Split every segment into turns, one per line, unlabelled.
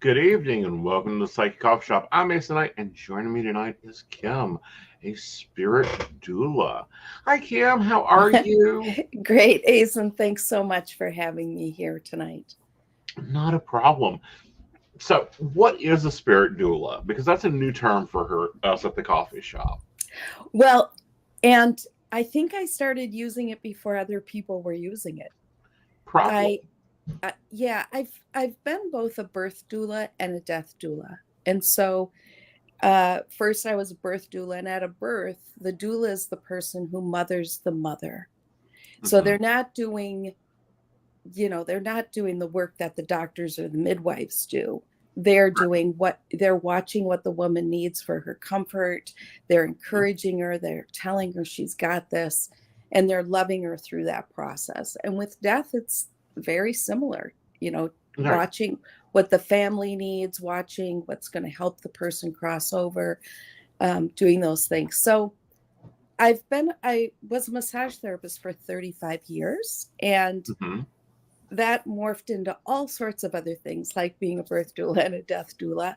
Good evening and welcome to the Psychic Coffee Shop. I'm Aeson Knight, and joining me tonight is Kim, a spirit doula. Hi, Kim. How are you?
Great, Aeson. Thanks so much for having me here tonight.
Not a problem. So, what is a spirit doula? Because that's a new term for us at the coffee shop.
Well, and I think I started using it before other people were using it.
Probably.
I, yeah, I've been both a birth doula and a death doula, and so first I was a birth doula, and at a birth, the doula is the person who mothers the mother. So
Hmm.
they're not doing the work that the doctors or the midwives do. They're watching what the woman needs for her comfort. They're encouraging her, they're telling her she's got this, and they're loving her through that process. And with death, it's very similar,
Right.
watching what the family needs, watching what's going to help the person cross over, doing those things. So I was a massage therapist for 35 years, and
Hmm.
that morphed into all sorts of other things, like being a birth doula and a death doula.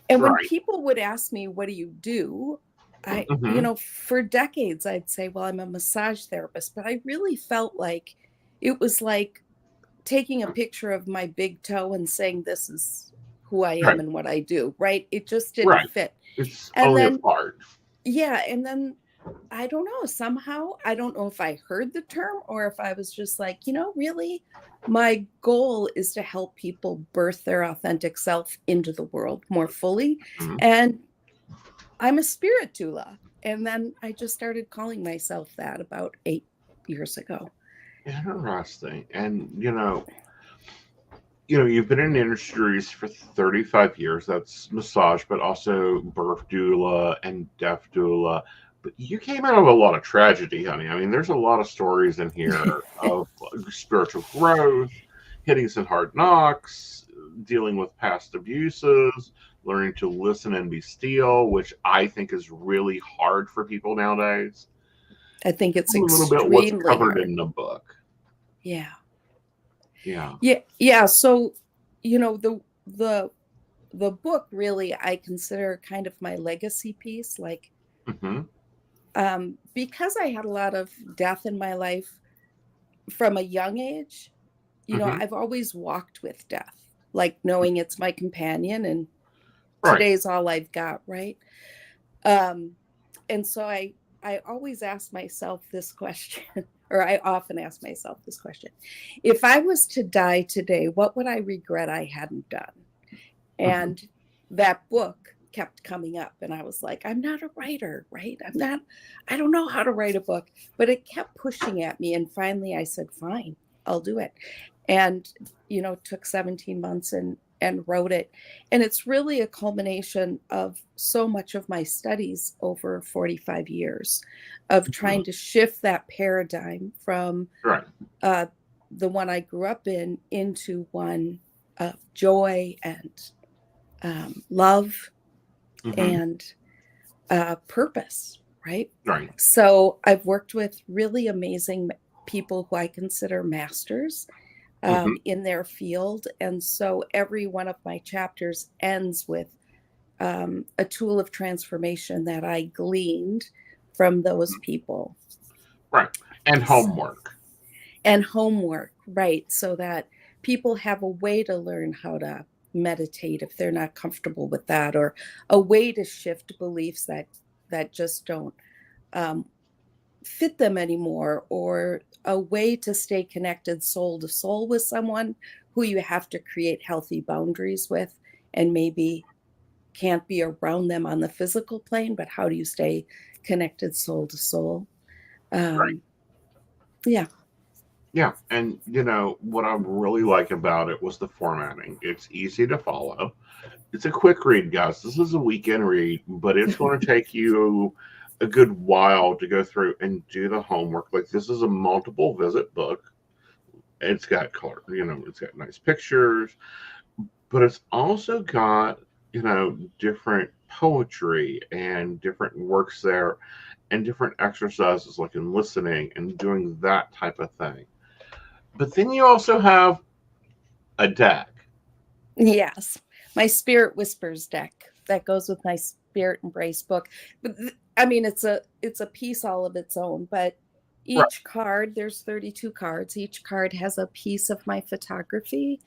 And when
Right.
people would ask me, what do you do?
Hmm.
For decades, I'd say, well, I'm a massage therapist, but I really felt like it was like taking a picture of my big toe and saying, this is who I am
Right.
and what I do, right? It just didn't
Right.
fit.
It's
And
only a
then,
part.
yeah, and then I don't know, somehow, I don't know if I heard the term or if I was just like, really, my goal is to help people birth their authentic self into the world more fully.
Mhm.
And I'm a spirit doula. And then I just started calling myself that about 8 years ago.
Interesting. And you've been in industries for 35 years. That's massage, but also birth doula and death doula. But you came out of a lot of tragedy, honey. I mean, there's a lot of stories in here of spiritual growth, hitting some hard knocks, dealing with past abuses, learning to listen and be still, which I think is really hard for people nowadays.
I think it's
Tell me a little bit what's
extremely
covered
hard.
in the book.
Yeah.
Yeah.
Yeah. Yeah. So, the the book really I consider kind of my legacy piece. Like,
Hmm.
because I had a lot of death in my life from a young age,
Hmm.
I've always walked with death, like knowing it's my companion and
Right.
today's all I've got, right? Um, and so I always ask myself this question, or I often ask myself this question. If I was to die today, what would I regret I hadn't done?
Hmm.
And that book kept coming up, and I was like, I'm not a writer, right? I don't know how to write a book, but it kept pushing at me, and finally I said, fine, I'll do it. And took 17 months and wrote it. And it's really a culmination of so much of my studies over 45 years of
Hmm.
trying to shift that paradigm from
Right.
uh, the one I grew up in into one of joy and love
Hmm.
and purpose, right?
Right.
So I've worked with really amazing people who I consider masters
Hmm.
in their field. And so every one of my chapters ends with a tool of transformation that I gleaned from those people.
Right. And homework.
And homework, right? So that people have a way to learn how to meditate if they're not comfortable with that, or a way to shift beliefs that just don't um, fit them anymore, or a way to stay connected soul to soul with someone who you have to create healthy boundaries with, and maybe can't be around them on the physical plane, but how do you stay connected soul to soul?
Right.
um, yeah.
Yeah. And what I really like about it was the formatting. It's easy to follow. It's a quick read, guys. This is a weekend read, but it's going to take you a good while to go through and do the homework. Like, this is a multiple visit book. It's got color, it's got nice pictures, but it's also got, different poetry and different works there and different exercises like in listening and doing that type of thing. But then you also have a deck.
Yes. my Spirit Whispers deck that goes with my Spirit Embrace book. But I mean, it's a piece all of its own, but
Right.
each card, there's 32 cards. Each card has a piece of my photography,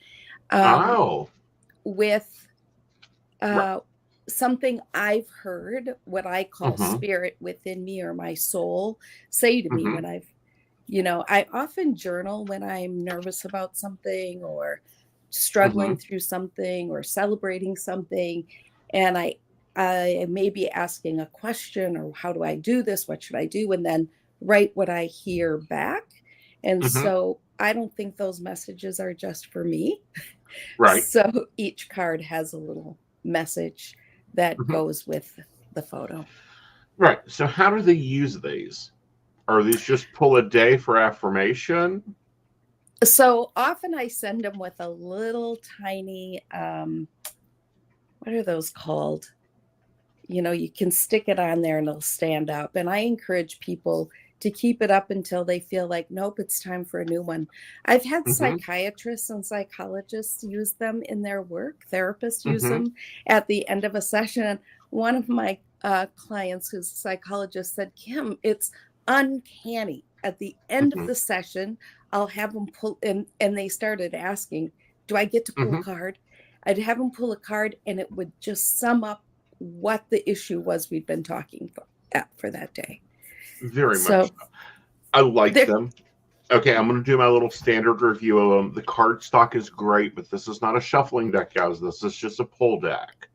Oh.
with
Right.
something I've heard, what I call
Mm-hmm.
spirit within me or my soul, say to me
Mm-hmm.
when I often journal when I'm nervous about something or
Mm-hmm.
struggling through something or celebrating something. And I may be asking a question, or how do I do this? What should I do? And then write what I hear back. And
Mm-hmm.
so I don't think those messages are just for me.
Right.
So each card has a little message that
Mm-hmm.
goes with the photo.
Right. So how do they use these? Are these just pull a day for affirmation?
So often I send them with a little tiny, what are those called? You can stick it on there and it'll stand up. And I encourage people to keep it up until they feel like, nope, it's time for a new one. I've had
Mm-hmm.
psychiatrists and psychologists use them in their work. Therapists use
Mm-hmm.
them at the end of a session. And one of my clients, who's a psychologist, said, Kim, it's uncanny. At the end of
Mm-hmm.
the session, I'll have them pull, and they started asking, do I get to pull a
Mm-hmm.
card? I'd have them pull a card and it would just sum up what the issue was we'd been talking for that day.
Very much
So
so. I like
there,
them. Okay, I'm going to do my little standard review of them. The card stock is great, but this is not a shuffling deck, guys. This is just a pull deck.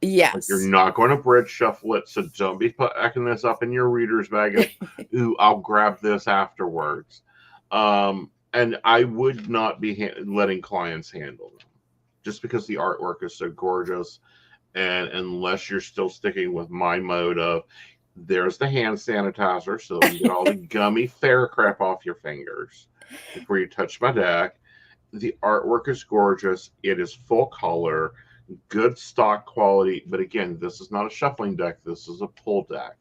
Like, you're
yes.
not going to bridge shuffle it, so don't be packing this up in your reader's bag as, ooh, I'll grab this afterwards. And I would not be letting clients handle them just because the artwork is so gorgeous. And unless you're still sticking with my mode of, there's the hand sanitizer so we can get all the gummy fair crap off your fingers before you touch my deck. The artwork is gorgeous. It is full color, good stock quality. But again, this is not a shuffling deck. This is a pull deck.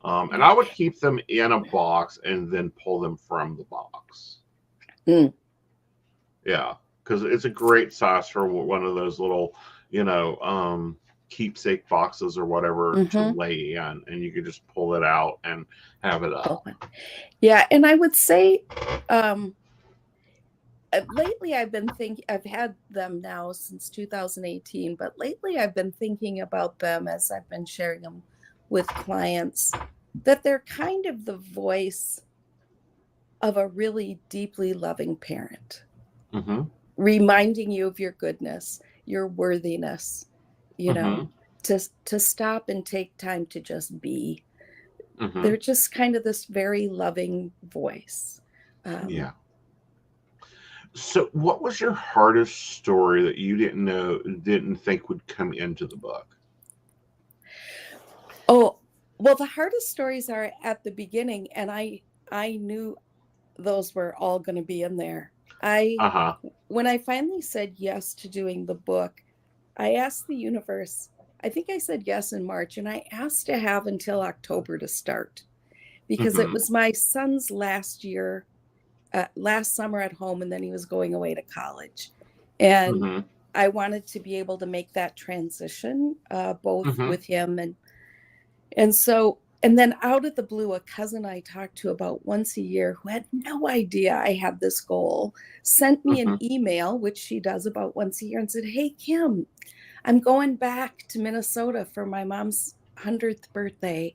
And I would keep them in a box and then pull them from the box.
Mm.
Yeah, because it's a great size for one of those little, keepsake boxes or whatever to lay in, and you can just pull it out and have it up.
Yeah, and I would say lately I've had them now since 2018, but lately I've been thinking about them as I've been sharing them with clients, that they're kind of the voice of a really deeply loving parent, reminding you of your goodness, your worthiness, to stop and take time to just be. They're just kind of this very loving voice.
Yeah. So, what was your hardest story that you didn't think would come into the book?
Oh, well, the hardest stories are at the beginning, and I knew those were all going to be in there. When I finally said yes to doing the book, I asked the universe, I think I said yes in March, and I asked to have until October to start, because it was my son's last summer at home, and then he was going away to college. And I wanted to be able to make that transition, both with him and then out of the blue, a cousin I talked to about once a year, who had no idea I had this goal, sent me an email, which she does about once a year, and said, hey, Kim, I'm going back to Minnesota for my mom's 100th birthday.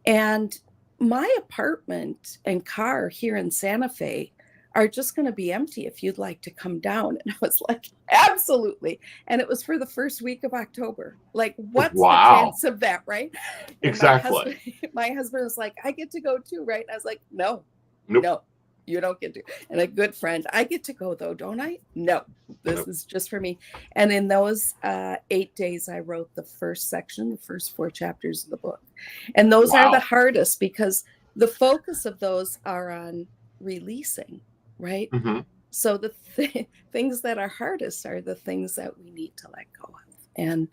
And my apartment and car here in Santa Fe are just going to be empty if you'd like to come down. And I was like, absolutely. And it was for the first week of October. Like, what's the chance of that, right? And
exactly.
My husband was like, I get to go too, right? And I was like, no,
Nope.
no, you don't get to. And a good friend, I get to go though, don't I? No, this is just for me. And in those 8 days, I wrote the first section, the first 4 chapters of the book. And those are the hardest, because the focus of those are on releasing, right? So the things that are hardest are the things that we need to let go of. And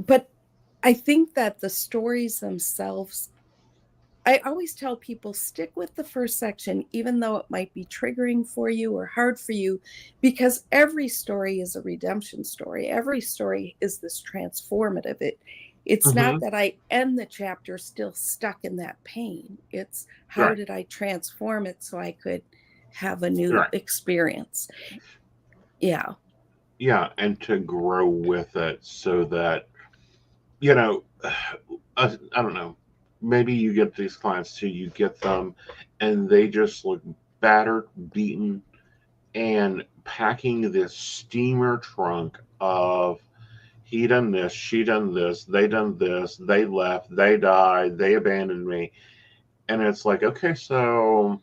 but I think that the stories themselves I always tell people stick with the first section, even though it might be triggering for you or hard for you, because every story is a redemption story. Every story is this transformative. It's not
Hmm.
that I end the chapter still stuck in that pain. It's how
Right.
did I transform it so I could have a new
Right.
experience? Yeah.
Yeah. And to grow with it so that, you know, I don't know. Maybe you get these clients too, you get them and they just look battered, beaten, and packing this steamer trunk of he done this, she done this, they left, they died, they abandoned me. And it's like, okay, so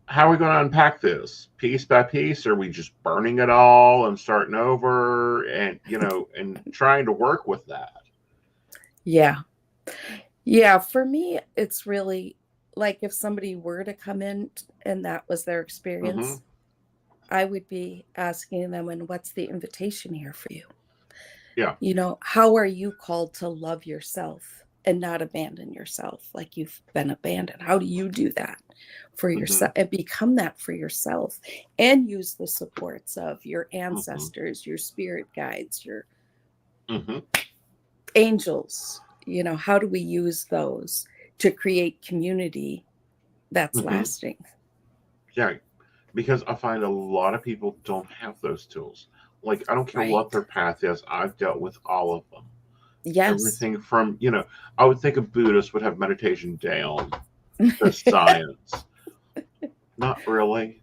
how are we going to unpack this piece by piece? Are we just burning it all and starting over and, and trying to work with that?
Yeah. Yeah. For me, it's really like if somebody were to come in and that was their
Hmm.
experience, I would be asking them, and what's the invitation here for you?
Yeah.
How are you called to love yourself and not abandon yourself like you've been abandoned? How do you do that for
Hmm.
yourself and become that for yourself and use the supports of your
Hmm.
ancestors, your spirit guides, your
Hmm.
angels? How do we use those to create community that's
Hmm.
lasting?
Yeah. Because I find a lot of people don't have those tools. Like, I don't care what
Right.
their path is, I've dealt with all of them.
Yes.
Everything from, I would think a Buddhist would have meditation down to science. Not really.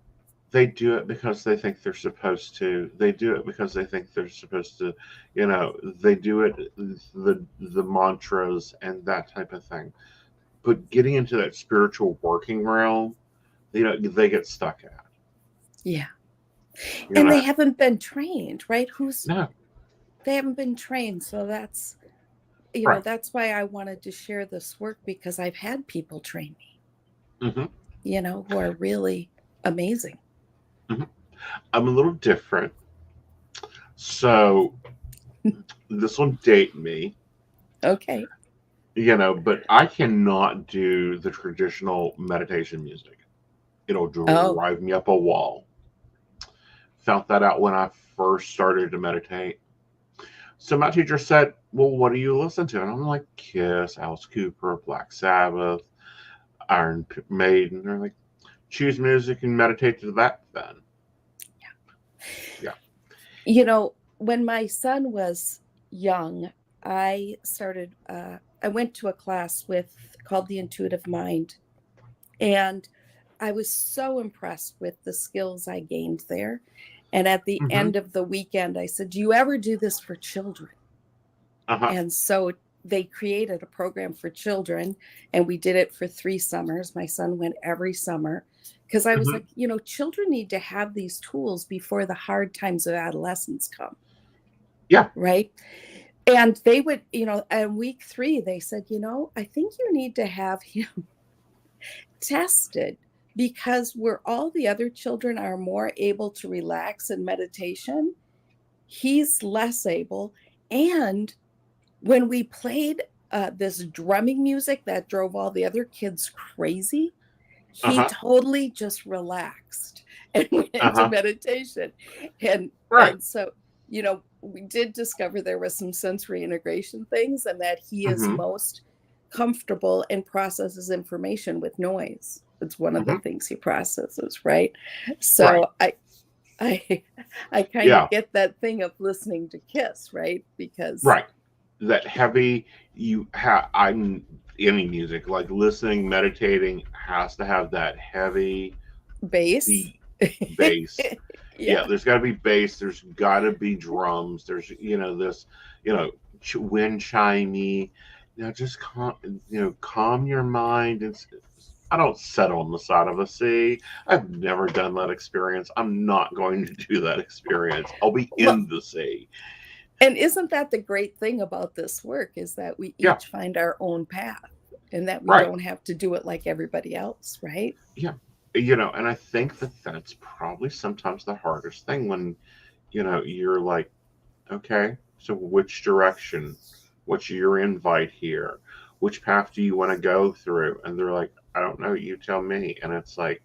They do it because they think they're supposed to. They do it because they think they're supposed to, they do it the mantras and that type of thing. But getting into that spiritual working realm, they get stuck at.
Yeah.
You
And
know,
they haven't been trained, right?
no,
They haven't been trained. So
right.
that's why I wanted to share this work, because I've had people train me,
Hmm.
who are really amazing.
Hmm. I'm a little different. So this will date me,
Okay.
but I cannot do the traditional meditation music. It'll
Oh,
drive me up a wall. Found that out when I first started to meditate. So my teacher said, "Well, what do you listen to?" And I'm like, Kiss, Alice Cooper, Black Sabbath, Iron Maiden. They're like, choose music and meditate to that then. Yeah.
when my son was young, I went to a class called the Intuitive Mind. And I was so impressed with the skills I gained there. And at the
Mm-hmm.
end of the weekend, I said, "Do you ever do this for children?"
Uh-huh.
And so they created a program for children, and we did it for 3 summers. My son went every summer because I was
Mm-hmm.
like, children need to have these tools before the hard times of adolescence come,
Yeah.
right? And they would, on week 3, they said, "I think you need to have him tested, because where all the other children are more able to relax in meditation, he's less able." And when we played this drumming music that drove all the other kids crazy, he
Uh-huh.
totally just relaxed and went into
Uh-huh.
meditation. and
Right.
and so we did discover there was some sensory integration things, and that he is
Mm-hmm.
most comfortable and processes information with noise. It's one of the
Mm-hmm.
things he processes, right?
Right.
So I I kind of
Yeah.
get that thing of listening to Kiss, right? Because
Right. That heavy I'm any music, like listening, meditating has to have that heavy
bass.
beat bass. Yeah,
Yeah.
there's got to be bass. There's got to be drums. There's this wind chimey. Just calm your mind. And I don't set on the side of a sea. I've never done that experience. I'm not going to do that experience. I'll be
Well,
in the sea.
and isn't that the great thing about this work, is that we
Yeah,
each find our own path, and that we
right.
don't have to do it like everybody else, right?
Yeah, and I think that that's probably sometimes the hardest thing when you're like, okay, so which direction? What's your invite here? which path do you want to go through? And they're like, I don't know, you tell me. And it's like,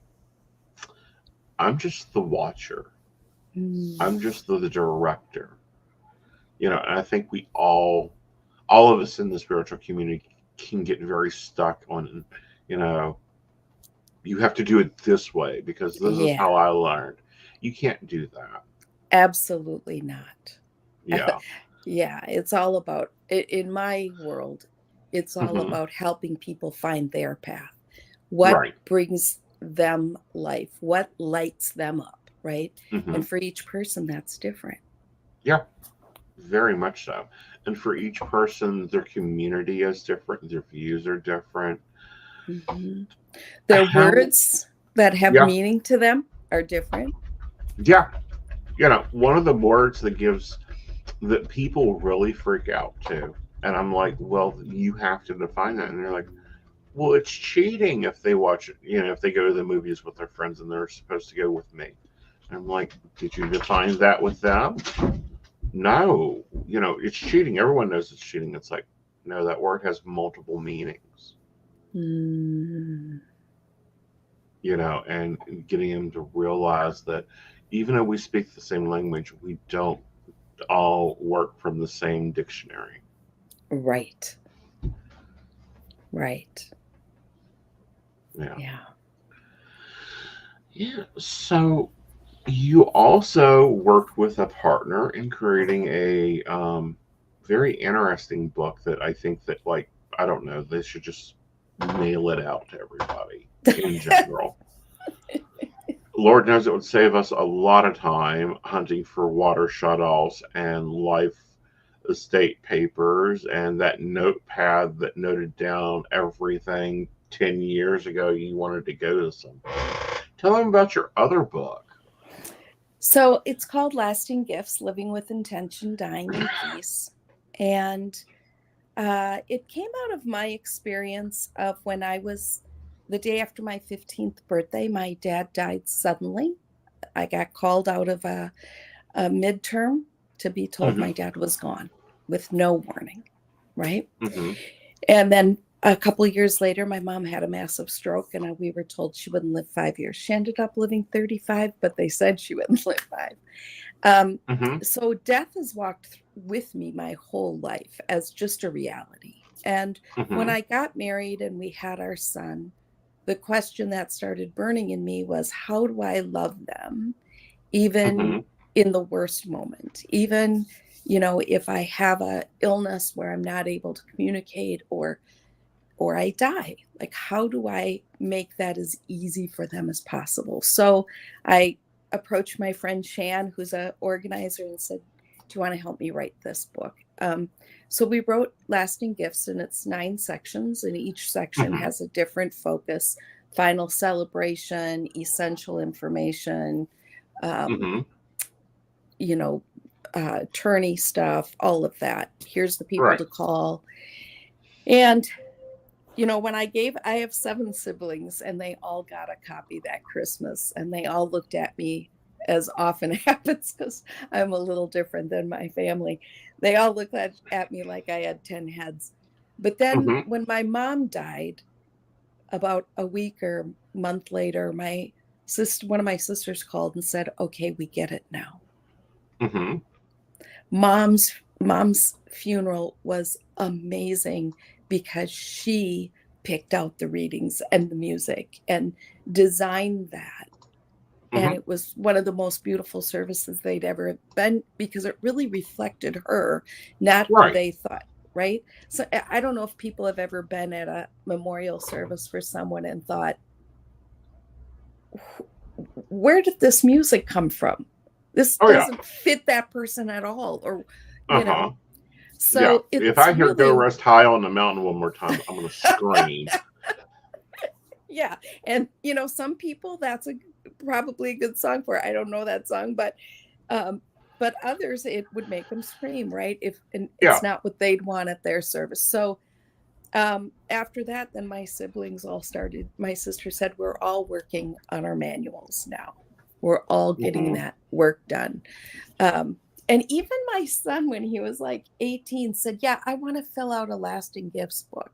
I'm just the watcher. I'm just the director. And I think we all of us in the spiritual community can get very stuck on, you know, you have to do it this way because this is
Yeah,
how I learned. You can't do that.
absolutely not.
Yeah.
Yeah, it's all about, in my world, it's all
Hmm.
about helping people find their path. What
Right.
brings them life? What lights them up, right?
Hmm.
And for each person, that's different.
Yeah. Very much so. And for each person, their community is different, their views are different.
Mhm. Their
How,
words that have
yeah,
meaning to them are different.
yeah. One of the words that people really freak out to. And I'm like, well, you have to define that. And they're like, well, it's cheating if they watch, if they go to the movies with their friends and they're supposed to go with me. And I'm like, did you define that with them? No. It's cheating. Everyone knows it's cheating. It's like, no, that word has multiple meanings.
Mm,
And getting them to realize that even though we speak the same language, we don't all work from the same dictionary.
right, right.
Yeah.
Yeah.
Yeah. So you also worked with a partner in creating a very interesting book that I think that, like, I don't know, they should just mail it out to everybody in general. Lord knows it would save us a lot of time hunting for water shutoffs and life estate papers and that notepad that noted down everything 10 years ago you wanted to go to some. Tell them about your other book.
So it's called Lasting Gifts: Living with Intention, Dying in Peace. And it came out of my experience of when I was the day after my 15th birthday, my dad died suddenly. I got called out of a midterm to be told
Mm-hmm.
my dad was gone with no warning, right?
Mm-hmm.
And then a couple of years later, my mom had a massive stroke, and we were told she wouldn't live 5 years. She ended up living 35, but they said she wouldn't live five. Um,
Mm-hmm.
so death has walked with me my whole life as just a reality. And when
Mm-hmm.
I got married and we had our son, the question that started burning in me was, how do I love them even
Mm-hmm.
in the worst moment? Even, if I have a illness where I'm not able to communicate, or I die, like, how do I make that as easy for them as possible? So I approached my friend Shan, who's an organizer, and said, do you want to help me write this book? So we wrote Lasting Gifts, and it's 9 sections, and each section
Mm-hmm.
has a different focus: final celebration, essential information, um,
Mm-hmm.
you know, attorney stuff, all of that. Here's the people
Right.
to call. And when I have 7 siblings, and they all got a copy that Christmas, and they all looked at me, as often happens because I'm a little different than my family. They all looked at me like I had 10 heads. But then
Mm-hmm.
when my mom died, about a week or month later, one of my sisters called and said, okay, we get it now.
Mm-hmm.
Mom's funeral was amazing because she picked out the readings and the music and designed that. And
Mm-hmm.
it was one of the most beautiful services they'd ever been, because it really reflected her, not who
Right.
they thought, right? So I don't know if people have ever been at a memorial service for someone and thought, where did this music come from? This
Oh yeah.
doesn't fit that person at all. Or, you
Uh-huh.
know,
Yeah.
so
If
it's
I hear "Go
really,
Rest High on the Mountain" one more time, I'm gonna scream.
yeah. And, some people, that's probably a good song for it. I don't know that song, um, but others, it would make them scream, right? And it's
Yeah.
not what they'd want at their service. So after that, then my sister said, we're all working on our manuals now. We're all getting
Mm-hmm.
that work done. And even my son, when he was like 18, said, yeah, I want to fill out a Lasting Gifts book.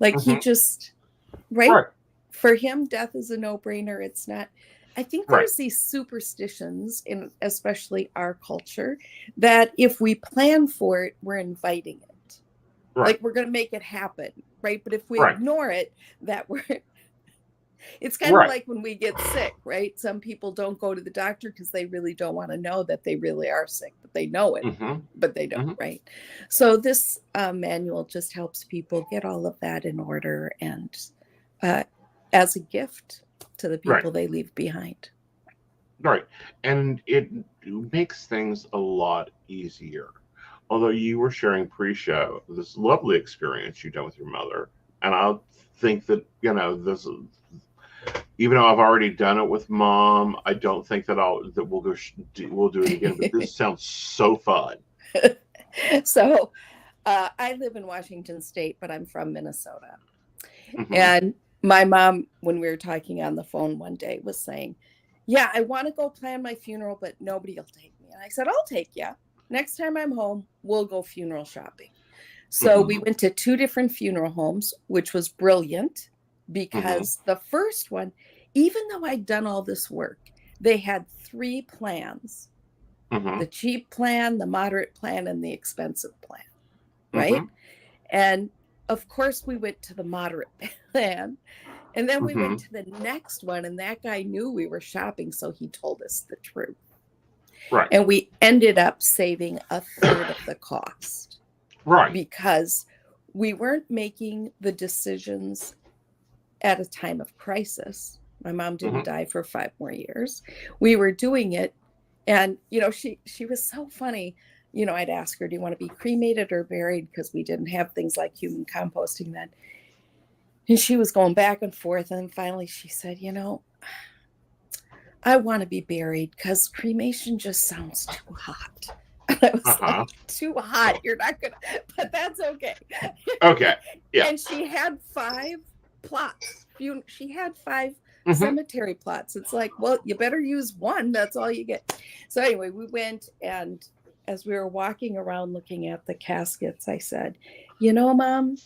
Like he
Hmm.
just, right?
Right.
For him, death is a no-brainer. It's not. I think
Right.
there's these superstitions in especially our culture that if we plan for it, we're inviting it.
Right.
Like we're going to make it happen, right? But if we
Right.
ignore it, that we're it's kind of
Right.
like when we get sick, right? Some people don't go to the doctor because they really don't want to know that they really are sick, but they know it,
Hmm.
but they don't,
Hmm.
right? So this manual just helps people get all of that in order and uh, as a gift to the
Right.
people they leave behind.
Right. And it makes things a lot easier. Although you were sharing pre-show this lovely experience you've done with your mother, and I think that this, even though I've already done it with mom, I don't think that we'll do it again. But this sounds so fun.
So I live in Washington State, but I'm from Minnesota.
Hmm.
And my mom, when we were talking on the phone one day, was saying, yeah, I want to go plan my funeral, but nobody will take me. And I said, I'll take you. Next time I'm home, we'll go funeral shopping. So
Hmm.
we went to 2 different funeral homes, which was brilliant
Hmm.
because the first one, even though I'd done all this work, they had 3 plans:
Hmm.
the cheap plan, the moderate plan, and the expensive plan, right?
Hmm.
And of course, we went to the moderate plan. And then we
Hmm.
went to the next one, and that guy knew we were shopping, so he told us the truth.
Right.
And we ended up saving a third of the cost
Right.
because we weren't making the decisions at a time of crisis. My mom didn't
Hmm.
die for 5 more years. We were doing it, and she was so funny. I'd ask her, "Do you want to be cremated or buried?" Because we didn't have things like human composting then. And she was going back and forth, and finally she said, I want to be buried because cremation just sounds too hot. And I was
Uh-huh.
like, too hot. You're not going to, but that's okay.
Okay. Yeah.
And she had 5 plots. She had 5
Hmm.
cemetery plots. It's like, well, you better use one. That's all you get. So anyway, we went, and as we were walking around looking at the caskets, I said, Mom,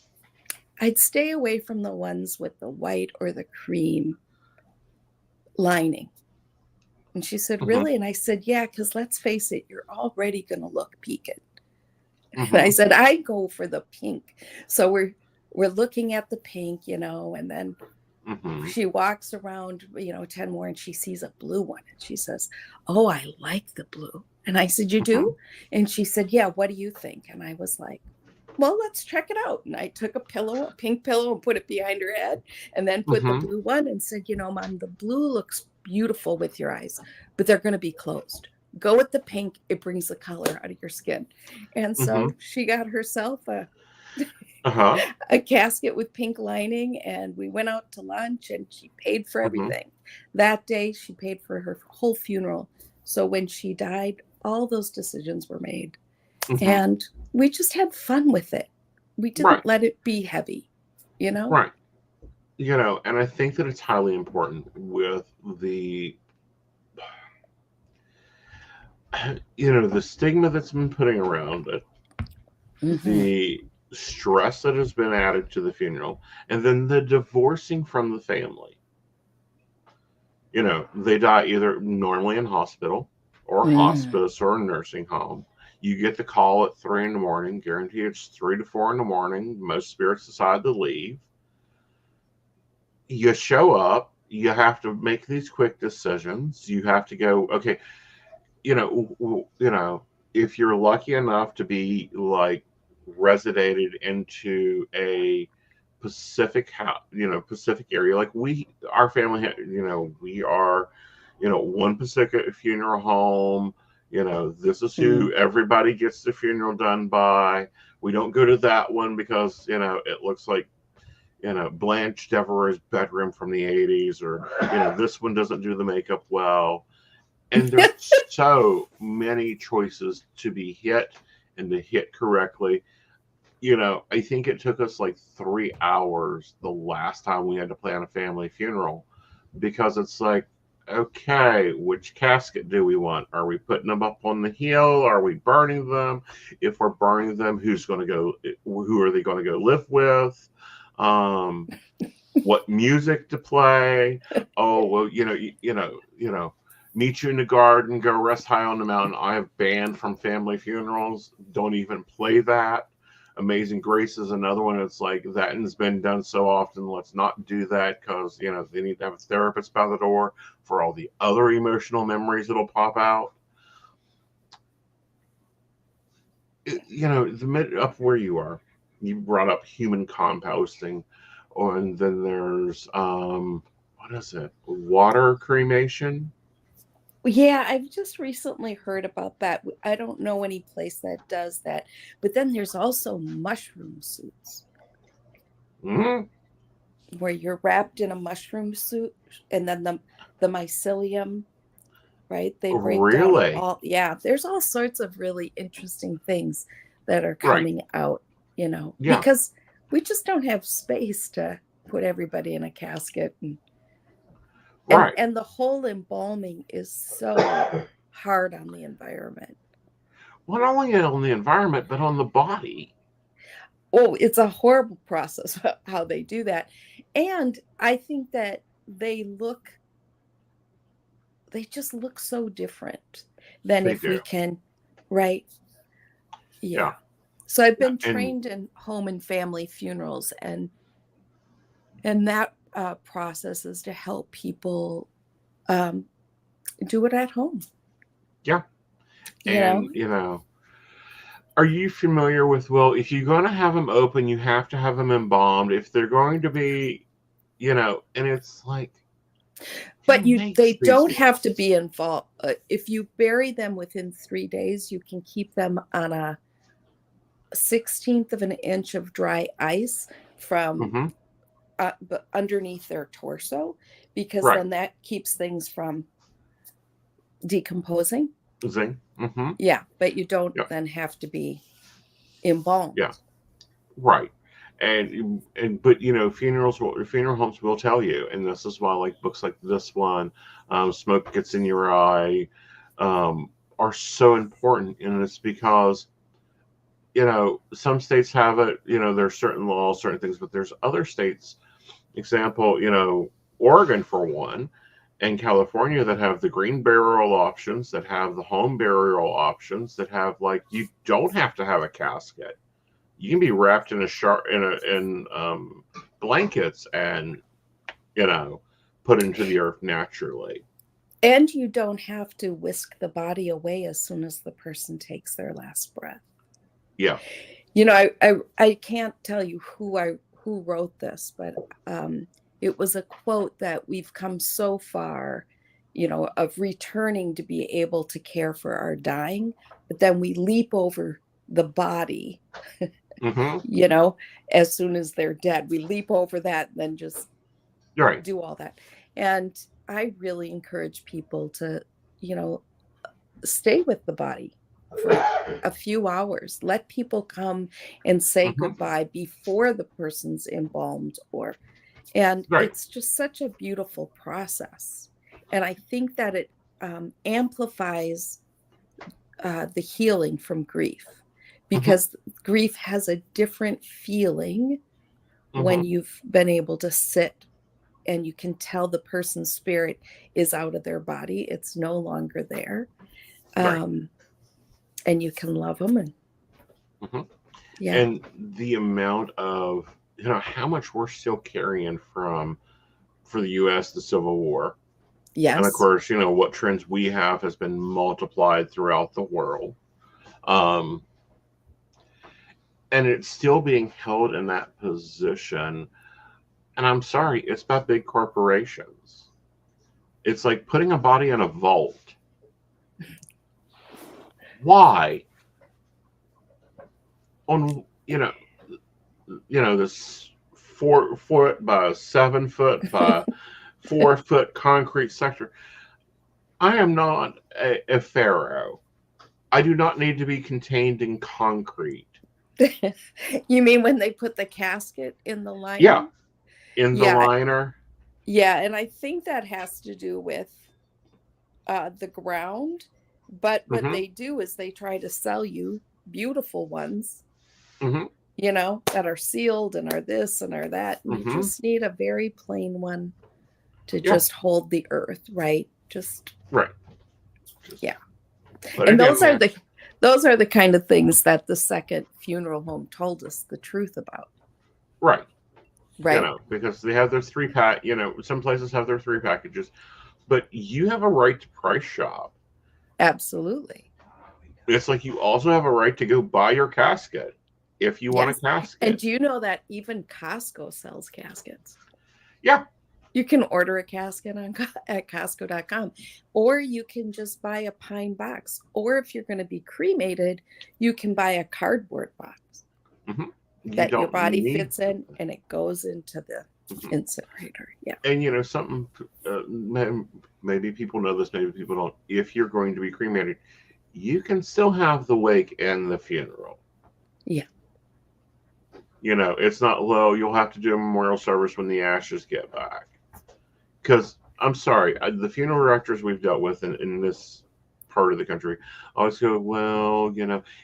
I'd stay away from the ones with the white or the cream lining. And she said,
Hmm.
really? And I said, yeah, because let's face it, you're already going to look peaked. And I
Hmm.
said, I go for the pink. So we're looking at the pink, and then
Hmm.
she walks around, 10 more, and she sees a blue one. And she says, oh, I like the blue. And I said, you
Hmm.
do? And she said, yeah, what do you think? And I was like, well, let's check it out. And I took a pink pillow, and put it behind her head, and then put the
Hmm.
blue one and said, Mom, the blue looks beautiful with your eyes, but they're going to be closed. Go with the pink. It brings the color out of your skin. And
Hmm.
so she got herself
Uh-huh.
a casket with pink lining, and we went out to lunch, and she paid for
Hmm.
everything. That day, she paid for her whole funeral. So when she died, all those decisions were made.
Hmm.
And we just had fun with it. We
Right.
didn't let it be heavy, you know?
Right. And I think that it's highly important with the stigma that's been putting around it,
Mm-hmm.
the stress that has been added to the funeral, and then the divorcing from the family. They die either normally in hospital or
Mm.
hospice or a nursing home. You get the call at 3 in the morning, guarantee it's 3 to 4 in the morning. Most spirits decide to leave. You show up, you have to make these quick decisions. You have to go, okay, if you're lucky enough to be like resided into a Pacific area, like our family, we are, one Pacific funeral home. This is
Mm.
who everybody gets the funeral done by. We don't go to that one because it looks like Blanche Devereaux's bedroom from the 80s, or this one doesn't do the makeup well. And there's so many choices to be hit and to hit correctly. I think it took us like 3 hours the last time we had to plan a family funeral, because it's like, okay, which casket do we want? Are we putting them up on the hill? Are we burning them? If we're burning them, who are they going to go live with? what music to play. Oh, well, meet you in the garden, go rest high on the mountain. I have banned from family funerals. Don't even play that. Amazing Grace is another one. It's like that has been done so often. Let's not do that because they need to have a therapist by the door for all the other emotional memories that'll pop out. The mid up where you are, you brought up human composting, and then there's what is it? Water cremation.
Yeah, I've just recently heard about that. I don't know any place that does that. But then there's also mushroom suits where you're wrapped in a mushroom suit, and then the mycelium, right? They break down
Really?
yeah, there's all sorts of really interesting things that are
Right.
coming out,
Yeah.
because we just don't have space to put everybody in a casket
Right.
and the whole embalming is so hard on the environment.
Not only on the environment, but on the body.
Oh, it's a horrible process how they do that. And I think that they just look so different than
They
if we
do.
can, right?
Yeah.
So I've been trained in home and family funerals, and that process is to help people do it at home.
Yeah. And are you familiar with, well, if you're going to have them open, you have to have them embalmed. If they're going to be, and it's like,
but they don't have to be involved. If you bury them within 3 days, you can keep them on a 1/16 of an inch of dry ice from underneath their torso, because then that keeps things from decomposing. Yeah, but you don't then have to be embalmed.
Yeah, right. But funeral homes will tell you, and this is why like books like this one, Smoke Gets in Your Eye, are so important, and it's because some states have it. There's certain laws, certain things, but there's other states. Example, Oregon for one, and California, that have the green burial options, that have the home burial options, that have like you don't have to have a casket. You can be wrapped in blankets and put into the earth naturally.
And you don't have to whisk the body away as soon as the person takes their last breath.
Yeah.
I can't tell you who wrote this, but it was a quote that we've come so far, of returning to be able to care for our dying, but then we leap over the body, as soon as they're dead. We leap over that and then just do all that. And I really encourage people to, stay with the body for a few hours. Let people come and say goodbye before the person's embalmed, it's just such a beautiful process. And I think that it amplifies the healing from grief, because grief has a different feeling when you've been able to sit and you can tell the person's spirit is out of their body. It's no longer there. And you can love them.
And the amount of, how much we're still carrying for the U.S., the Civil War.
Yes.
And of course, what trends we have has been multiplied throughout the world. And it's still being held in that position. And I'm sorry, it's about big corporations. It's like putting a body in a vault. Why? On this 4 foot by 7 foot by 4 foot concrete sector. I am not a pharaoh. I do not need to be contained in concrete.
You mean when they put the casket in the liner?
Yeah, in the liner.
Yeah, and I think that has to do with the ground. But what they do is they try to sell you beautiful ones that are sealed and are this and are that. And you just need a very plain one to just hold the earth, right?
Right.
Yeah. And those are the kind of things that the second funeral home told us the truth about.
Right.
Right.
Because they have their 3-pack, some places have their 3 packages, but you have a right to price shop.
Absolutely.
It's like you also have a right to go buy your casket if you want a casket.
And do you know that even Costco sells caskets?
Yeah.
You can order a casket at Costco.com, or you can just buy a pine box. Or if you're going to be cremated, you can buy a cardboard box that your body fits in, and it goes into the incinerator. Yeah.
And something, maybe people know this, maybe people don't. If you're going to be cremated, you can still have the wake and the funeral.
Yeah.
It's not low. You'll have to do a memorial service when the ashes get back. Because I'm sorry, the funeral directors we've dealt with in this part of the country always go, well,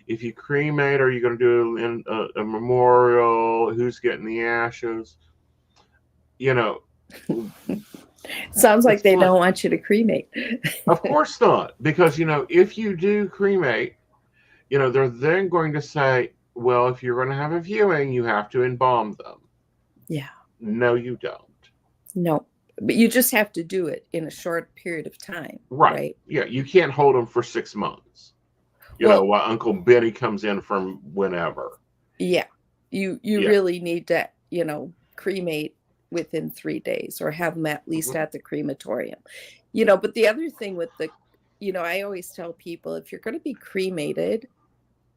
if you cremate, are you going to do a memorial? Who's getting the ashes?
Sounds like they don't want you to cremate.
Of course not. Because, if you do cremate, they're then going to say, well, if you're going to have a viewing, you have to embalm them.
Yeah.
No, you don't.
No. But you just have to do it in a short period of time.
Right. Yeah. You can't hold them for 6 months. While Uncle Benny comes in from whenever.
Yeah. You really need to, cremate within 3 days, or have them at least at the crematorium. But the other thing with I always tell people, if you're going to be cremated,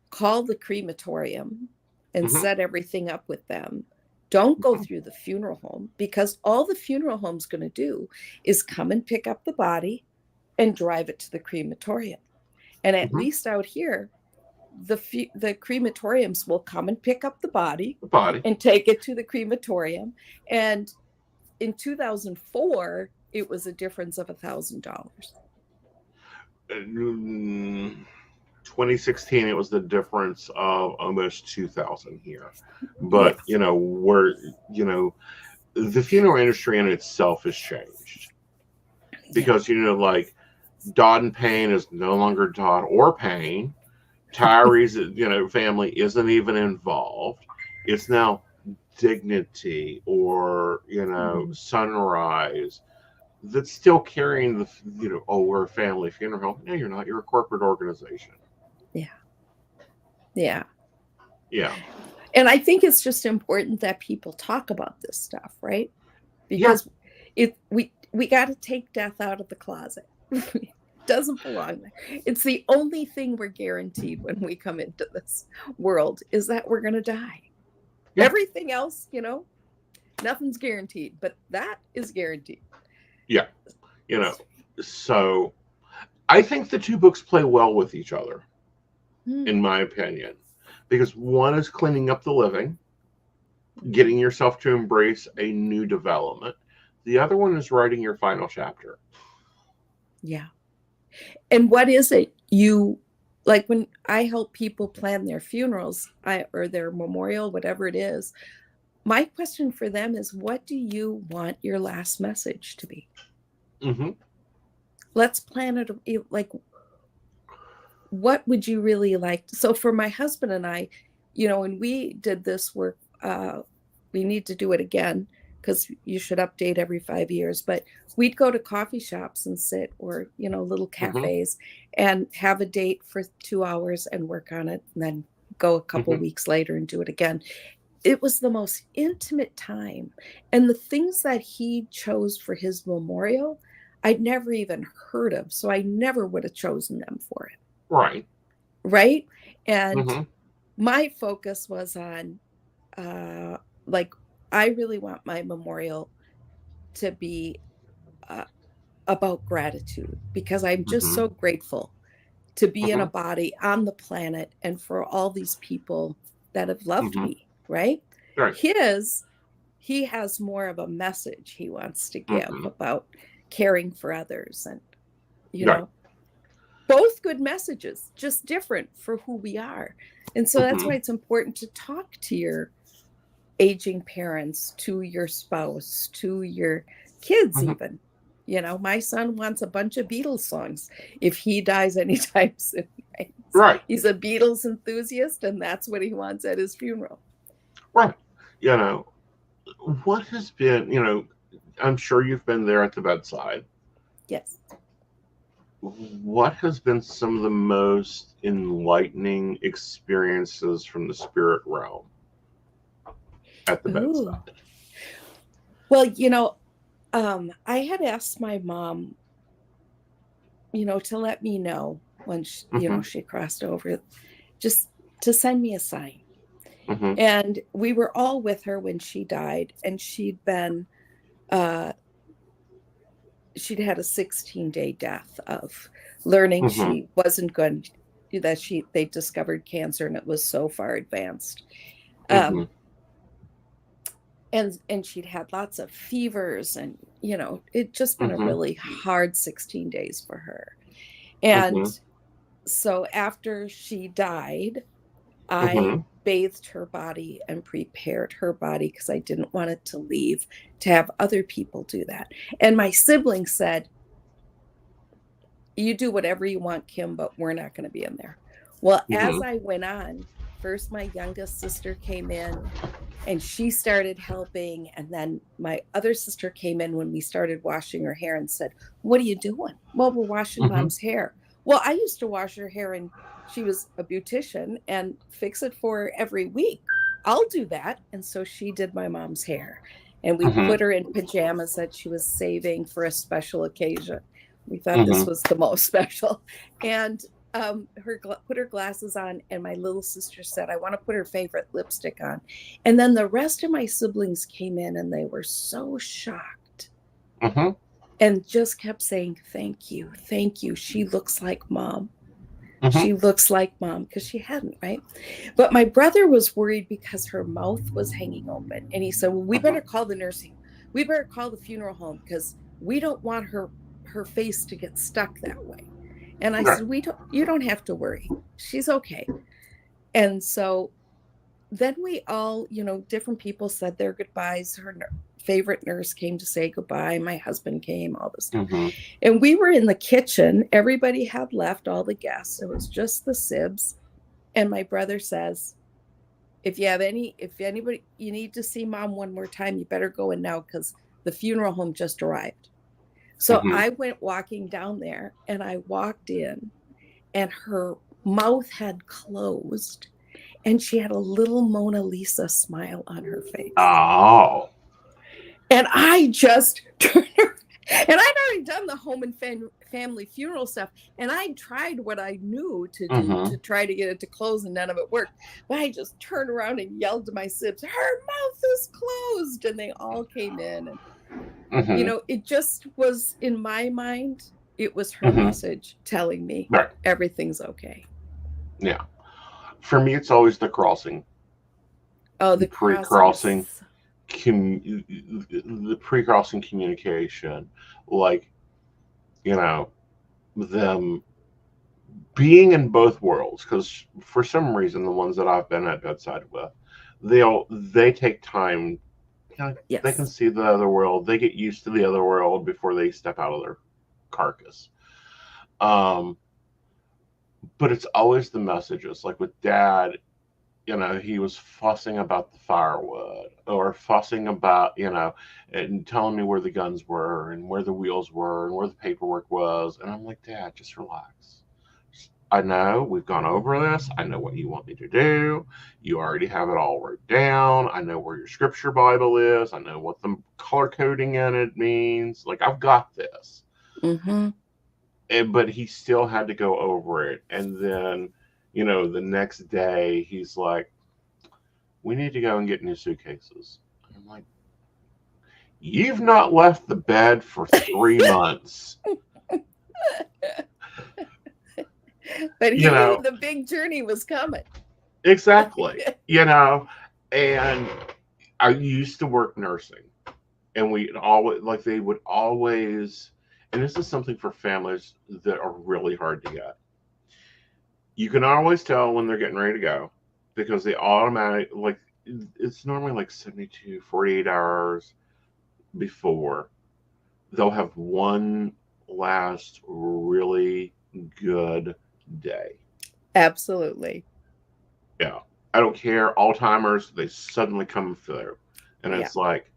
call the crematorium and set everything up with them. Don't go through the funeral home, because all the funeral home's going to do is come and pick up the body and drive it to the crematorium. And at least out here, the crematoriums will come and pick up the body and take it to the crematorium. And in 2004, it was a difference of $1,000.
2016, it was the difference of almost 2,000 here. But the funeral industry in itself has changed, because like Dodd and Payne is no longer Dodd or Payne. Tyree's family isn't even involved. It's now Dignity or Sunrise that's still carrying the we're a family funeral home. No, you're not. You're a corporate organization. Yeah.
And I think it's just important that people talk about this stuff, right? Because we got to take death out of the closet. It doesn't belong there. It's the only thing we're guaranteed when we come into this world, is that we're going to die. Yeah. Everything else, nothing's guaranteed, but that is guaranteed.
Yeah. So I think the two books play well with each other, in my opinion, because one is cleaning up the living, getting yourself to embrace a new development. The other one is writing your final chapter.
Yeah. And what is it like when I help people plan their funerals or their memorial, whatever it is, my question for them is, what do you want your last message to be? Let's plan it. Like, what would you really like? So for my husband and I, when we did this work, we need to do it again, because you should update every 5 years. But we'd go to coffee shops and sit, or, little cafes, and have a date for 2 hours and work on it, and then go a couple weeks later and do it again. It was the most intimate time. And the things that he chose for his memorial, I'd never even heard of. So I never would have chosen them for it. Right. And my focus was on, I really want my memorial to be about gratitude, because I'm just so grateful to be in a body on the planet, and for all these people that have loved me. Right. He has more of a message he wants to give about caring for others, and, both good messages, just different for who we are. And so that's why
Mm-hmm.
it's important to talk to your aging parents, to your spouse, to your kids,
Mm-hmm.
even. You know, my son wants a bunch of Beatles songs if he dies anytime soon. Right?
Right.
He's a Beatles enthusiast, and that's what he wants at his funeral.
Right. You know, what has been, I'm sure you've been there at the bedside.
Yes.
What has been some of the most enlightening experiences from the spirit realm at the
Ooh.
bedside?
Well, I had asked my mom, to let me know when
Mm-hmm.
she crossed over, just to send me a sign.
Mm-hmm.
And we were all with her when she died, and uh, she'd had a 16-day death of learning
Mm-hmm.
she wasn't going to, they discovered cancer and it was so far advanced.
Mm-hmm.
Um, and she'd had lots of fevers, and it just been a
Mm-hmm.
really hard 16 days for her. And
Mm-hmm.
so after she died, I
Mm-hmm.
bathed her body and prepared her body because I didn't want it to leave, to have other people do that. And my siblings said, "You do whatever you want, Kim, but we're not going to be in there." Well, as
Mm-hmm.
I went on, first my youngest sister came in and she started helping. And then my other sister came in when we started washing her hair and said, "What are you doing?" "Well, we're washing
Mm-hmm.
mom's hair." Well, I used to wash her hair, and she was a beautician, and fix it for her every week. I'll do that. And so she did my mom's hair. And we
Mm-hmm.
put her in pajamas that she was saving for a special occasion. We thought this
Mm-hmm.
was the most special. And put her glasses on, and my little sister said, "I want to put her favorite lipstick on." And then the rest of my siblings came in, and they were so shocked
Mm-hmm.
and just kept saying, "Thank you, thank you. She looks like mom.
Mm-hmm.
She looks like mom," because she hadn't, right? But my brother was worried because her mouth was hanging open, and he said, "Well, we
Mm-hmm.
better call the nursing. We better call the funeral home because we don't want her face to get stuck that way." And I
Right.
said, You don't have to worry. She's okay." And so then we all, different people said their goodbyes. Her favorite nurse came to say goodbye. My husband came, all this stuff.
Mm-hmm.
And we were in the kitchen. Everybody had left, all the guests. It was just the Sibs. And my brother says, if anybody, you need to see mom one more time, you better go in now because the funeral home just arrived. So
Mm-hmm.
I went walking down there, and I walked in, and her mouth had closed, and she had a little Mona Lisa smile on her face.
Oh.
And I just turned around, and I'd already done the home and family funeral stuff, and I tried what I knew to do
Mm-hmm.
to try to get it to close, and none of it worked. But I just turned around and yelled to my Sibs, "Her mouth is closed!" And they all came in, and
Mm-hmm.
it just was, in my mind, it was her
Mm-hmm.
message telling me
Right.
everything's okay.
Yeah. For me, it's always the crossing,
Oh,
the
the
pre-crossing,
crossings.
the pre-crossing communication, like you know them being in both worlds. Because for some reason, the ones that I've been at bedside with, they take time. They can
Yes.
see the other world. They get used to the other world before they step out of their carcass. Um, but it's always the messages. Like with Dad, he was fussing about the firewood or fussing about, and telling me where the guns were and where the wheels were and where the paperwork was. And I'm like, Dad, just relax. I know we've gone over this. I know what you want me to do. You already have it all wrote down. I know where your scripture Bible is. I know what the color coding in it means. Like, I've got this.
Mm-hmm.
But he still had to go over it. And then, the next day, he's like, we need to go and get new suitcases. And I'm like, you've not left the bed for 3 months.
But
You
he knew
know,
the big journey was coming.
exactly. And I used to work nursing, and we always, like, they would always, and this is something for families that are really hard to get. You can always tell when they're getting ready to go. because the automatic, like, it's normally like 72, 48 hours before they'll have one last really good day.
Absolutely.
Yeah. I don't care. Alzheimer's, they suddenly come through. And
Yeah.
it's like,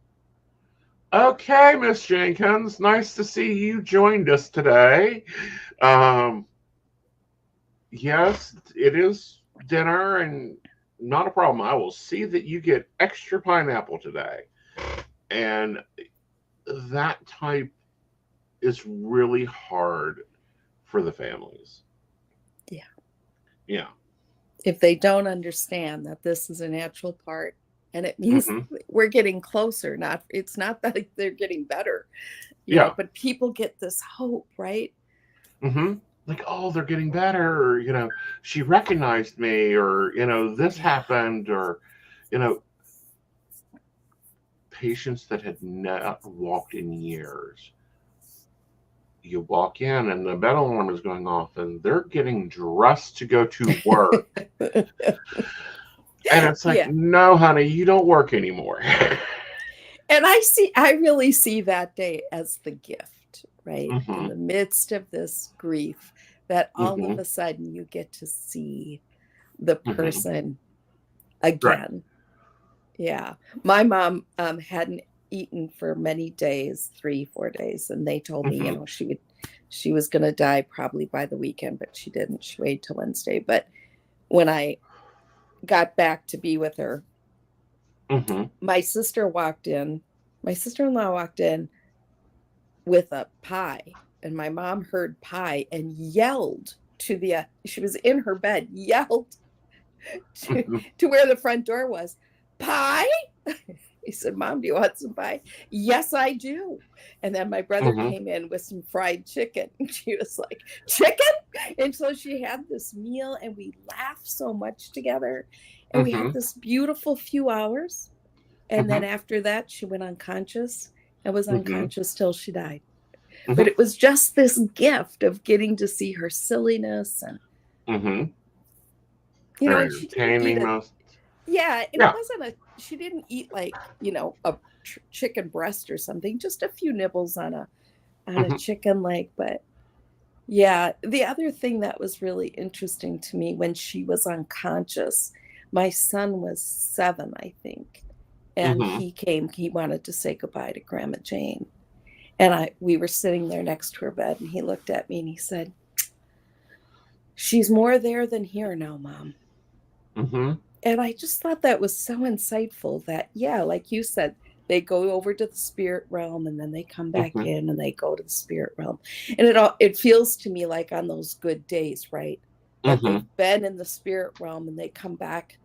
okay, Miss Jenkins, nice to see you joined us today. Um, yes, it is dinner and not a problem. I will see that you get extra pineapple today. And that type is really hard for the families.
Yeah.
Yeah.
If they don't understand that this is a natural part and it means
Mm-hmm.
we're getting closer, it's not that they're getting better,
Yeah.
but people get this hope, right?
Mm-hmm. Like, oh, they're getting better, or, she recognized me, or, this
Yeah.
happened, or, you know, patients that had not walked in years. You walk in and the bed alarm is going off and they're getting dressed to go to work. And it's like,
Yeah.
no, honey, you don't work anymore.
And I really see that day as the gift, right? In
Mm-hmm.
the midst of this grief, that all
Mm-hmm.
of a sudden you get to see the
Mm-hmm.
person
Right.
again. Yeah. My mom hadn't eaten for many days, 3, 4 days. And they told me,
Mm-hmm.
she was going to die probably by the weekend, but she didn't. She waited till Wednesday. But when I got back to be with her,
Mm-hmm.
my sister-in-law walked in with a pie, and my mom heard pie and yelled she was in her bed, yelled to,
Mm-hmm.
to where the front door was, pie. He said, Mom, do you want some pie? Yes, I do. And then my brother
Mm-hmm.
came in with some fried chicken. And she was like, chicken? And so she had this meal, and we laughed so much together. And we had
Mm-hmm.
this beautiful few hours. And
Mm-hmm.
then after that, she went unconscious and was
Mm-hmm.
unconscious till she died. But
Mm-hmm.
it was just this gift of getting to see her silliness. And,
Mm-hmm. They're
she didn't eat
entertaining
it.
most.
Yeah. And it
Yeah.
wasn't she didn't eat like, a chicken breast or something, just a few nibbles on a
Mm-hmm.
chicken leg. But yeah, the other thing that was really interesting to me when she was unconscious, my son was 7, I think. And
Mm-hmm.
he wanted to say goodbye to Grandma Jane. And we were sitting there next to her bed, and he looked at me and he said, she's more there than here now, Mom.
Mm-hmm.
And I just thought that was so insightful that, yeah, like you said, they go over to the spirit realm and then they come back
Mm-hmm.
in and they go to the spirit realm. And it feels to me like on those good days, right? That
Mm-hmm.
they've been in the spirit realm and they come back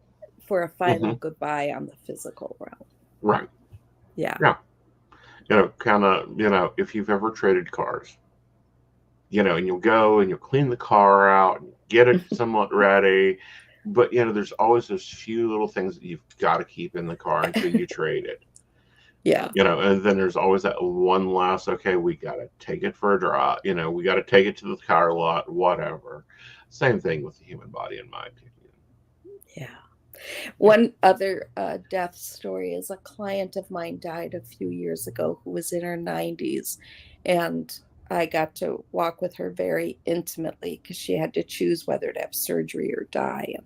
for a final
Mm-hmm.
goodbye on the physical realm.
Right.
Yeah.
Yeah. Kind of, if you've ever traded cars, and you'll go and you'll clean the car out and get it somewhat ready. But, there's always those few little things that you've got to keep in the car until you trade it.
Yeah.
And then there's always that one last, okay, we got to take it for a drive. We got to take it to the car lot, whatever. Same thing with the human body, in my opinion.
Yeah. One other death story is a client of mine died a few years ago who was in her 90s. And I got to walk with her very intimately because she had to choose whether to have surgery or die. And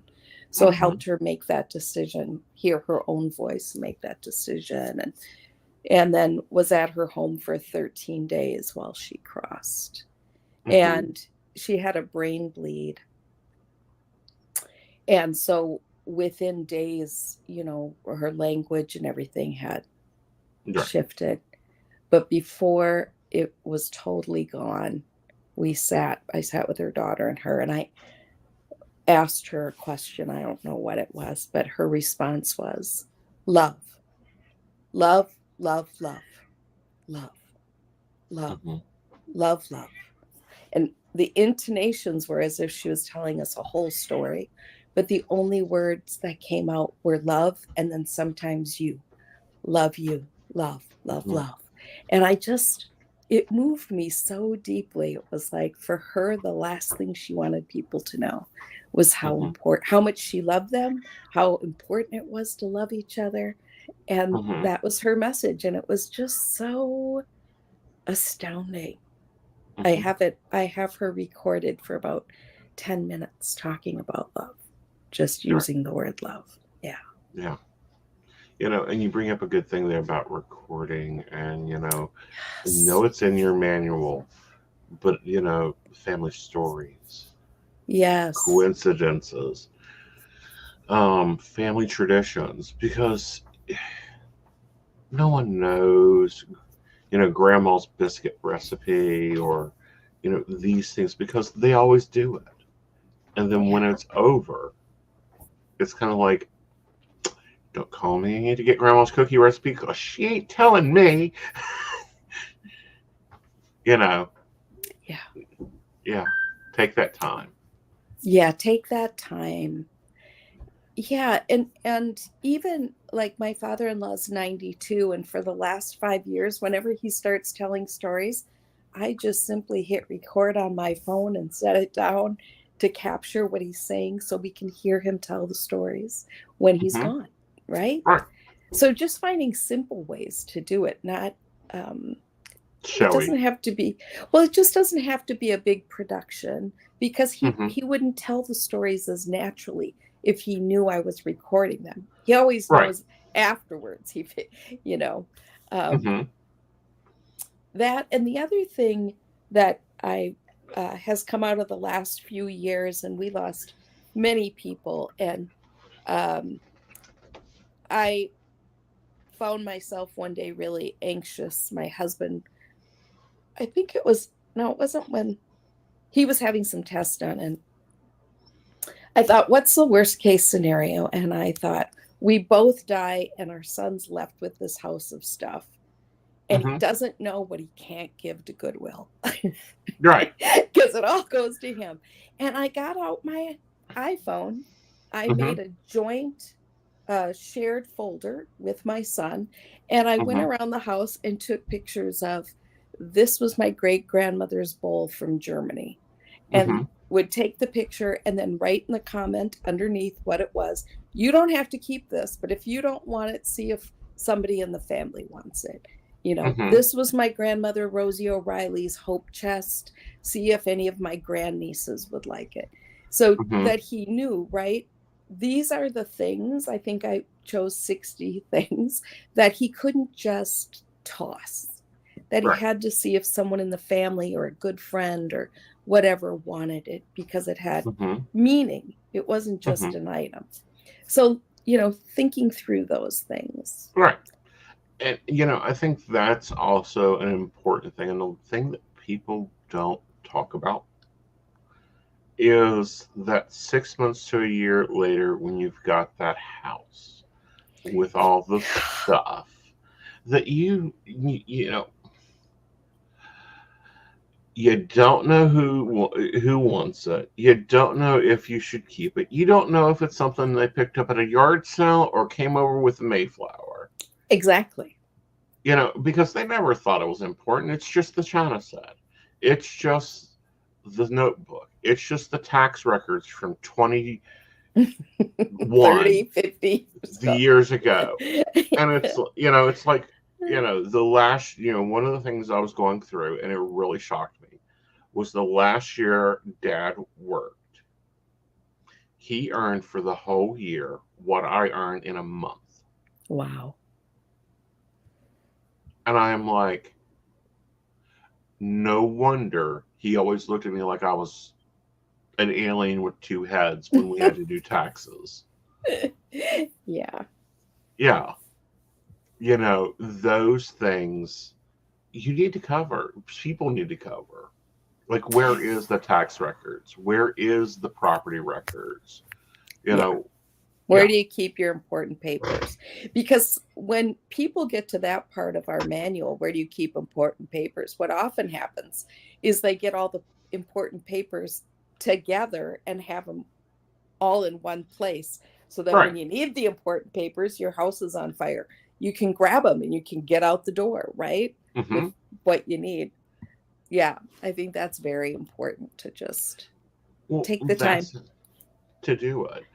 so
Mm-hmm.
helped her make that decision, hear her own voice, make that decision. And then was at her home for 13 days while she crossed.
Mm-hmm.
And she had a brain bleed. And so within days, her language and everything had shifted. But before it was totally gone, I sat with her daughter and her, and I asked her a question. I don't know what it was, but her response was love, love, love, love, love, love,
Mm-hmm.
love, love. And the intonations were as if she was telling us a whole story, but the only words that came out were love, and then sometimes you, love, love,
Mm-hmm.
love. And it moved me so deeply. It was like, for her, the last thing she wanted people to know was
Hmm.
how much she loved them, how important it was to love each other. And
Hmm.
that was her message. And it was just so astounding.
Hmm.
I have her recorded for about 10 minutes talking about love, just
Right.
using the word love. Yeah.
Yeah. And you bring up a good thing there about recording, and I
Yes.
know it's in your manual, but family stories,
Yes.
coincidences, family traditions, because no one knows, grandma's biscuit recipe, or these things, because they always do it. And then when
Yeah.
it's over, it's kind of like, don't call me to get grandma's cookie recipe because she ain't telling me. you know
Yeah.
yeah, take that time.
Yeah. Take that time. Yeah, and even like my father-in-law's 92, and for the last 5 years, whenever he starts telling stories, I just simply hit record on my phone and set it down to capture what he's saying so we can hear him tell the stories when he's
Hmm.
gone, right?
Right.
So just finding simple ways to do it, not um it
Showy.
doesn't have to be, well, it just doesn't have to be a big production, because
Hmm.
he wouldn't tell the stories as naturally if he knew I was recording them. He always
Right.
knows afterwards. You know, um,
Hmm.
that. And the other thing that I has come out of the last few years, and we lost many people, and um, I found myself one day really anxious. My husband, I think it was, no, it wasn't, when he was having some tests done, and I thought, what's the worst case scenario? And I thought, we both die and our son's left with this house of stuff, and he
Hmm.
doesn't know what he can't give to Goodwill
Right.
because it all goes to him. And I got out my iPhone. I
Hmm.
made a joint shared folder with my son, and I went
Hmm.
around the house and took pictures of, this was my great grandmother's bowl from Germany, and
Hmm.
would take the picture and then write in the comment underneath what it was. You don't have to keep this, but if you don't want it, see if somebody in the family wants it.
Hmm.
This was my grandmother Rosie O'Reilly's hope chest. See if any of my grandnieces would like it. So
Hmm.
that he knew, right? These are the things, I think I chose 60 things that he couldn't just toss, that he
Right.
had to see if someone in the family or a good friend or whatever wanted it, because it had
Hmm.
meaning. It wasn't
Hmm.
just an item. So, thinking through those things.
Right. And I think that's also an important thing, and the thing that people don't talk about is that 6 months to a year later, when you've got that house with all the stuff that you don't know who wants it. You don't know if you should keep it. You don't know if it's something they picked up at a yard sale or came over with the Mayflower.
Exactly.
Because they never thought it was important. It's just the China set. It's just the notebook. It's just the tax records from 21
30, 50
the
stuff.
years ago. And it's like, the last, one of the things I was going through, and it really shocked me, was the last year Dad worked. He earned for the whole year what I earned in a month.
Wow.
And I'm like, no wonder he always looked at me like I was an alien with two heads when we had to do taxes.
Yeah.
Yeah. Those things you need to cover. People need to cover. Like, where is the tax records? Where is the property records? You
Yeah.
know,
Where
yeah.
do you keep your important papers? Because when people get to that part of our manual, where do you keep important papers? What often happens is they get all the important papers together and have them all in one place, so that
Right.
when you need the important papers, your house is on fire, you can grab them and you can get out the door, right?
Mm-hmm.
With what you need. Yeah, I think that's very important to just
Well,
take the time.
that's to do it.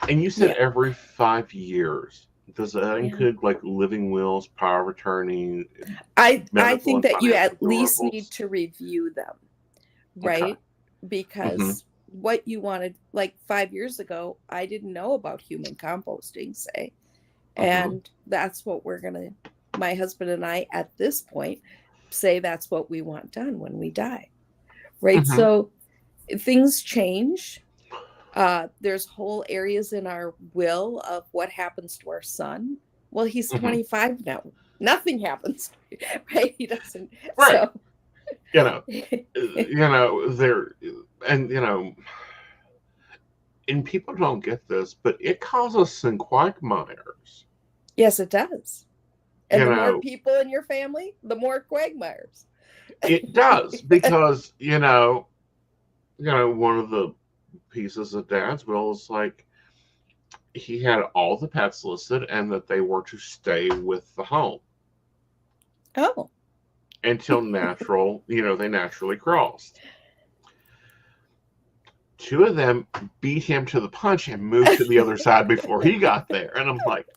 And you said
Yeah.
every 5 years. Does that
Yeah.
include like living wills, power of attorney,
I
medical
think
and
that you
financial
at least need
deliverables?
to review them,
Okay.
right?
Mm-hmm.
Because what you wanted, like 5 years ago, I didn't know about human composting, say.
Mm-hmm.
And that's what my husband and I at this point say that's what we want done when we die, right?
Mm-hmm.
So things change. There's whole areas in our will of what happens to our son. Well, he's
Mm-hmm.
25 now. Nothing happens, right? He doesn't.
Right.
So,
You know, there, and and people don't get this, but it causes some quagmires.
yes, it does. And
You
the more
know,
people in your family, the more quagmires.
it does because one of the pieces of Dad's will is like he had all the pets listed and that they were to stay with the home
Oh,
until they naturally crossed. Two of them beat him to the punch and moved to the other side before he got there. And I'm like,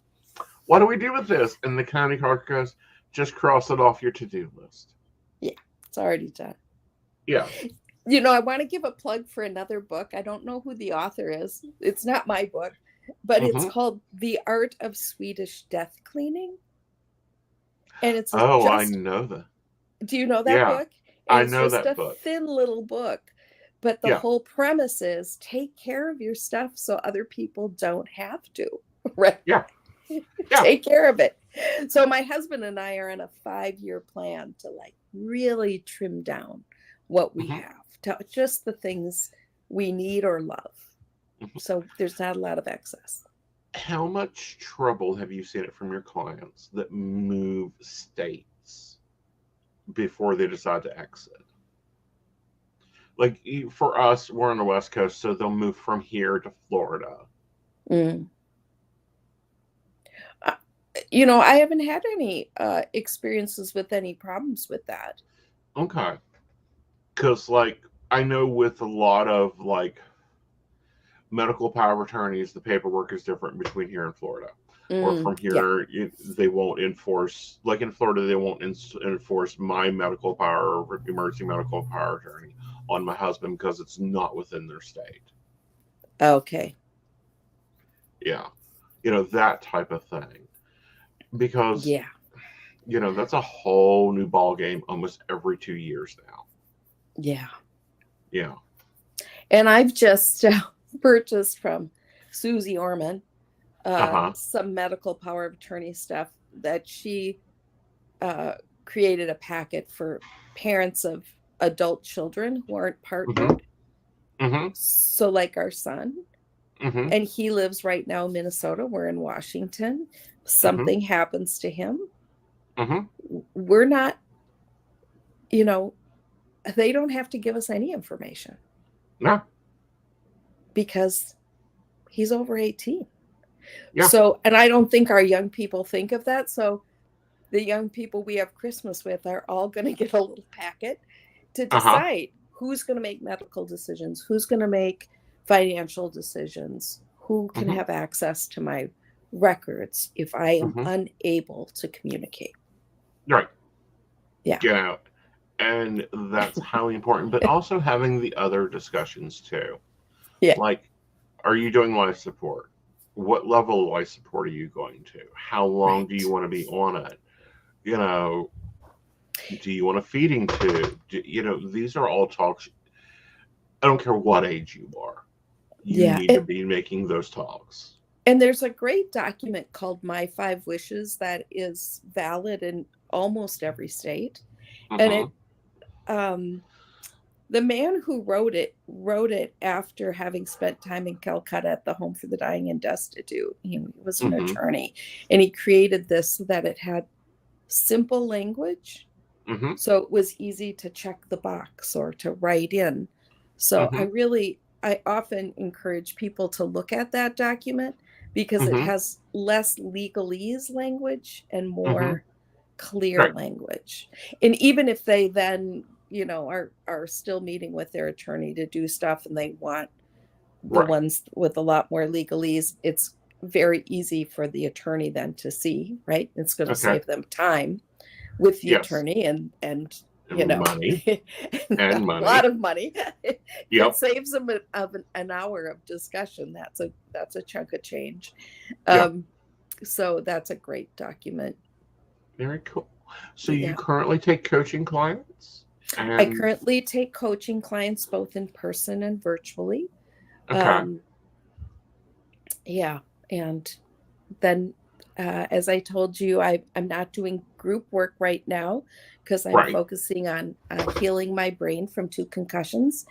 what do we do with this? And the county clerk goes, just cross it off your to-do list.
yeah, it's already done.
Yeah.
I want to give a plug for another book. I don't know who the author is. It's not my book, but it's called The Art of Swedish Death Cleaning. And it's
I know that.
do you know that
Yeah,
book?
I
And it's
know
just
that
a
book.
thin little book. But the
Yeah.
whole premise is take care of your stuff so other people don't have to, right?
Yeah.
Take care of it. So my husband and I are on a 5-year plan to like really trim down what we have to just the things we need or love. So there's not a lot of excess.
How much trouble have you seen it from your clients that move states before they decide to exit? Like for us, we're on the West Coast, so they'll move from here to Florida.
I haven't had any experiences with any problems with that.
Okay. Because, like, I know with a lot of, like, medical power of attorneys, the paperwork is different between here and Florida. Or from here, they won't enforce, like in Florida, they won't enforce my medical power or emergency medical power of attorney on my husband because it's not within their state.
Okay.
Yeah. That type of thing. Because, that's a whole new ball game almost every 2 years now.
Yeah.
Yeah.
And I've just purchased from Susie Orman some medical power of attorney stuff that she created a packet for parents of adult children who aren't partnered. So like our son, and he lives right now in Minnesota. We're in Washington. Something happens to him. We're not, they don't have to give us any information.
No.
Because he's over 18.
Yeah.
So, and I don't think our young people think of that. So the young people we have Christmas with are all going to get a little packet to decide who's going to make medical decisions, who's going to make financial decisions, who can have access to my records if I am unable to communicate.
Right.
Yeah.
And that's highly important, but also having the other discussions too.
Yeah.
Like, are you doing life support? What level of life support are you going to? How long do you want to be on it? Do you want a feeding tube? These are all talks. I don't care what age you are. You need to be making those talks.
And there's a great document called My 5 Wishes that is valid in almost every state. And it, the man who wrote it after having spent time in Calcutta at the Home for the Dying and Destitute. He was an attorney, and he created this so that it had simple language. So it was easy to check the box or to write in. So I often encourage people to look at that document because it has less legalese language and more clear language. And even if they then are still meeting with their attorney to do stuff, and they want the
Right.
ones with a lot more legalese. It's very easy for the attorney then to see, right? It's going to
Okay.
save them time with the
Yes.
attorney, and
And money.
a
And
lot
money.
of money. It
Yep.
saves them an hour of discussion. That's a chunk of change.
Yep.
So that's a great document.
Very cool. So you
Yeah.
currently take coaching clients?
I
And
currently take coaching clients both in person and virtually.
okay.
Yeah. And then, as I told you, I'm not doing group work right now because I'm
Right.
focusing on healing my brain from 2 concussions.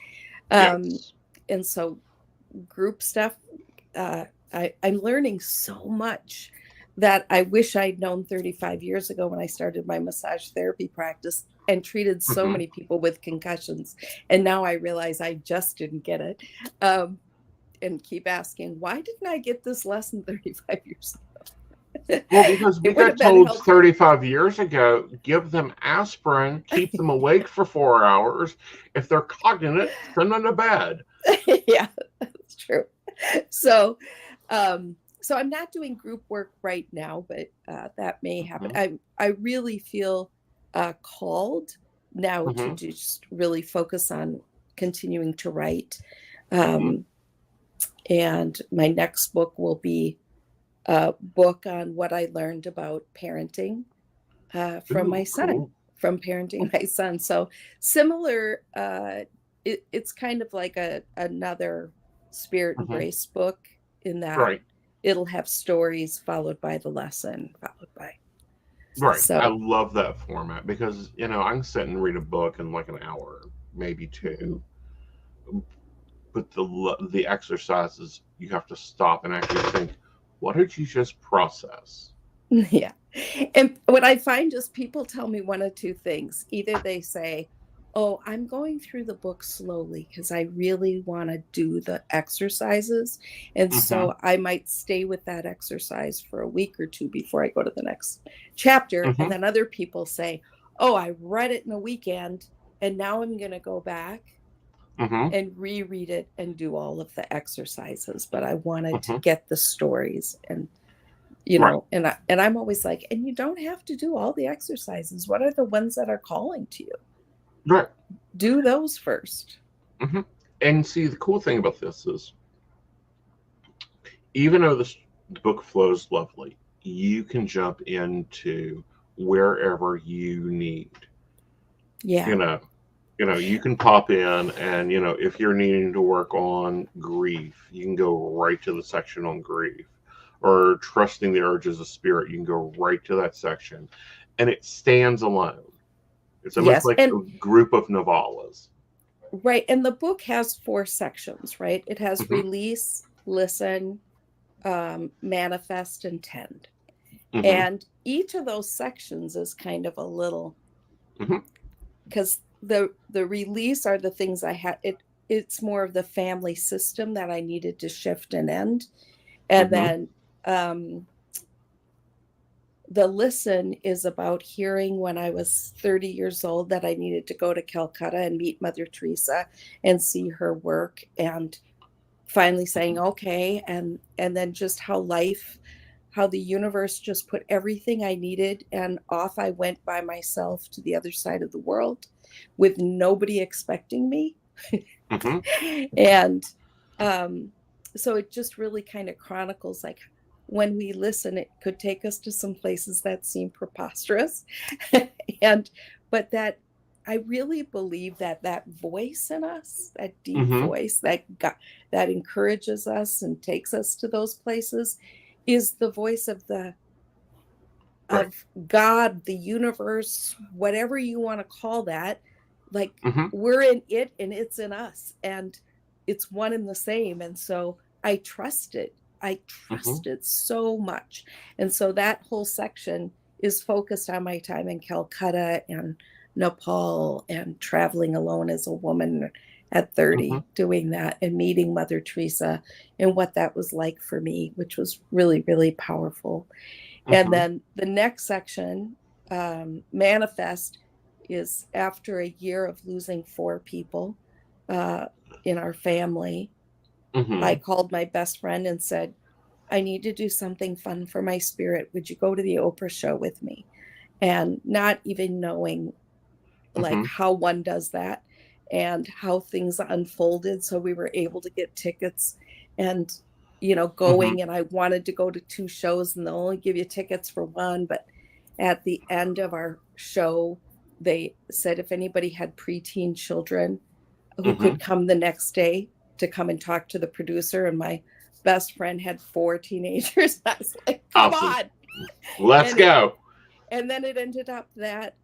Yes.
And so group stuff, I'm learning so much that I wish I'd known 35 years ago when I started my massage therapy practice and treated so
Hmm.
many people with concussions. And now I realize I just didn't get it. And keep asking, why didn't I get this lesson 35 years ago?
Well, because we
It would
got
have been
told
helpful.
35 years ago, give them aspirin, keep them awake for 4 hours. If they're cognate, send them to bed.
Yeah, that's true. So, so I'm not doing group work right now, but that may happen.
Hmm.
I really feel called now to
Hmm.
just really focus on continuing to write.
Hmm.
And my next book will be a book on what I learned about parenting from my
Ooh,
son,
cool.
from parenting my son. So similar, it's kind of like another Spirit and
Hmm.
Grace book in that
Right.
it'll have stories followed by the lesson, followed by.
Right. I
So,
love that format because, I can sit and read a book in like an hour, maybe
mhm.
2. But the exercises, you have to stop and actually think, what did you just process?
Yeah. And what I find is people tell me one of 2 things. Either they say, "Oh, I'm going through the book slowly because I really want to do the exercises. And
Hmm.
so I might stay with that exercise for a week or 2 before I go to the next chapter." And
Hmm.
then other people say, "Oh, I read it in a weekend and now I'm going to go back
Hmm.
and reread it and do all of the exercises, but I wanted to
Hmm.
get the stories." And
Right.
and I'm always like, and you don't have to do all the exercises. What are the ones that are calling to you?
Right.
Do those first.
Hmm. And see, the cool thing about this is, even though the book flows lovely, you can jump into wherever you need. You
Yeah.
know, you can pop in, and if you're needing to work on grief, you can go right to the section on grief, or trusting the urges of spirit, you can go right to that section, and it stands alone. It's almost
Yes.
like
And
a group of novellas.
right. And the book has 4 sections, right? It has
Hmm.
release, listen, manifest, and tend.
Hmm.
And each of those sections is kind of a little,
Hmm.
because the release are the things I had. It's more of the family system that I needed to shift and end. And
Hmm.
then the listen is about hearing when I was 30 years old that I needed to go to Calcutta and meet Mother Teresa and see her work, and finally saying okay, and then just how the universe just put everything I needed, and off I went by myself to the other side of the world with nobody expecting me.
Hmm.
And um, so it just really kind of chronicles, like, when we listen, it could take us to some places that seem preposterous. And but that I really believe that that voice in us, that deep
Hmm.
voice that encourages us and takes us to those places, is the voice
Right.
of God, the universe, whatever you want to call that. Like,
Hmm.
we're in it and it's in us, and it's one and the same. And so I trust it. I
Hmm.
trust it so much. And so that whole section is focused on my time in Calcutta and Nepal and traveling alone as a woman at
Hmm.
30, doing that and meeting Mother Teresa and what that was like for me, which was really, really powerful. And
Hmm.
then the next section, manifest, is after a year of losing 4 people in our family, I called my best friend and said, I need to do something fun for my spirit. Would you go to the Oprah show with me? And not even knowing like how one does that and how things unfolded. So we were able to get tickets and, going, and I wanted to go to 2 shows and they'll only give you tickets for one. But at the end of our show, they said if anybody had preteen children who could come the next day to come and talk to the producer. And my best friend had 4 teenagers. I was like, come on.
Let's go.
And then it ended up that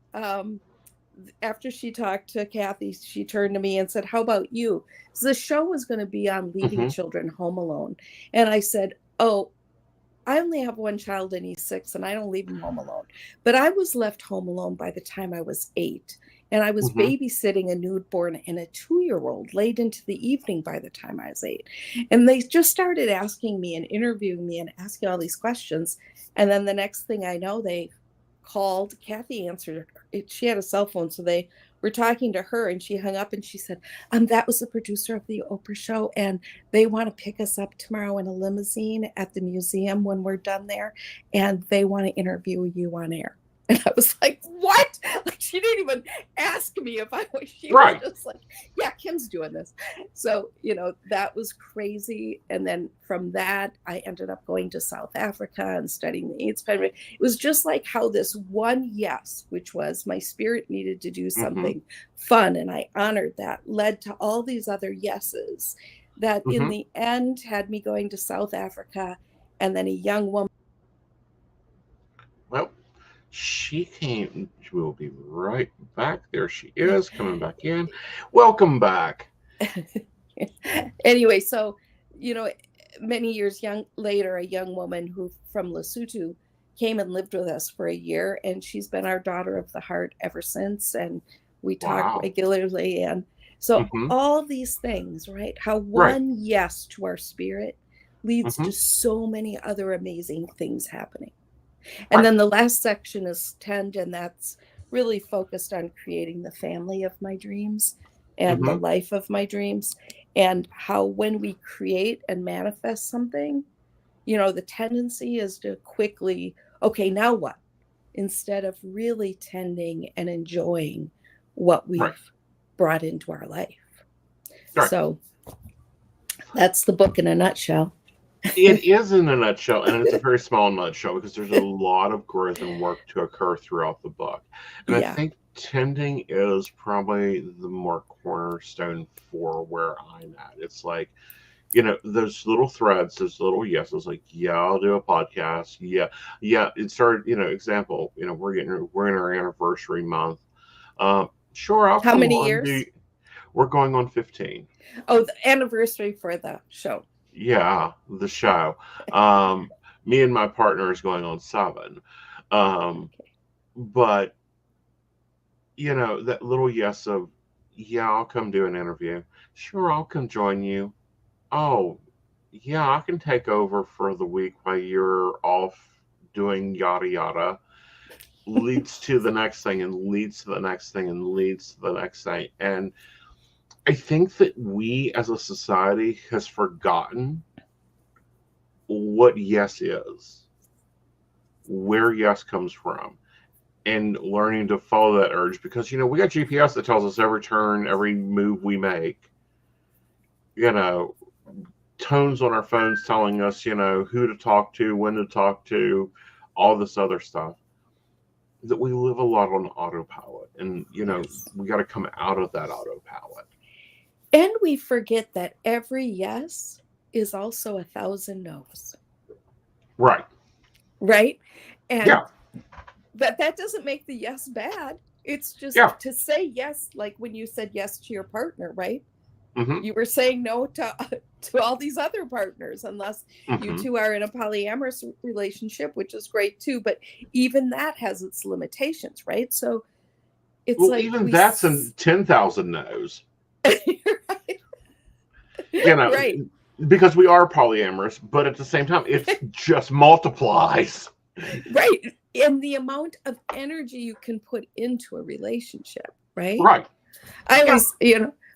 after she talked to Kathy, she turned to me and said, how about you? So the show was going to be on leaving children home alone. And I said, oh, I only have 1 child and he's 6 and I don't leave him home alone. But I was left home alone by the time I was 8. And I was babysitting a newborn and a 2-year-old late into the evening by the time I was 8. And they just started asking me and interviewing me and asking all these questions. And then the next thing I know, they called. Kathy answered. She had a cell phone, so they were talking to her, and she hung up and she said, that was the producer of the Oprah show, and they want to pick us up tomorrow in a limousine at the museum when we're done there, and they want to interview you on air. And I was like, what? Like, she didn't even ask me if I was. She was just like, yeah, Kim's doing this. So, that was crazy. And then from that, I ended up going to South Africa and studying the AIDS pandemic. It was just like how this one yes, which was my spirit needed to do something fun, and I honored that, led to all these other yeses that in the end had me going to South Africa, and then a young woman.
Well, she will be right back. There she is, coming back in. Welcome back.
Anyway, so, many years later, a young woman who from Lesotho came and lived with us for a year, and she's been our daughter of the heart ever since. And we talk regularly. And so all these things, right? How one yes to our spirit leads to so many other amazing things happening. And then the last section is tend, and that's really focused on creating the family of my dreams and the life of my dreams, and how when we create and manifest something, the tendency is to quickly, okay, now what? Instead of really tending and enjoying what we've brought into our life. So that's the book in a nutshell.
It is in a nutshell, and it's a very small nutshell because there's a lot of growth and work to occur throughout the book. And I think tending is probably the more cornerstone for where I'm at. It's like, those little threads, those little yeses, like, yeah, I'll do a podcast. Yeah. It started, example, we're in our anniversary month. Sure, I'll come.
How many years?
We're going on 15.
Oh, the anniversary for the show.
Yeah, the show. Me and my partner is going on 7. But, that little yes of, yeah, I'll come do an interview. Sure, I'll come join you. Oh, yeah, I can take over for the week while you're off doing yada yada. Leads to the next thing and leads to the next thing and leads to the next thing. And I think that we as a society has forgotten what yes is, where yes comes from, and learning to follow that urge, because, we got GPS that tells us every turn, every move we make, tones on our phones telling us, who to talk to, when to talk to, all this other stuff, that we live a lot on autopilot. And, we got to come out of that autopilot.
And we forget that every yes is also 1,000 no's.
Right.
And that doesn't make the yes bad. It's just to say yes, like when you said yes to your partner, right? You were saying no to all these other partners, unless you two are in a polyamorous relationship, which is great too. But even that has its limitations, right? So it's like
even that's in 10,000 no's. Right. Because we are polyamorous, but at the same time, it just multiplies.
Right. and the amount of energy you can put into a relationship, right?
Right.
I always,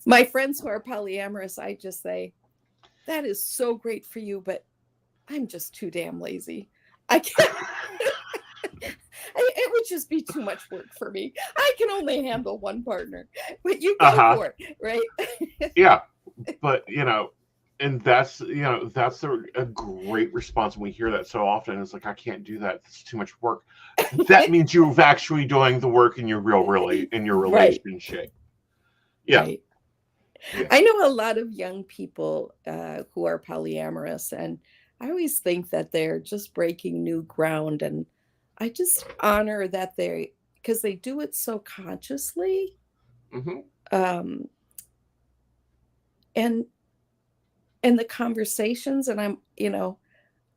my friends who are polyamorous, I just say, that is so great for you, but I'm just too damn lazy. I can't. It would just be too much work for me. I can only handle one partner, but you go for it, right?
Yeah, but and that's that's a great response when we hear that so often. It's like, I can't do that. It's too much work. That means you're actually doing the work in your relationship. Yeah.
Right. I know a lot of young people who are polyamorous, and I always think that they're just breaking new ground. And I just honor that because they do it so consciously.
Mm-hmm.
And the conversations, and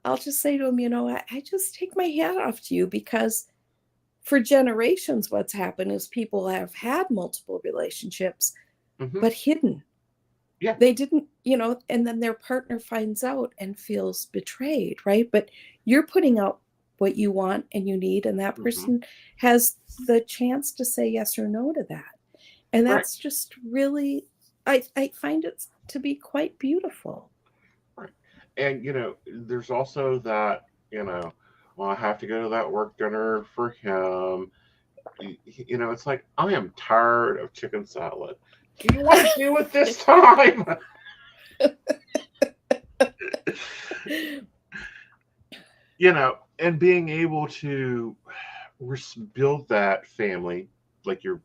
I'll just say to them, I just take my hat off to you, because for generations, what's happened is people have had multiple relationships, but hidden.
Yeah.
They didn't, and then their partner finds out and feels betrayed, right? But you're putting out what you want and you need, and that person has the chance to say yes or no to that. And that's just really, I find it to be quite beautiful.
Right. And there's also that, well, I have to go to that work dinner for him. It's like, I am tired of chicken salad. Do you want to do it this time? And being able to build that family, like your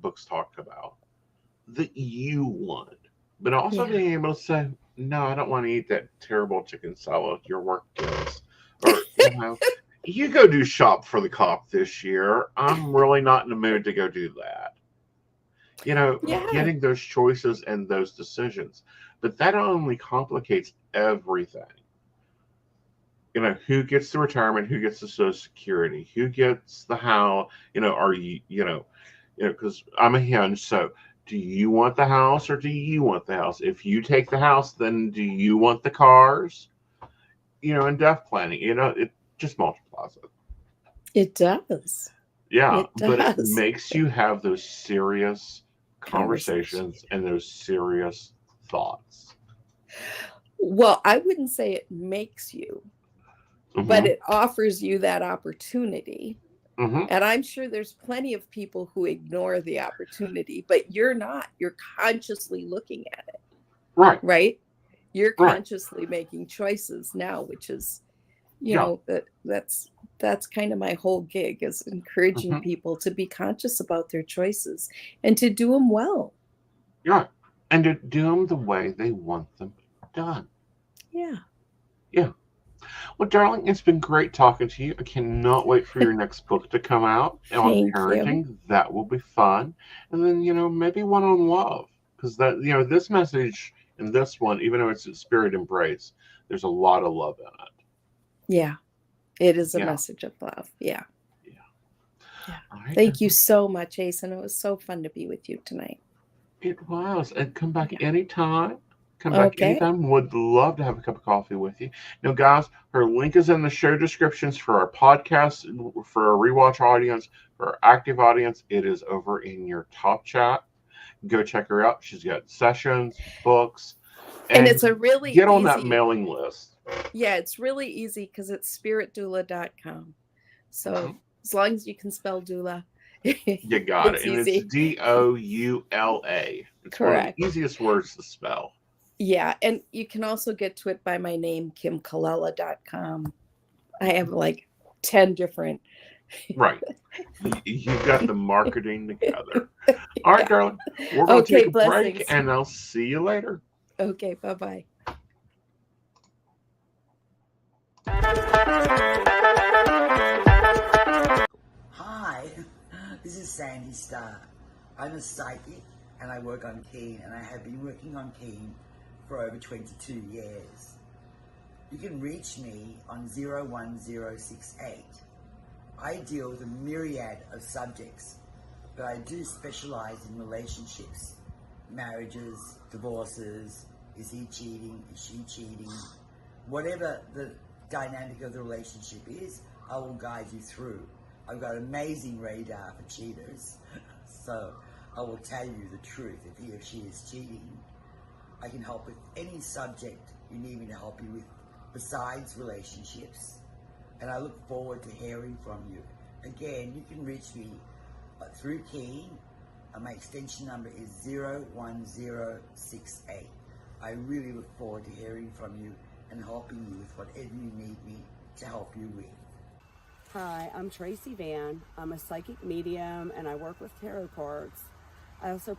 books talked about, that you want, but also being able to say, no, I don't want to eat that terrible chicken salad your work does, or you go do shop for the cop this year. I'm really not in the mood to go do that. Getting those choices and those decisions, but that only complicates everything. Who gets the retirement, who gets the Social Security, who gets the how, are you, because I'm a hinge. So do you want the house or do you want the house? If you take the house, then do you want the cars? And death planning, it just multiplies it.
It does.
Yeah,
it does.
But it makes you have those serious conversations and those serious thoughts.
Well, I wouldn't say it makes you, but it offers you that opportunity. And I'm sure there's plenty of people who ignore the opportunity, but you're not. You're consciously looking at it. Right? You're consciously making choices now, which is, that's kind of my whole gig, is encouraging people to be conscious about their choices and to do them well.
Yeah. And to do them the way they want them done.
Yeah.
Yeah. Well, darling, it's been great talking to you. I cannot wait for your next book to come out on parenting. You. That will be fun. And then, maybe one on love. Because this message and this one, even though it's a spirit embrace, there's a lot of love in it.
Yeah. It is a message of love. Yeah. Right. Thank you so much, Aeson. It was so fun to be with you tonight.
It was. And come back anytime. Come back anytime. Would love to have a cup of coffee with you. Now, guys, her link is in the show descriptions for our podcast, for our rewatch audience, for our active audience. It is over in your top chat. Go check her out. She's got sessions, books,
and it's a really
get on that mailing list.
Yeah, it's really easy because it's spiritdoula.com. So as long as you can spell doula,
you got it. And
easy.
It's DOULA. It's
correct.
One of the easiest words to spell.
Yeah, and you can also get to it by my name, KimKalala.com. I have like 10 different.
Right. You've got the marketing together. All right, darling. We're going to take a break, and I'll see you later.
Okay, bye-bye.
Hi, this is Sandy Starr. I'm a psychic and I work on Keen, and I have been working on Keen for over 22 years. You can reach me on 01068. I deal with a myriad of subjects, but I do specialize in relationships, marriages, divorces, is he cheating, is she cheating, whatever the dynamic of the relationship is, I will guide you through. I've got amazing radar for cheaters, so I will tell you the truth if he or she is cheating. I can help with any subject you need me to help you with besides relationships, and I look forward to hearing from you. Again, you can reach me through keying, and my extension number is 01068. I really look forward to hearing from you and helping you with whatever you need me to help you with.
Hi, I'm Tracy Van. I'm a psychic medium and I work with tarot cards. I also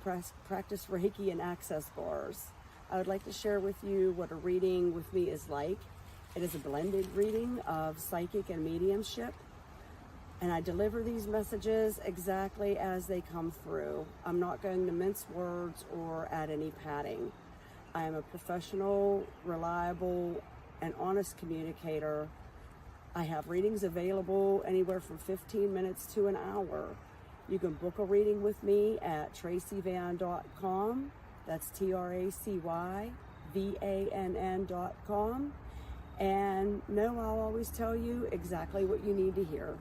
practice Reiki and access bars. I would like to share with you what a reading with me is like. It is a blended reading of psychic and mediumship, and I deliver these messages exactly as they come through. I'm not going to mince words or add any padding. I am a professional, reliable, and honest communicator. I have readings available anywhere from 15 minutes to an hour. You can book a reading with me at tracyvan.com. That's TracyVann.com. And no, I'll always tell you exactly what you need to hear.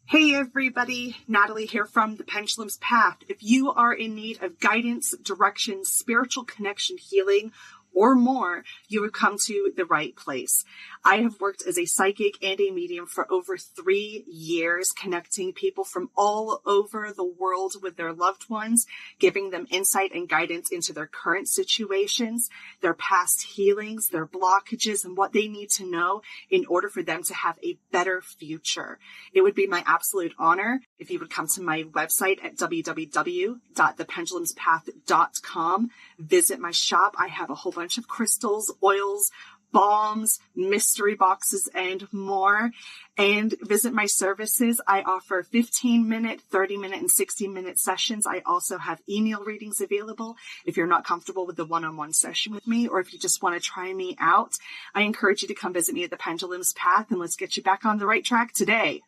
Hey everybody, Natalie here from The Pendulum's Path. If you are in need of guidance, direction, spiritual connection, healing, or more, you would come to the right place. I have worked as a psychic and a medium for over 3 years, connecting people from all over the world with their loved ones, giving them insight and guidance into their current situations, their past healings, their blockages, and what they need to know in order for them to have a better future. It would be my absolute honor if you would come to my website at www.thependulumspath.com. Visit my shop. I have a whole bunch of crystals, oils, balms, mystery boxes, and more. And visit my services. I offer 15-minute, 30-minute, and 60-minute sessions. I also have email readings available. If you're not comfortable with the one-on-one session with me, or if you just want to try me out, I encourage you to come visit me at the Pendulum's Path, and let's get you back on the right track today.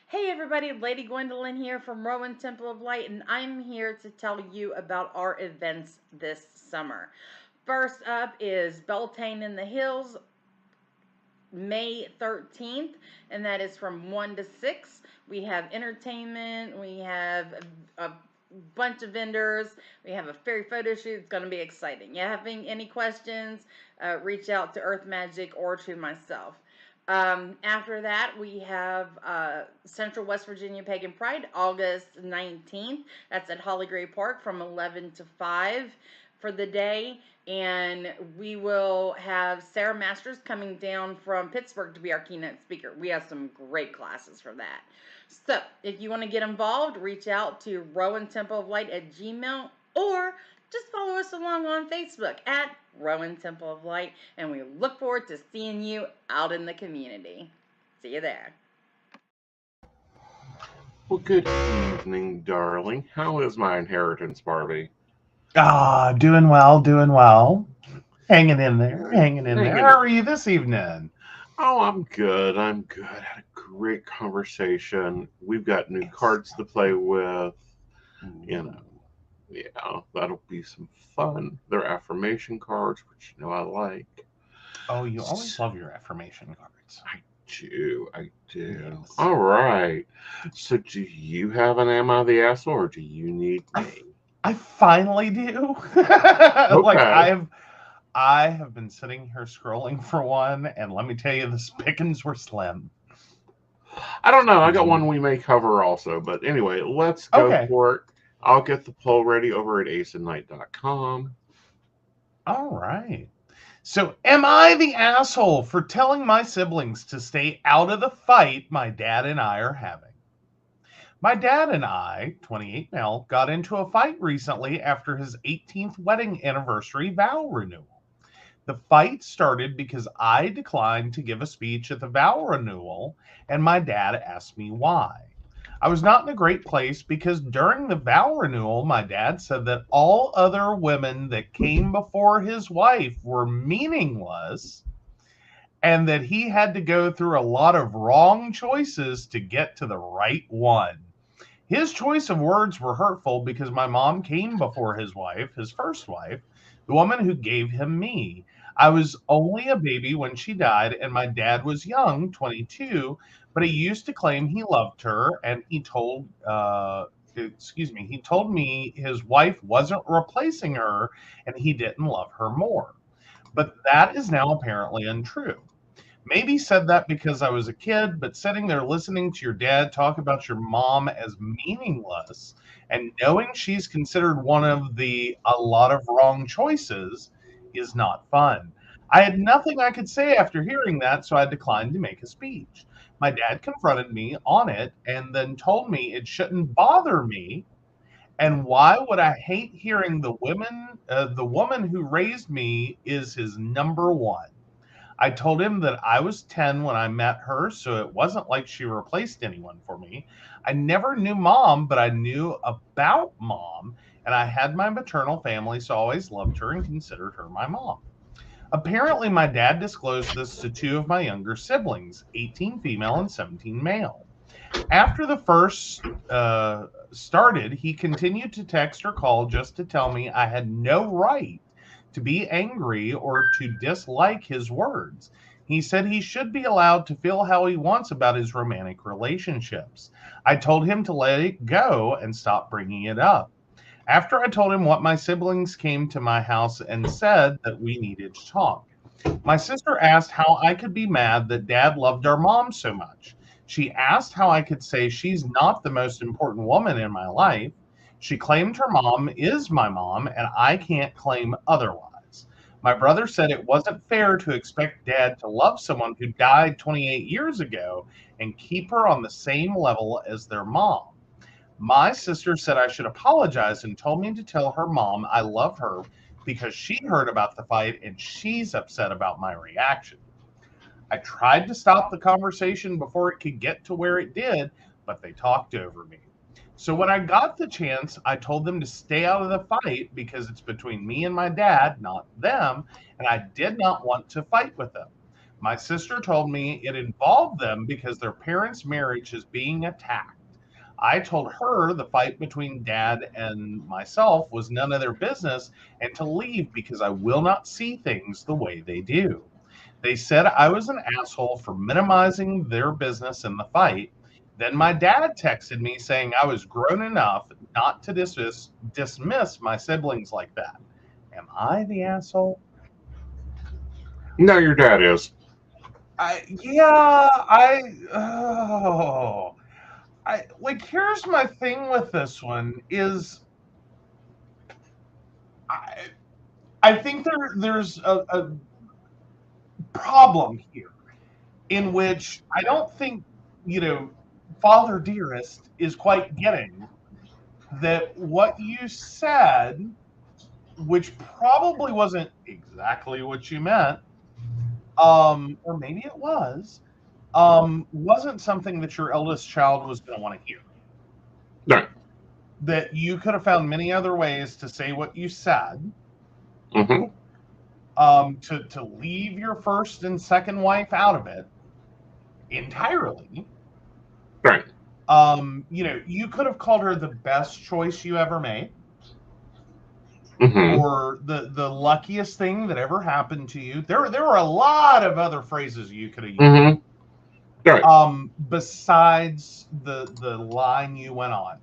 Hey everybody, Lady Gwendolyn here from Rowan Temple of Light, and I'm here to tell you about our events this summer. First up is Beltane in the Hills, May 13th, and that is from 1 to 6. We have entertainment, we have a bunch of vendors, we have a fairy photo shoot. It's going to be exciting. You having any questions, reach out to Earth Magic or to myself. After that, we have Central West Virginia Pagan Pride, August 19th. That's at Holly Gray Park from 11 to 5 for the day. And we will have Sarah Masters coming down from Pittsburgh to be our keynote speaker. We have some great classes for that. So if you want to get involved, reach out to Rowan Temple of Light at Gmail, or just follow us along on Facebook at Rowan Temple of Light, and we look forward to seeing you out in the community. See you there.
Well, good evening, darling. How is my inheritance, Barbie?
Doing well, doing well. Hanging in there. How are you this evening?
Oh, I'm good. Had a great conversation. We've got new cards to play with. You know, yeah, that'll be some fun. They're affirmation cards, which you know I like.
Oh, you always love your affirmation cards.
I do.
Yes.
All right. So do you have an Am I the Asshole, or do you need me?
I finally do.
Okay.
Like I have been sitting here scrolling for one, and let me tell you, the pickings were slim.
I don't know. I got one we may cover also. But anyway, let's go for it. I'll get the poll ready over at aesonknight.com.
All right. So, am I the asshole for telling my siblings to stay out of the fight my dad and I are having? My dad and I, 28 male, got into a fight recently after his 18th wedding anniversary vow renewal. The fight started because I declined to give a speech at the vow renewal, and my dad asked me why. I was not in a great place because during the vow renewal, my dad said that all other women that came before his wife were meaningless, and that he had to go through a lot of wrong choices to get to the right one. His choice of words were hurtful because my mom came before his wife, his first wife, the woman who gave him me. I was only a baby when she died, and my dad was young, 22, but he used to claim he loved her, and he told me his wife wasn't replacing her and he didn't love her more. But that is now apparently untrue. Maybe he said that because I was a kid, but sitting there listening to your dad talk about your mom as meaningless and knowing she's considered one of the a lot of wrong choices is not fun. I had nothing I could say after hearing that, so I declined to make a speech. My dad confronted me on it and then told me it shouldn't bother me. And why would I hate hearing the woman who raised me is his number one? I told him that I was 10 when I met her, so it wasn't like she replaced anyone for me. I never knew mom, but I knew about mom, and I had my maternal family, so I always loved her and considered her my mom. Apparently, my dad disclosed this to two of my younger siblings, 18 female and 17 male. After the first started, he continued to text or call just to tell me I had no right to be angry or to dislike his words. He said he should be allowed to feel how he wants about his romantic relationships. I told him to let it go and stop bringing it up. After I told him what, my siblings came to my house and said that we needed to talk. My sister asked how I could be mad that dad loved our mom so much. She asked how I could say she's not the most important woman in my life. She claimed her mom is my mom, and I can't claim otherwise. My brother said it wasn't fair to expect dad to love someone who died 28 years ago and keep her on the same level as their mom. My sister said I should apologize and told me to tell her mom I love her because she heard about the fight and she's upset about my reaction. I tried to stop the conversation before it could get to where it did, but they talked over me. So when I got the chance, I told them to stay out of the fight because it's between me and my dad, not them, and I did not want to fight with them. My sister told me it involved them because their parents' marriage is being attacked. I told her the fight between dad and myself was none of their business and to leave because I will not see things the way they do. They said I was an asshole for minimizing their business in the fight. Then my dad texted me saying I was grown enough not to dismiss my siblings like that. Am I the asshole?
No, your dad is.
Here's my thing with this one is I think there's a problem here in which I don't think, Father Dearest is quite getting that what you said, which probably wasn't exactly what you meant, or maybe it was, wasn't something that your eldest child was going to want to hear.
No.
That you could have found many other ways to say what you said.
Mm-hmm.
To leave your first and second wife out of it entirely.
Right.
You could have called her the best choice you ever made.
Mm-hmm.
Or the luckiest thing that ever happened to you. There were a lot of other phrases you could have used.
Mm-hmm. Right.
Besides the line you went on.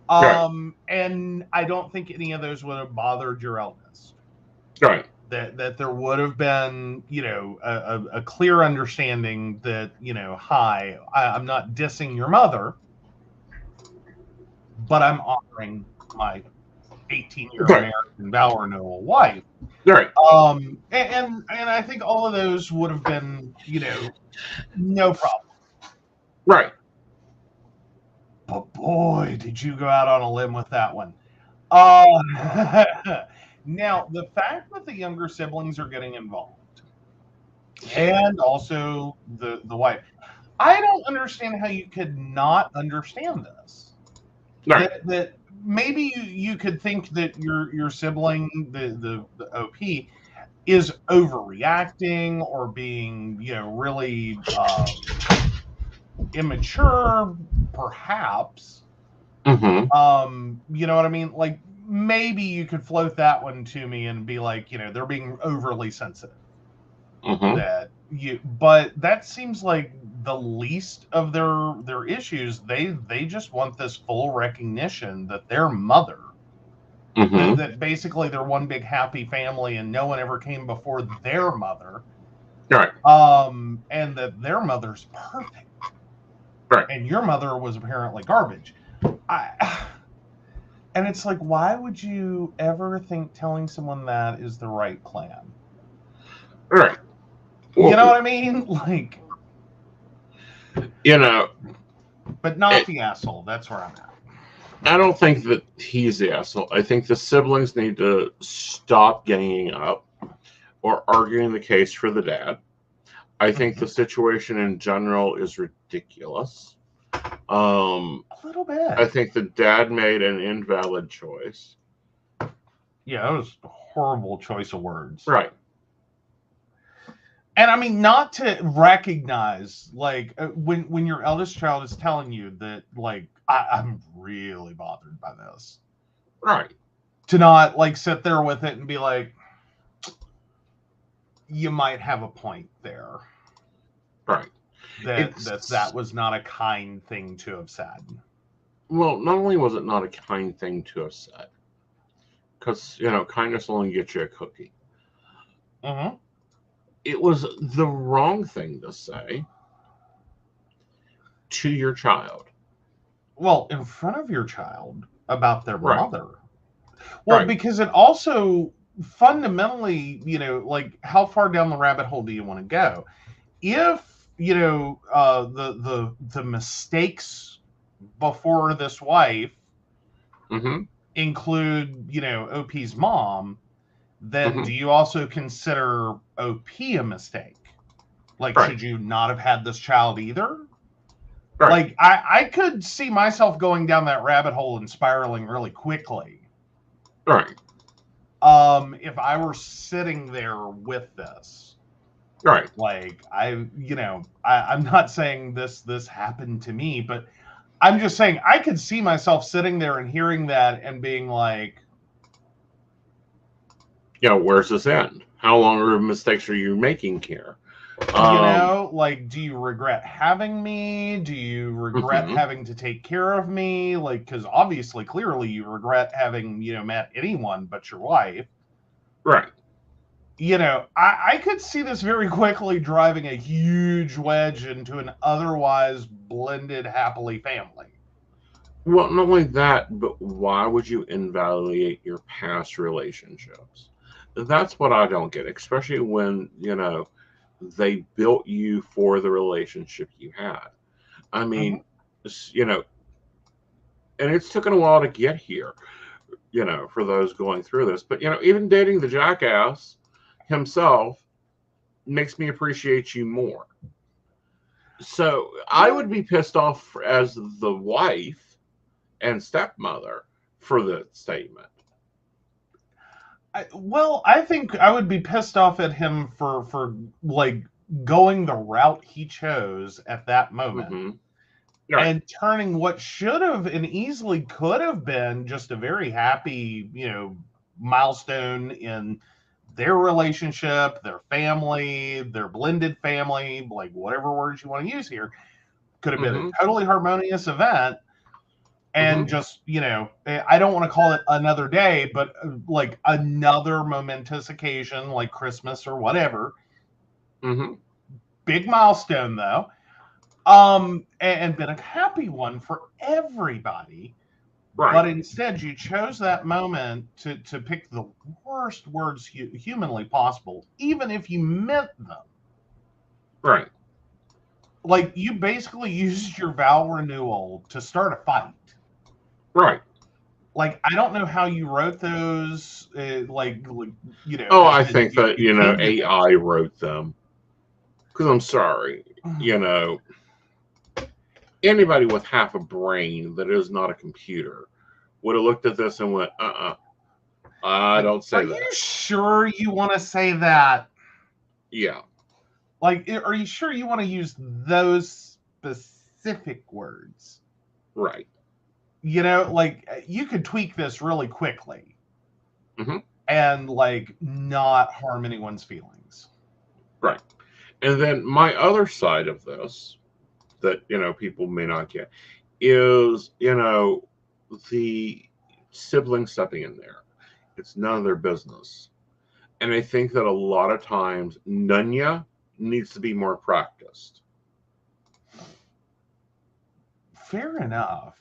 Right.
And I don't think any of those would have bothered your eldest.
Right.
That there would have been, a clear understanding that, hi, I'm not dissing your mother, but I'm honoring my 18-year
Right.
American vow renewal wife.
Right.
And I think all of those would have been, no problem.
Right.
But boy, did you go out on a limb with that one. Now, the fact that the younger siblings are getting involved, and also the wife, I don't understand how you could not understand this.
Right.
That maybe you could think that your sibling, the OP, is overreacting or being, really immature, perhaps.
Mm-hmm.
You know what I mean? Like, maybe you could float that one to me and be like, they're being overly sensitive.
Mm-hmm.
But that seems like the least of their issues. They just want this full recognition that their mother,
Mm-hmm.
that basically they're one big happy family and no one ever came before their mother.
Right.
And that their mother's perfect.
Right.
And your mother was apparently garbage. And it's like, why would you ever think telling someone that is the right plan?
Right.
Well, you know what I mean? Like, but not the asshole. That's where I'm at.
I don't think that he's the asshole. I think the siblings need to stop ganging up or arguing the case for the dad. I think the situation in general is ridiculous.
A little bit.
I think the dad made an invalid choice.
Yeah, that was a horrible choice of words.
Right.
And I mean, not to recognize, like, when your eldest child is telling you that, like, I'm really bothered by this.
Right.
To not, like, sit there with it and be like, you might have a point there.
Right.
That was not a kind thing to have said.
Well, not only was it not a kind thing to have said, because, kindness only gets you a cookie.
Mm-hmm.
It was the wrong thing to say to your child.
Well, in front of your child about their mother. Well, because it also fundamentally, like, how far down the rabbit hole do you want to go? If, the mistakes before this wife include, OP's mom, then do you also consider OP a mistake? Like, should you not have had this child either? Like, I could see myself going down that rabbit hole and spiraling really quickly.
Right.
If I were sitting there with this.
Right.
Like, I'm not saying this happened to me, but I'm just saying I could see myself sitting there and hearing that and being like,
where's this end? How long of mistakes are you making here?
Like, do you regret having me? Do you regret having to take care of me? Like, because obviously, clearly, you regret having, met anyone but your wife.
Right.
I could see this very quickly driving a huge wedge into an otherwise blended, happily family.
Well, not only that, but why would you invalidate your past relationships? That's what I don't get, especially when, they built you for the relationship you had. I mean, and it's taken a while to get here, for those going through this. But, even dating the jackass himself makes me appreciate you more. So I would be pissed off as the wife and stepmother for the statement.
I think I would be pissed off at him for like going the route he chose at that moment and turning what should have and easily could have been just a very happy, milestone in their relationship, their family, their blended family, like whatever words you want to use here, could have been a totally harmonious event. And just, I don't want to call it another day, but like another momentous occasion like Christmas or whatever. Big milestone, though. And been a happy one for everybody. Right. But instead, you chose that moment to pick the worst words humanly possible, even if you meant them.
Right.
Like, you basically used your vow renewal to start a fight.
Right.
Like, I don't know how you wrote those,
Oh, I think that, AI wrote them. Because I'm sorry, anybody with half a brain that is not a computer would have looked at this and went, I don't say that.
Are you sure you want to say that?
Yeah.
Like, are you sure you want to use those specific words?
Right.
like you could tweak this really quickly
Mhm.
and like not harm anyone's feelings.
Right. And then my other side of this that, people may not get is, the sibling stepping in there. It's none of their business. And I think that a lot of times Nunya needs to be more practiced.
Fair enough.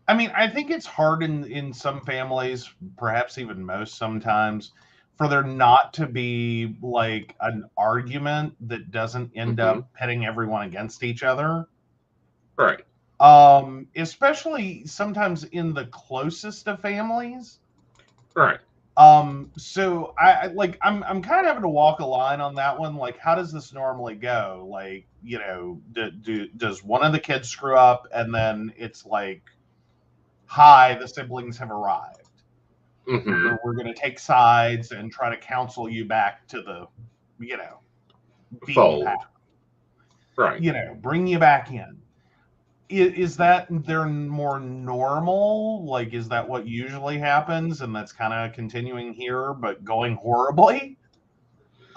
I think it's hard in some families, perhaps even most sometimes, for there not to be like an argument that doesn't end up pitting everyone against each other.
Right.
Especially sometimes in the closest of families.
Right.
So I'm kind of having to walk a line on that one. Like, how does this normally go? Like, does one of the kids screw up and then it's like, hi, the siblings have arrived.
Mhm.
We're going to take sides and try to counsel you back to the, beaten
Fold.
path.
Right.
Bring you back in. Is that they're more normal? Like, is that what usually happens? And that's kind of continuing here, but going horribly?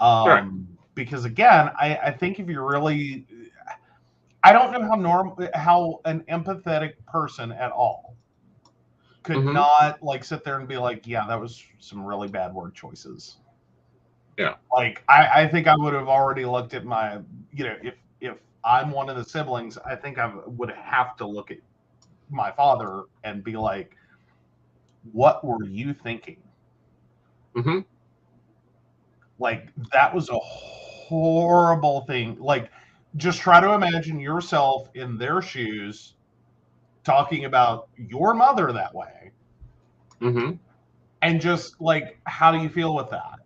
Right.
Because again, I think if you're really, I don't know how an empathetic person at all could not like sit there and be like, yeah, that was some really bad word choices.
Yeah.
Like, I think I would have already looked at my, if I'm one of the siblings, I think I would have to look at my father and be like, what were you thinking?
Mm-hmm.
Like, that was a horrible thing. Like, just try to imagine yourself in their shoes talking about your mother that way.
Mm-hmm.
And just like, how do you feel with that?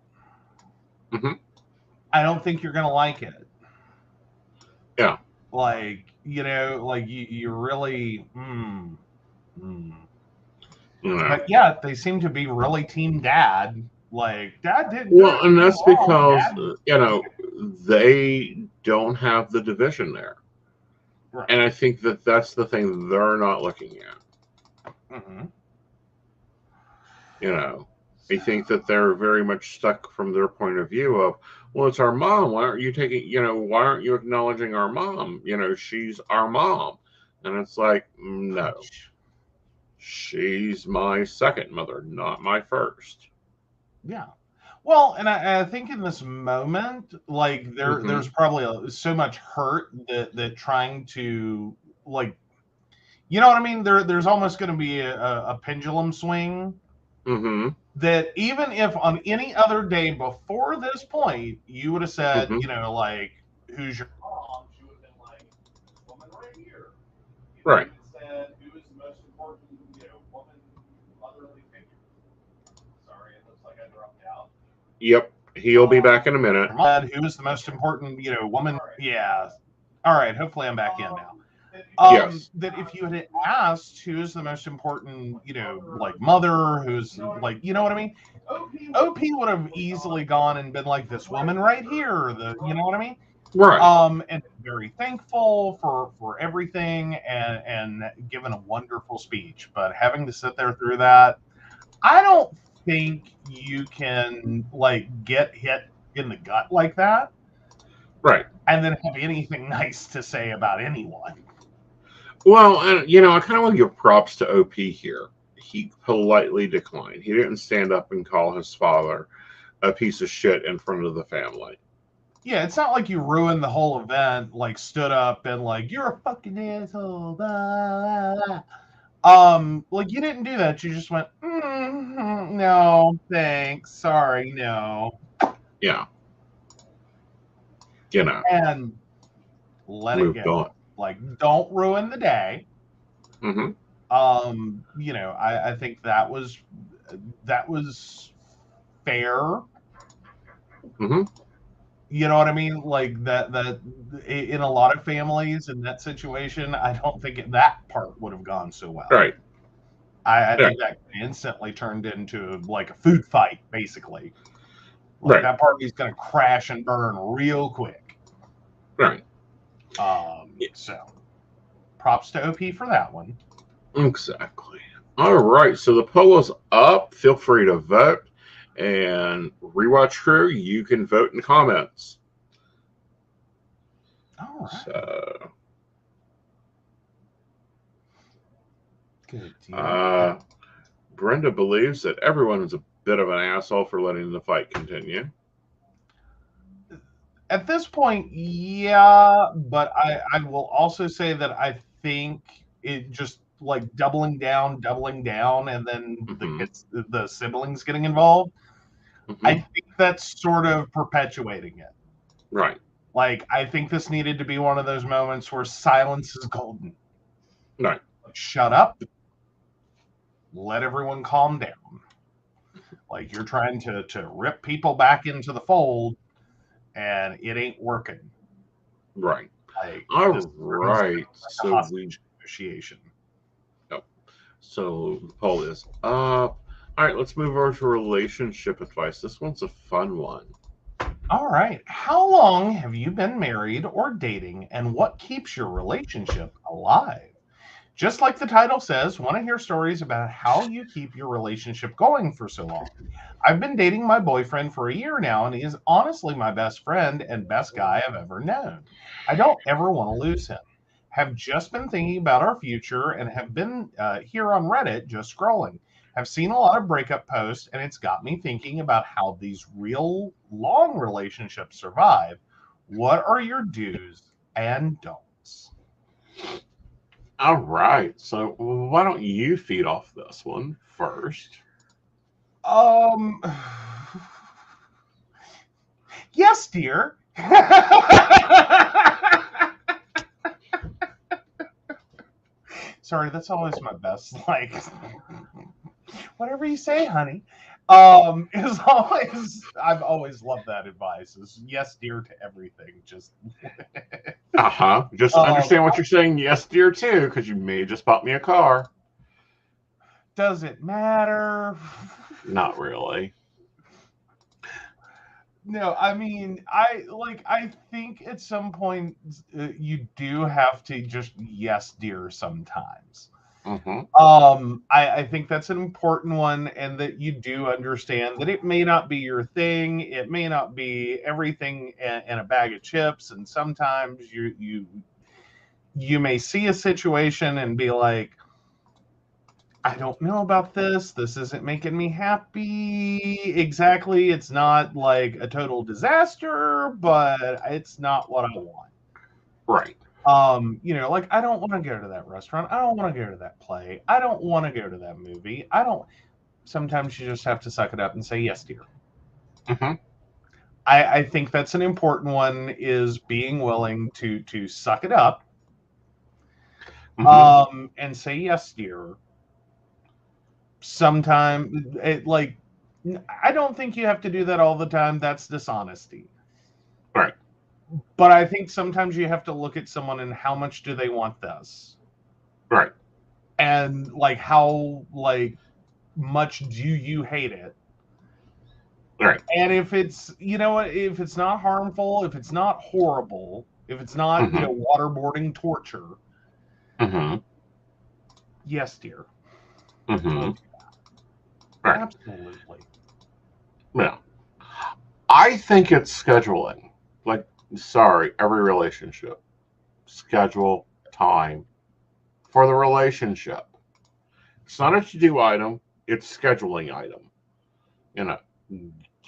Mm-hmm.
I don't think you're going to like it.
Yeah.
Like, you really, But yeah, they seem to be really team dad. Like, dad didn't.
Well, and that's
wrong.
because, they don't have the division there.
Right.
And I think that that's the thing they're not looking at.
Mm-hmm.
I think that they're very much stuck from their point of view of, well, it's our mom. Why aren't you acknowledging our mom? She's our mom. And it's like, no, she's my second mother, not my first.
Yeah. Well, and I think in this moment, like there's probably so much hurt that trying to, like, you know what I mean? There's almost going to be a pendulum swing.
Mm-hmm.
That even if on any other day before this point, you would have said, like, who's your mom? She would have been like, this woman right here.
Right.
Said, who is the most important, woman, motherly figure? Sorry, it looks like I dropped out.
Yep. He'll be back in a minute.
Who is the most important, woman? Yeah. All right. Hopefully I'm back in now.
Yes.
That if you had asked who's the most important, like mother, who's like, you know what I mean? OP would have easily gone and been like, this woman right here, you know what I mean?
Right.
And very thankful for everything and given a wonderful speech. But having to sit there through that, I don't think you can like get hit in the gut like that.
Right.
And then have anything nice to say about anyone.
Well, and I kind of want to give props to OP here. He politely declined. He didn't stand up and call his father a piece of shit in front of the family.
Yeah, it's not like you ruined the whole event, like stood up and like, you're a fucking asshole. Blah, blah, blah. Like you didn't do that. You just went, no, thanks. Sorry, no.
Yeah.
And let it go.
On.
Like, don't ruin the day.
Mm-hmm.
I think that was fair.
Mm-hmm.
You know what I mean? Like that in a lot of families in that situation, I don't think that part would have gone so well.
Right.
I think that instantly turned into like a food fight, basically. Like that party's going to crash and burn real quick.
Right.
So props to OP for that one.
Exactly. All right. So the poll is up. Feel free to vote. And Rewatch Crew, you can vote in the comments.
All right.
So,
good deal.
Brenda believes that everyone is a bit of an asshole for letting the fight continue.
At this point, yeah, but I will also say that I think it just like doubling down, and then the siblings getting involved. I think that's sort of perpetuating it.
Right.
Like, I think this needed to be one of those moments where silence is golden.
Right.
Like, shut up. Let everyone calm down. Like, you're trying to rip people back into the fold, and it ain't working.
Right.
Like,
all right. So
negotiation.
Yep. So the poll is up. All right, let's move over to relationship advice. This one's a fun one.
All right. How long have you been married or dating, and what keeps your relationship alive? Just like the title says, want to hear stories about how you keep your relationship going for so long. I've been dating my boyfriend for a year now, and he is honestly my best friend and best guy I've ever known. I don't ever want to lose him. Have just been thinking about our future and have been here on Reddit just scrolling. Have seen a lot of breakup posts, and it's got me thinking about how these real long relationships survive. What are your do's and don'ts?
All right. So why don't you feed off this one first?
Yes, dear. Sorry, that's always my best. Like, whatever you say, honey. Is always I've always loved that advice. Is yes, dear to everything. Just
Just understand what you're saying. Yes, dear, too, because you may just bought me a car.
Does it matter?
Not really.
No, I mean, I think at some point you do have to just yes, dear, sometimes. I think that's an important one, and that you do understand that it may not be your thing. It may not be everything in a bag of chips, and sometimes you may see a situation and be like, I don't know about this. This isn't making me happy. Exactly. It's not like a total disaster, but it's not what I want.
Right.
Like, I don't want to go to that restaurant. I don't want to go to that play. I don't want to go to that movie. Sometimes you just have to suck it up and say yes, dear. I think that's an important one, is being willing to suck it up and say yes, dear. Sometimes I don't think you have to do that all the time. That's dishonesty.
Right.
But I think sometimes you have to look at someone and how much do they want this?
Right.
And like, how much do you hate it?
Right.
And if it's, if it's not harmful, if it's not horrible, if it's not, waterboarding torture. Yes, dear.
Right.
Absolutely.
Yeah. I think it's scheduling. Like, sorry, every relationship. Schedule time for the relationship. It's not a to-do item, it's scheduling item.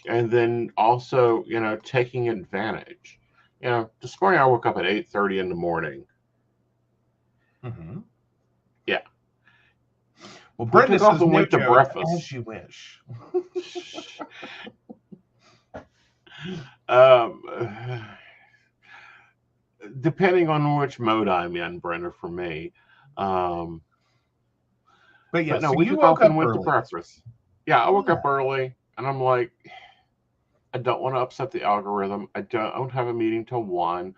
And then also, taking advantage. This morning I woke up at 8:30 in the morning. Yeah.
Well, Brenda says
and
no
went to
joke,
breakfast.
as you wish.
Depending on which mode I'm in, Brenda, for me.
But yeah,
no,
so
we
you
took
woke
off and
up
went
early.
to breakfast. Yeah, I woke up early, and I'm like, I don't want to upset the algorithm. I don't have a meeting till 1.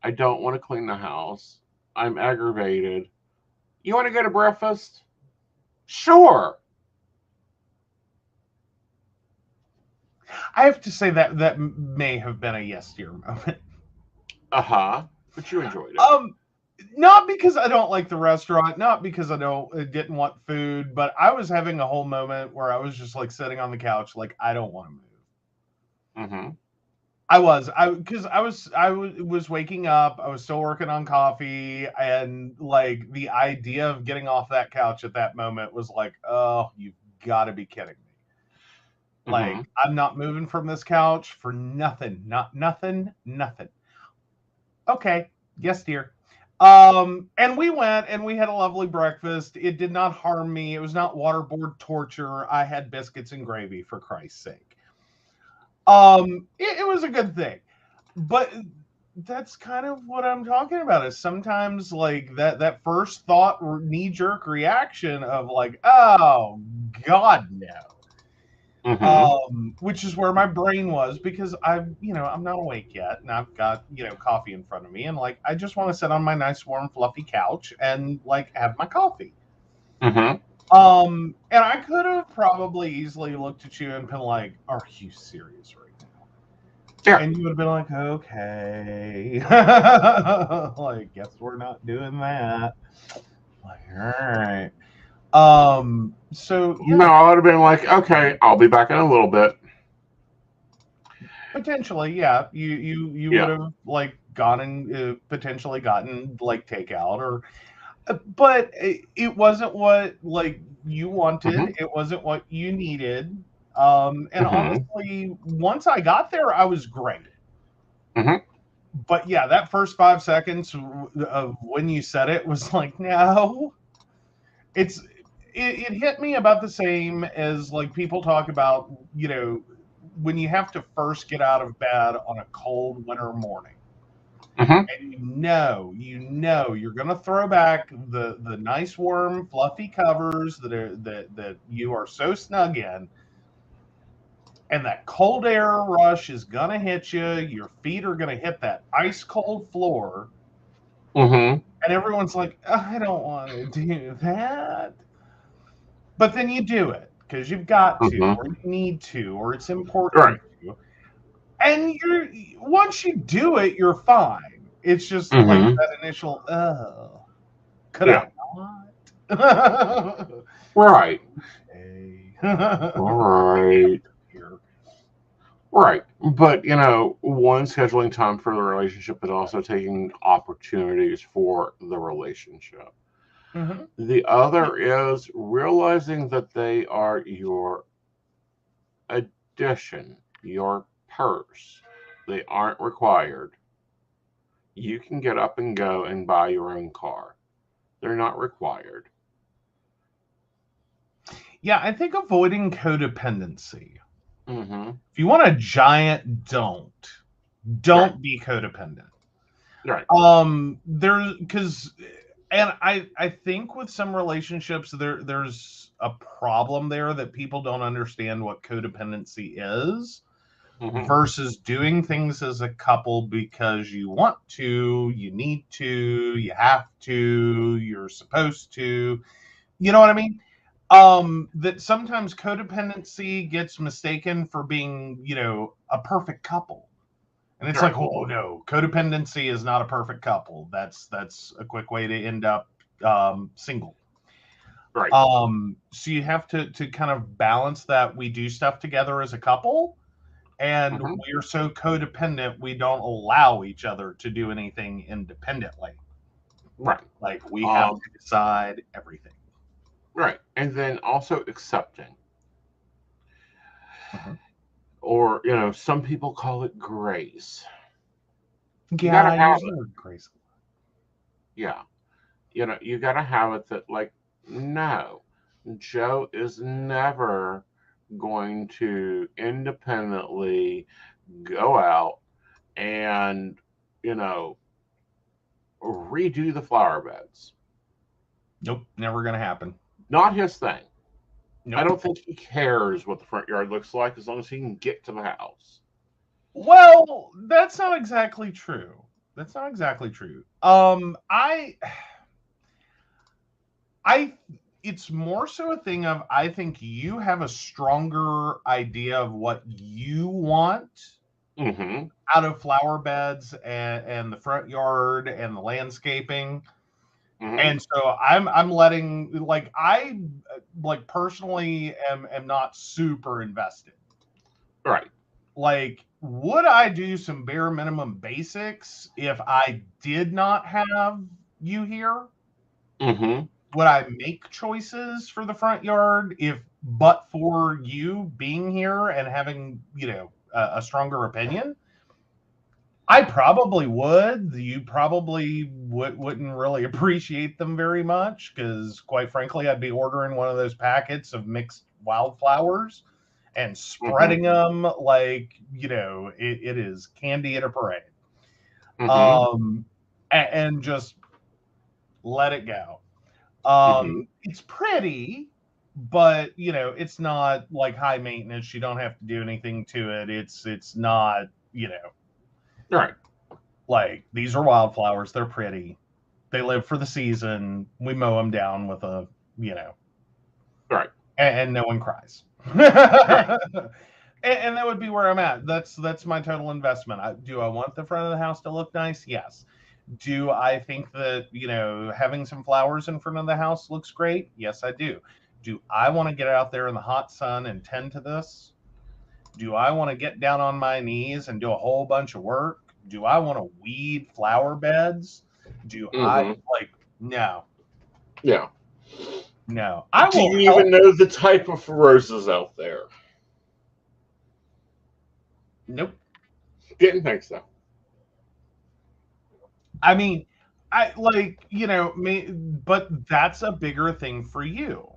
I don't want to clean the house. I'm aggravated. You want to go to breakfast? Sure.
I have to say that may have been a yes dear moment.
But you enjoyed it.
not because I don't like the restaurant, not because I didn't want food, but I was having a whole moment where I was just like sitting on the couch, like I don't want to move.
Mm-hmm.
Because I was waking up, I was still working on coffee, and like the idea of getting off that couch at that moment was like, oh, you've got to be kidding me. Like, I'm not moving from this couch for nothing. Nothing. Okay. Yes, dear. And we went and we had a lovely breakfast. It did not harm me. It was not waterboard torture. I had biscuits and gravy, for Christ's sake. It was a good thing. But that's kind of what I'm talking about, is sometimes like that first thought or knee-jerk reaction of like, oh God, no. Which is where my brain was, because I'm not awake yet, and I've got coffee in front of me, and like I just want to sit on my nice warm fluffy couch and like have my coffee. And I could have probably easily looked at you and been like, "Are you serious right now?" Yeah. And you would have been like, "Okay," like, guess we're not doing that. Like, all right. So yeah.
No, I would have been like, okay, I'll be back in a little bit.
Potentially, yeah. You would have like potentially gotten like takeout, or but it wasn't what like you wanted. It wasn't what you needed. And honestly, once I got there, I was great. But yeah, that first 5 seconds of when you said it was like, no. It hit me about the same as like people talk about, when you have to first get out of bed on a cold winter morning. And you're gonna throw back the nice warm fluffy covers that you are so snug in, and that cold air rush is gonna hit you. Your feet are gonna hit that ice cold floor. And everyone's like, I don't want to do that. But then you do it because you've got to, or you need to, or it's important to. And once you do it, you're fine. It's just like that initial, could I not?
Right.
Okay.
Right. Right. But, one, scheduling time for the relationship, but also taking opportunities for the relationship. The other is realizing that they are your addition, your purse. They aren't required. You can get up and go and buy your own car. They're not required.
Yeah, I think avoiding codependency. If you want a giant, don't be codependent.
Right.
And I think with some relationships there's a problem there, that people don't understand what codependency is, versus doing things as a couple because you want to, you need to, you have to, you're supposed to. You know what I mean? That sometimes codependency gets mistaken for being, a perfect couple. And it's like, oh no, codependency is not a perfect couple. That's a quick way to end up single.
Right.
So you have to kind of balance that. We do stuff together as a couple, and we are so codependent we don't allow each other to do anything independently.
Right.
Like we have to decide everything.
Right. And then also accepting. Or, some people call it grace.
Yeah, I use the word grace.
Yeah. You got to have it that, like, no, Joe is never going to independently go out and, redo the flower beds.
Nope, never going to happen.
Not his thing.
Nope. I
don't think he cares what the front yard looks like as long as he can get to the house.
Well, that's not exactly true. It's more so a thing of, I think you have a stronger idea of what you want
Mm-hmm.
out of flower beds and the front yard and the landscaping.
Mm-hmm.
And so I'm letting, like, I like personally am not super invested.
Right.
Like, would I do some bare minimum basics if I did not have you here?
Mm-hmm.
Would I make choices for the front yard but for you being here and having, a stronger opinion? I probably would. You probably wouldn't really appreciate them very much because, quite frankly, I'd be ordering one of those packets of mixed wildflowers and
Mm-hmm.
spreading them like, it is candy at a parade.
Mm-hmm.
And just let it go.
Mm-hmm.
It's pretty, but it's not like high maintenance. You don't have to do anything to it. It's not,
Right.
like, these are wildflowers. They're pretty. They live for the season. We mow them down with a,
Right.
and no one cries.
Right.
And that would be where I'm at. That's my total investment. Do I want the front of the house to look nice? Yes. Do I think that, having some flowers in front of the house looks great? Yes, I do. Do I want to get out there in the hot sun and tend to this? Do I want to get down on my knees and do a whole bunch of work? Do I want to weed flower beds? Do I
Mm-hmm.
no,
Yeah.
no. I
Do
will
you
help.
even know the type of roses out there?
Nope.
Didn't think so.
I mean, but that's a bigger thing for you.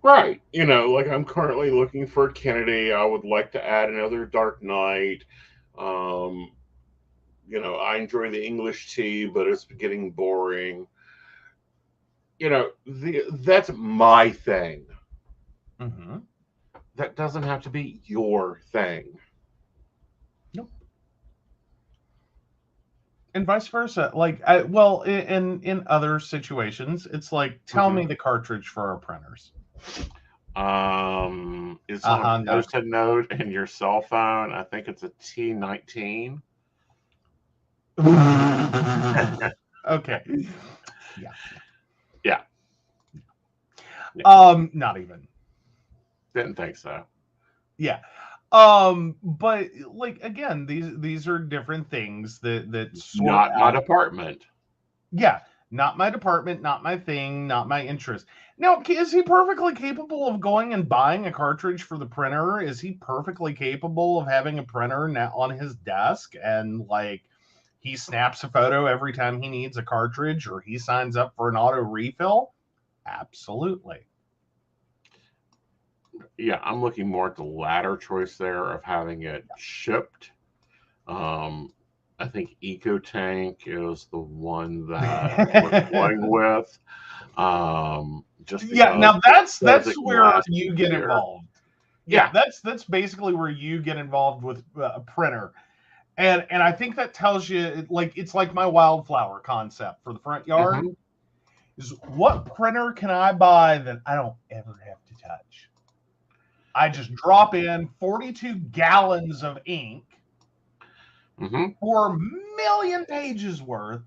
Right. Like I'm currently looking for a Kennedy. I would like to add another Dark Knight. Um, I enjoy the English tea, but it's getting boring. That's my thing.
Mm-hmm.
That doesn't have to be your thing.
Nope. And vice versa. Like, in other situations, it's like, tell me the cartridge for our printers.
It's on a
No.
post-it note in your cell phone. I think it's a T19.
Okay. Yeah.
Yeah.
Not even.
Didn't think so.
Yeah. But like, again, these are different things that sort
Not my
out.
department.
Yeah, not my department, not my thing, not my interest. Now, is he perfectly capable of going and buying a cartridge for the printer? Is he perfectly capable of having a printer now on his desk and, like, he snaps a photo every time he needs a cartridge or he signs up for an auto refill? Absolutely.
Yeah, I'm looking more at the latter choice there of having it shipped. I think EcoTank is the one that we're going with. Just because
now that's
it
where
lasts
you get
easier.
involved.
Yeah.
That's basically where you get involved with a printer. And I think that tells you, like, it's like my wildflower concept for the front yard. Is what printer can I buy that I don't ever have to touch? I just drop in 42 gallons of ink for 1 million pages worth,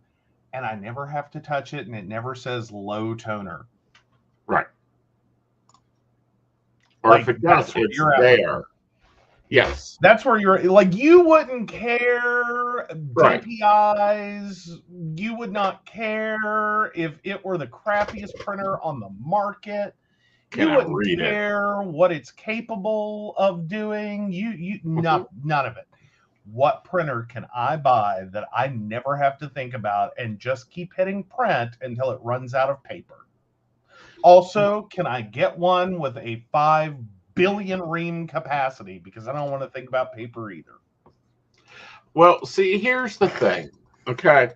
and I never have to touch it, and it never says low toner.
Right. Or
Like,
if it does, it's there. Yes.
That's where you're, like, you wouldn't care
Right.
DPIs. You would not care if it were the crappiest printer on the market. You wouldn't care what it's capable of doing. None of it. What printer can I buy that I never have to think about and just keep hitting print until it runs out of paper? Also, can I get one with a 5 billion ream capacity? Because I don't want to think about paper either.
Well, see, here's the thing. Okay.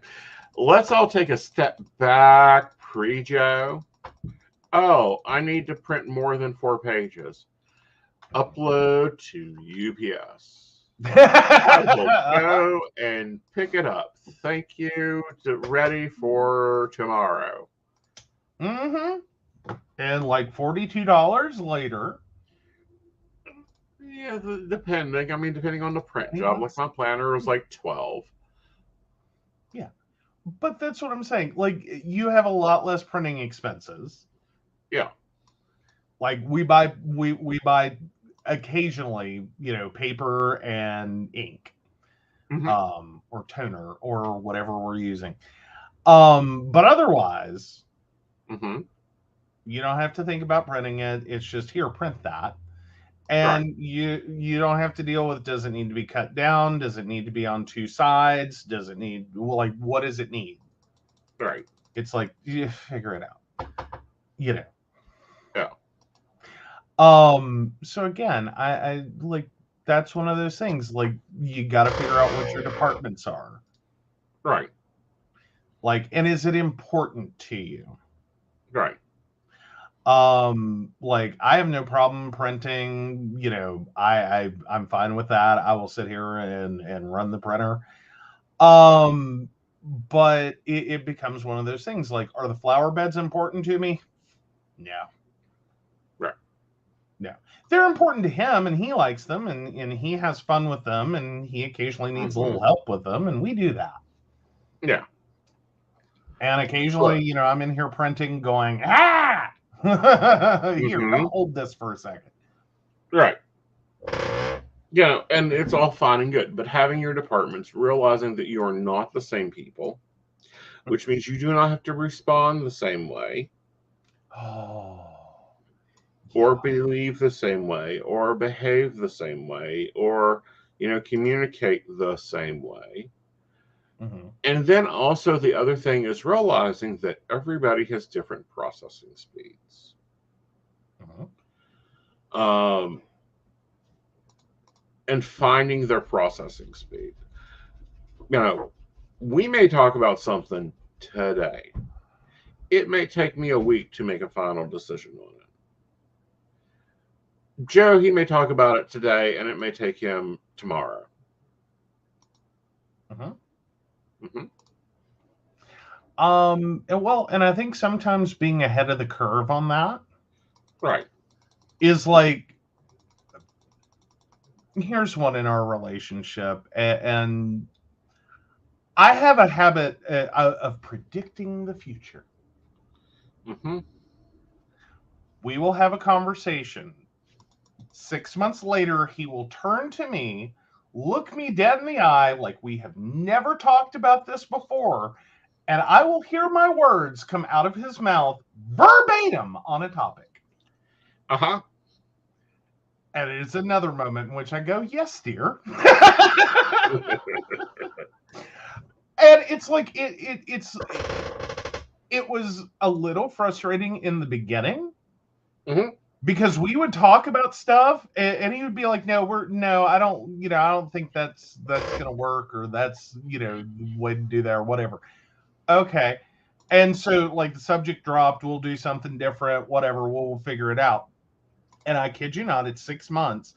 Let's all take a step back, Joe. Oh, I need to print more than 4 pages. Upload to UPS. I will go and pick it up. Thank you. Ready for tomorrow.
And like $42 later,
Yeah, depending. I mean, depending on the print
20
job. Like
bucks?
my planner was like 12.
Yeah. But that's what I'm saying. Like, you have a lot less printing expenses.
Yeah.
Like we buy occasionally, paper and ink, or toner or whatever we're using. But otherwise,
Mm-hmm.
you don't have to think about printing it. It's just here, print that.
Right.
And you don't have to deal with, does it need to be cut down? Does it need to be on two sides? Does it need, like, what does it need?
Right.
It's like, you figure it out. You know.
Yeah.
So again, I like, that's one of those things, like, you got to figure out what your departments are.
Right.
Like, and is it important to you?
Right.
Like, I have no problem printing, I'm fine with that. I will sit here and run the printer. But it becomes one of those things, like, are the flower beds important to me? No.
Right.
No. They're important to him, and he likes them, and he has fun with them, and he occasionally needs a little help with them, and we do that.
Yeah.
And occasionally, I'm in here printing going, here, hold this for a second.
Right. Yeah, and it's all fine and good, but having your departments, realizing that you are not the same people, which means you do not have to respond the same way.
Oh.
Or believe the same way, or behave the same way, or, communicate the same way.
Mm-hmm.
And then also the other thing is realizing that everybody has different processing speeds.
Mm-hmm.
And finding their processing speed. We may talk about something today. It may take me a week to make a final decision on it. Joe, he may talk about it today, and it may take him tomorrow.
Mm-hmm.
Mm-hmm.
And I think sometimes being ahead of the curve on that,
right,
is like, here's one in our relationship, and I have a habit of predicting the future.
Mm-hmm.
We will have a conversation. 6 months later, he will turn to me, look me dead in the eye like we have never talked about this before, and I will hear my words come out of his mouth verbatim on a topic.
Uh-huh.
And it is another moment in which I go, yes, dear. And it's like, it was a little frustrating in the beginning.
Mm-hmm.
Because we would talk about stuff, and he would be like, "No, I don't think that's gonna work, or that's the way to do that, or whatever." Okay, and so, like, the subject dropped. We'll do something different. Whatever. We'll figure it out. And I kid you not, it's 6 months.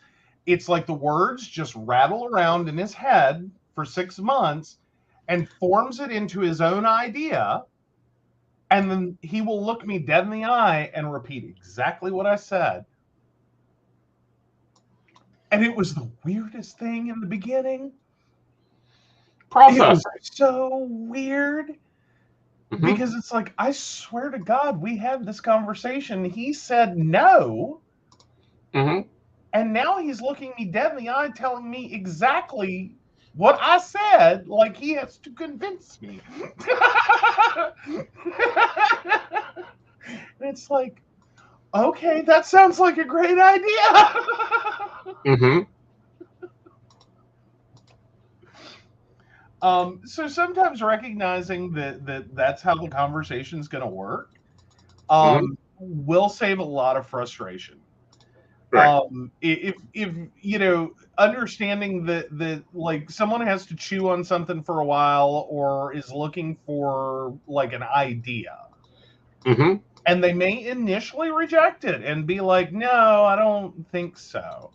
It's like the words just rattle around in his head for 6 months, and forms it into his own idea. And then he will look me dead in the eye and repeat exactly what I said. And it was the weirdest thing in the beginning. It was so weird. Mm-hmm. Because it's like, I swear to God, we had this conversation. He said no.
Mm-hmm.
And now he's looking me dead in the eye, telling me exactly what I said, like he has to convince me. And it's like, okay, that sounds like a great idea.
Mm-hmm.
So sometimes recognizing that's how the conversation's going to work, will save a lot of frustration.
Right.
If understanding that like someone has to chew on something for a while, or is looking for like an idea,
mm-hmm.
and they may initially reject it and be like, "No, I don't think so."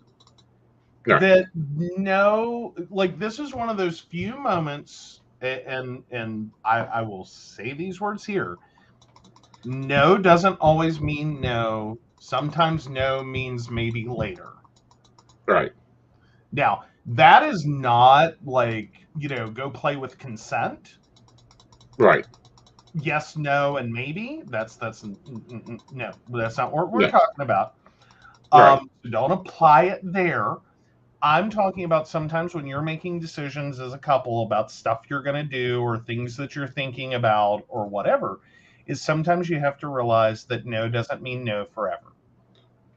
Right. That no, like, this is one of those few moments, and I will say these words here. No doesn't always mean no. Sometimes no means maybe later.
Right.
Now, that is not like, go play with consent.
Right.
Yes, no, and maybe. That's no, that's not what we're
No.
talking about.
Right.
Don't apply it there. I'm talking about sometimes when you're making decisions as a couple about stuff you're going to do or things that you're thinking about or whatever, is sometimes you have to realize that no doesn't mean no forever.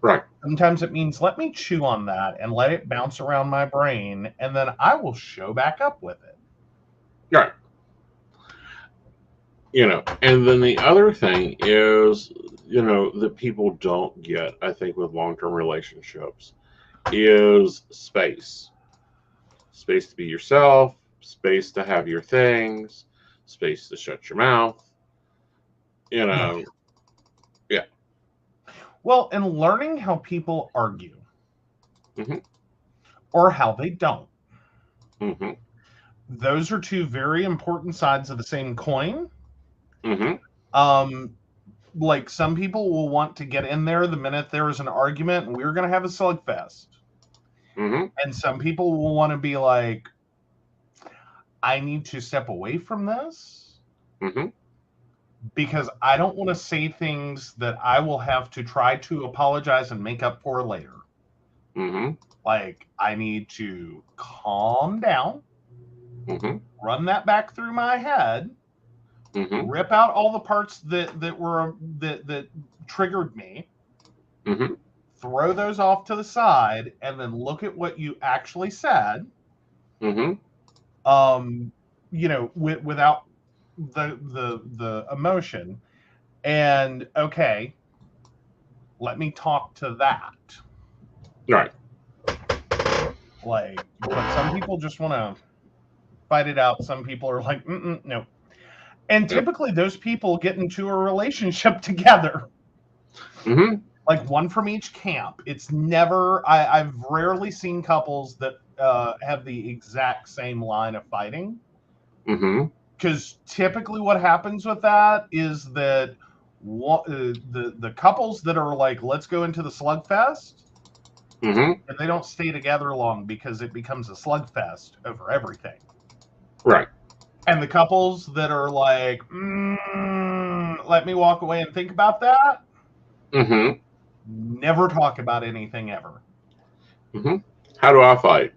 Right.
Sometimes it means let me chew on that and let it bounce around my brain, and then I will show back up with it.
Right. And then the other thing is, that people don't get, I think, with long-term relationships is space. Space to be yourself, space to have your things, space to shut your mouth. Yeah.
Well, and learning how people argue.
Mm-hmm.
Or how they don't.
Mm-hmm.
Those are two very important sides of the same coin.
Mm-hmm.
Like some people will want to get in there the minute there is an argument and we're going to have a slugfest.
Mm-hmm.
And some people will want to be like, I need to step away from this.
Mm-hmm.
Because I don't want to say things that I will have to try to apologize and make up for later.
Mm-hmm.
Like, I need to calm down,
Mm-hmm.
run that back through my head,
Mm-hmm.
rip out all the parts that triggered me,
Mm-hmm.
throw those off to the side, and then look at what you actually said.
Mm-hmm.
Without the emotion, and okay, let me talk to that.
Right.
But some people just want to fight it out. Some people are like, no. And typically those people get into a relationship together.
Mm-hmm.
Like one from each camp. It's never, I've rarely seen couples that have the exact same line of fighting.
Mm-hmm.
Because typically what happens with that is that the couples that are like, let's go into the slugfest,
Mm-hmm.
and they don't stay together long because it becomes a slugfest over everything.
Right.
And the couples that are like, let me walk away and think about that,
Mm-hmm.
never talk about anything ever.
Mm-hmm. How do I fight?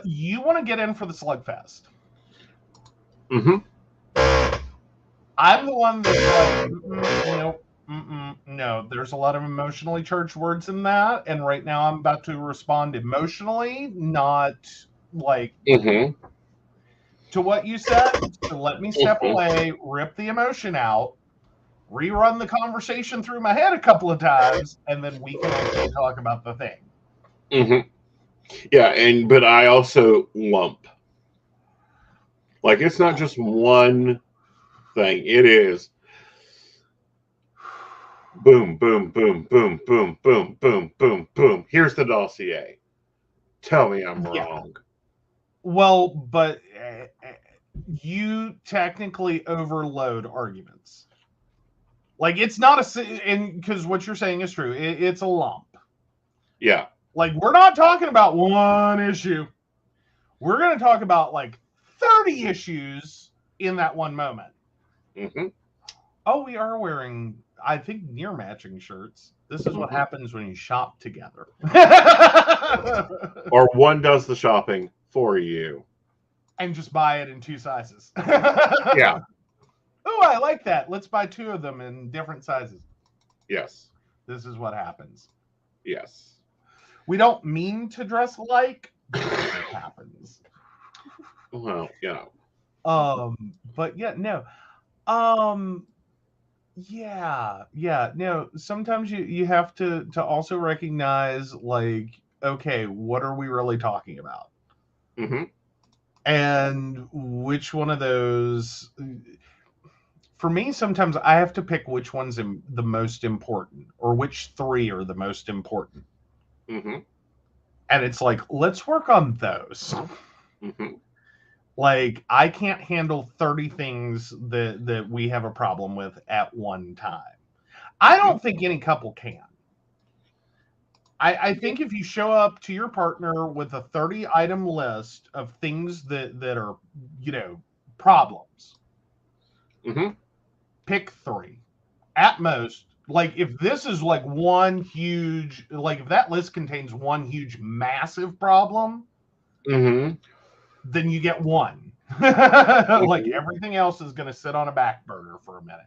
You want to get in for the slugfest.
Mm-hmm.
I'm the one that's like, nope. No, there's a lot of emotionally charged words in that, and right now I'm about to respond emotionally, not like to what you said. So let me step away, rip the emotion out, rerun the conversation through my head a couple of times, and then we can actually talk about the thing.
Mm-hmm. Yeah, but I also lump. Like, it's not just one thing. It is boom, boom, boom, boom, boom, boom, boom, boom, boom. Here's the dossier. Tell me I'm wrong.
Well, but you technically overload arguments. Like, it's not because what you're saying is true. It's a lump.
Yeah.
Like, we're not talking about one issue. We're going to talk about like 30 issues in that one moment.
Mm-hmm.
Oh, we are wearing, I think, near matching shirts. This is what happens when you shop together.
Or one does the shopping for you.
And just buy it in 2 sizes.
Yeah.
Oh, I like that. Let's buy 2 of them in different sizes.
Yes.
This is what happens.
Yes.
We don't mean to dress alike, but it happens.
Well,
But yeah, no. Yeah, no, sometimes you have to also recognize, like, okay, what are we really talking about?
Mm-hmm.
And which one of those, for me, sometimes I have to pick which one's the most important, or which 3 are the most important.
Mm-hmm.
And it's like, let's work on those.
Mm-hmm.
Like, I can't handle 30 things that we have a problem with at one time. I don't think any couple can. I think if you show up to your partner with a 30-item list of things that are, problems, pick 3 at most. Like if this is like one huge, like if that list contains one huge massive problem, then you get 1. Like everything else is going to sit on a back burner for a minute.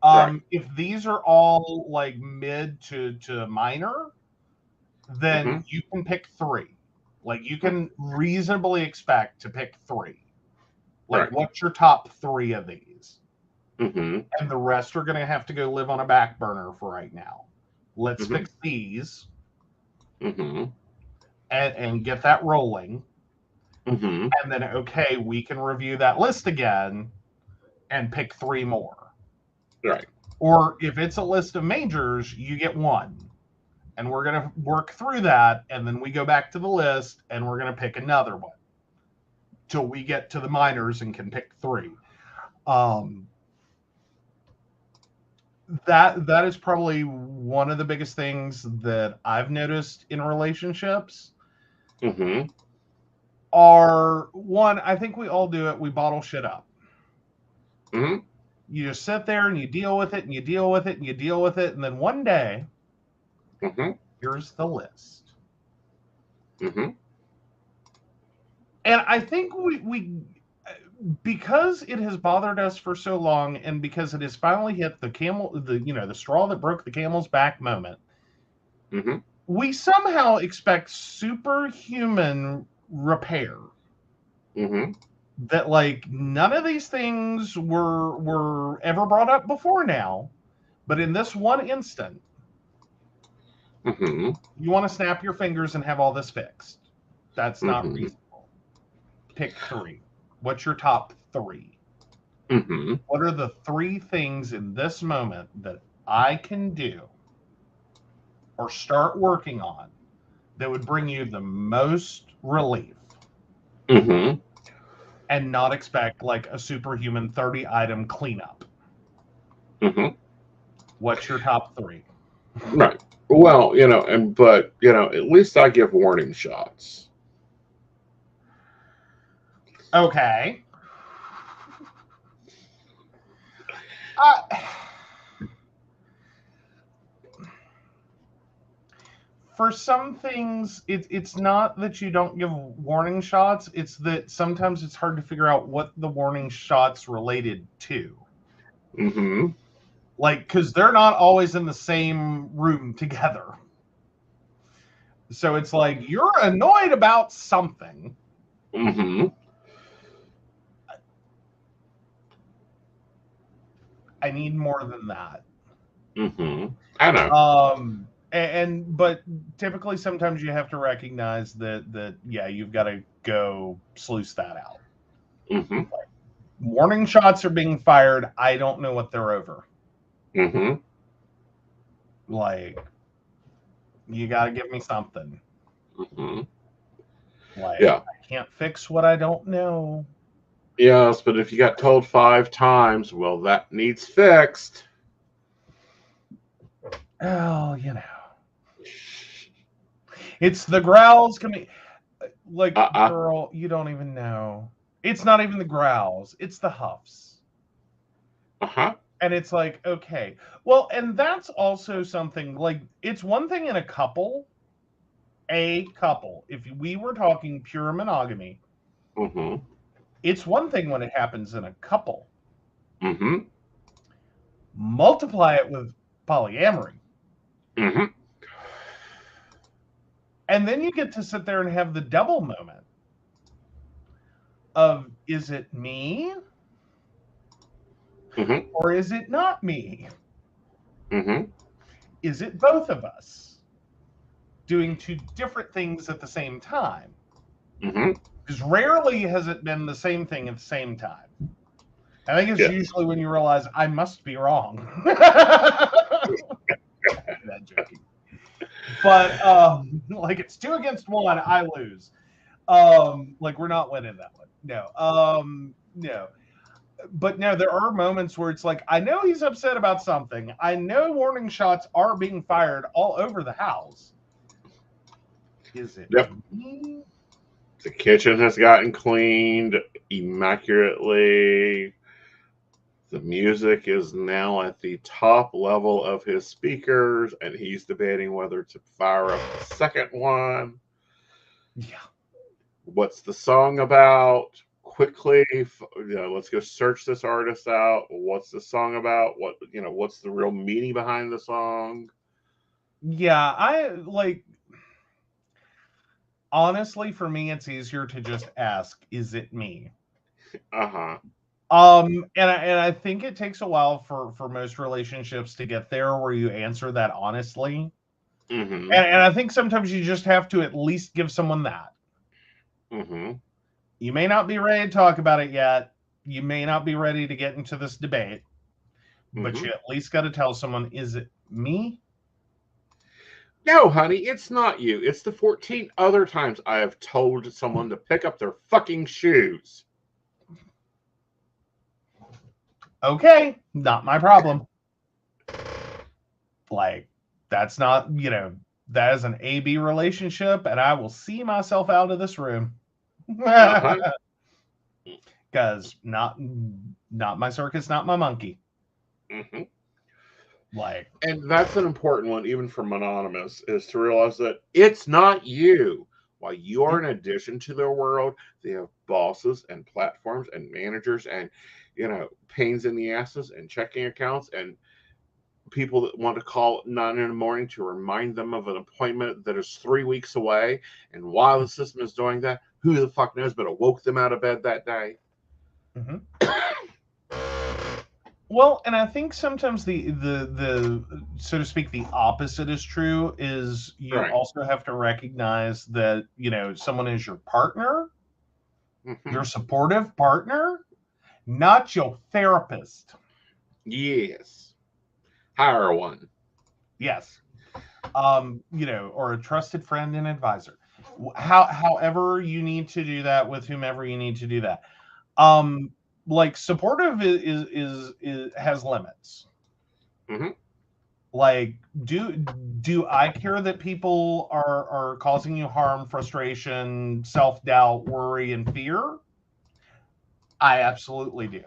Right.
If these are all like mid to minor, then you can pick 3. Like you can reasonably expect to pick 3. Like
Right.
what's your top 3 of these?
And
the rest are going to have to go live on a back burner for right now. Let's fix these and get that rolling. And then, okay, we can review that list again and pick 3 more.
Right.
Or if it's a list of majors, you get 1. And we're going to work through that. And then we go back to the list and we're going to pick another one till we get to the minors and can pick 3. That is probably one of the biggest things that I've noticed in relationships. Are one, I think we all do it. We bottle shit up. You just sit there and you deal with it and you deal with it and you deal with it. And then one day, here's the list. And I think we because it has bothered us for so long, and because it has finally hit the straw that broke the camel's back moment, we somehow expect superhuman repair. That like none of these things were ever brought up before now, but in this one instant, you want to snap your fingers and have all this fixed. That's not reasonable. Pick 3. What's your top 3? What are the 3 things in this moment that I can do or start working on that would bring you the most relief? And not expect like a superhuman 30-item cleanup. What's your top 3?
Right. Well, but at least I give warning shots.
Okay. For some things, it's not that you don't give warning shots. It's that sometimes it's hard to figure out what the warning shots related to. Like, because they're not always in the same room together. So it's like, you're annoyed about something. I need more than that.
I know.
But typically sometimes you have to recognize that you've got to go sluice that out. Like, warning shots are being fired. I don't know what they're over. Like, you got to give me something. Like, I can't fix what I don't know.
Yes, but if you got told 5 times, well, that needs fixed.
Oh, it's the growls coming. Like, girl, you don't even know. It's not even the growls. It's the huffs. And it's like, okay. Well, and that's also something, like, it's one thing in a couple. If we were talking pure monogamy, it's one thing when it happens in a couple. Multiply it with polyamory. And then you get to sit there and have the double moment of, is it me? Or is it not me? Is it both of us doing 2 different things at the same time? Because rarely has it been the same thing at the same time. I think it's usually when you realize I must be wrong. Not joking. But like it's 2 against 1, I lose. Like we're not winning that one. No. But no, there are moments where it's like, I know he's upset about something. I know warning shots are being fired all over the house. Is it
Yep.
me?
The kitchen has gotten cleaned immaculately. The music is now at the top level of his speakers, and he's debating whether to fire up the second one.
Yeah.
What's the song about? Quickly, let's go search this artist out. What's the song about? What's the real meaning behind the song?
Yeah, I like honestly, for me, it's easier to just ask, is it me?
Uh-huh.
And I think it takes a while for most relationships to get there where you answer that honestly.
Mm-hmm.
And I think sometimes you just have to at least give someone that.
Mm-hmm.
You may not be ready to talk about it yet. You may not be ready to get into this debate, but
Mm-hmm.
you at least got to tell someone, is it me?
No, honey, it's not you. It's the 14 other times I have told someone to pick up their fucking shoes.
Okay, not my problem. Like, that's not, that is an A-B relationship, and I will see myself out of this room.
Uh-huh.
Because not my circus, not my monkey.
Mm-hmm.
Like,
And that's an important one, even for mononymous, is to realize that it's not you. While you are an addition to their world, they have bosses and platforms and managers and, pains in the asses and checking accounts and people that want to call at 9 in the morning to remind them of an appointment that is 3 weeks away. And while the system is doing that, who the fuck knows, but it woke them out of bed that day.
mm-hmm. Well, and I think sometimes the so to speak, the opposite is true. Is you
Right.
also have to recognize that someone is your partner,
Mm-hmm.
your supportive partner, not your therapist.
Yes. Hire one.
Yes. Or a trusted friend and advisor. However you need to do that with whomever you need to do that. Like supportive is has limits.
Mm-hmm.
Like, do I care that people are causing you harm, frustration, self-doubt, worry, and fear? I absolutely do.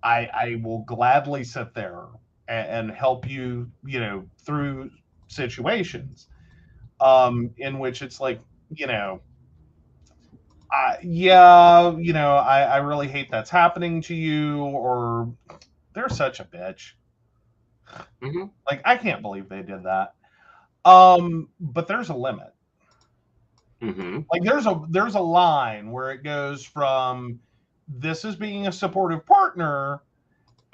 I will gladly sit there and help you, through situations in which it's like, I really hate that's happening to you, or they're such a bitch.
Mm-hmm.
Like, I can't believe they did that. But there's a limit.
Mm-hmm.
Like, there's a line where it goes from this is being a supportive partner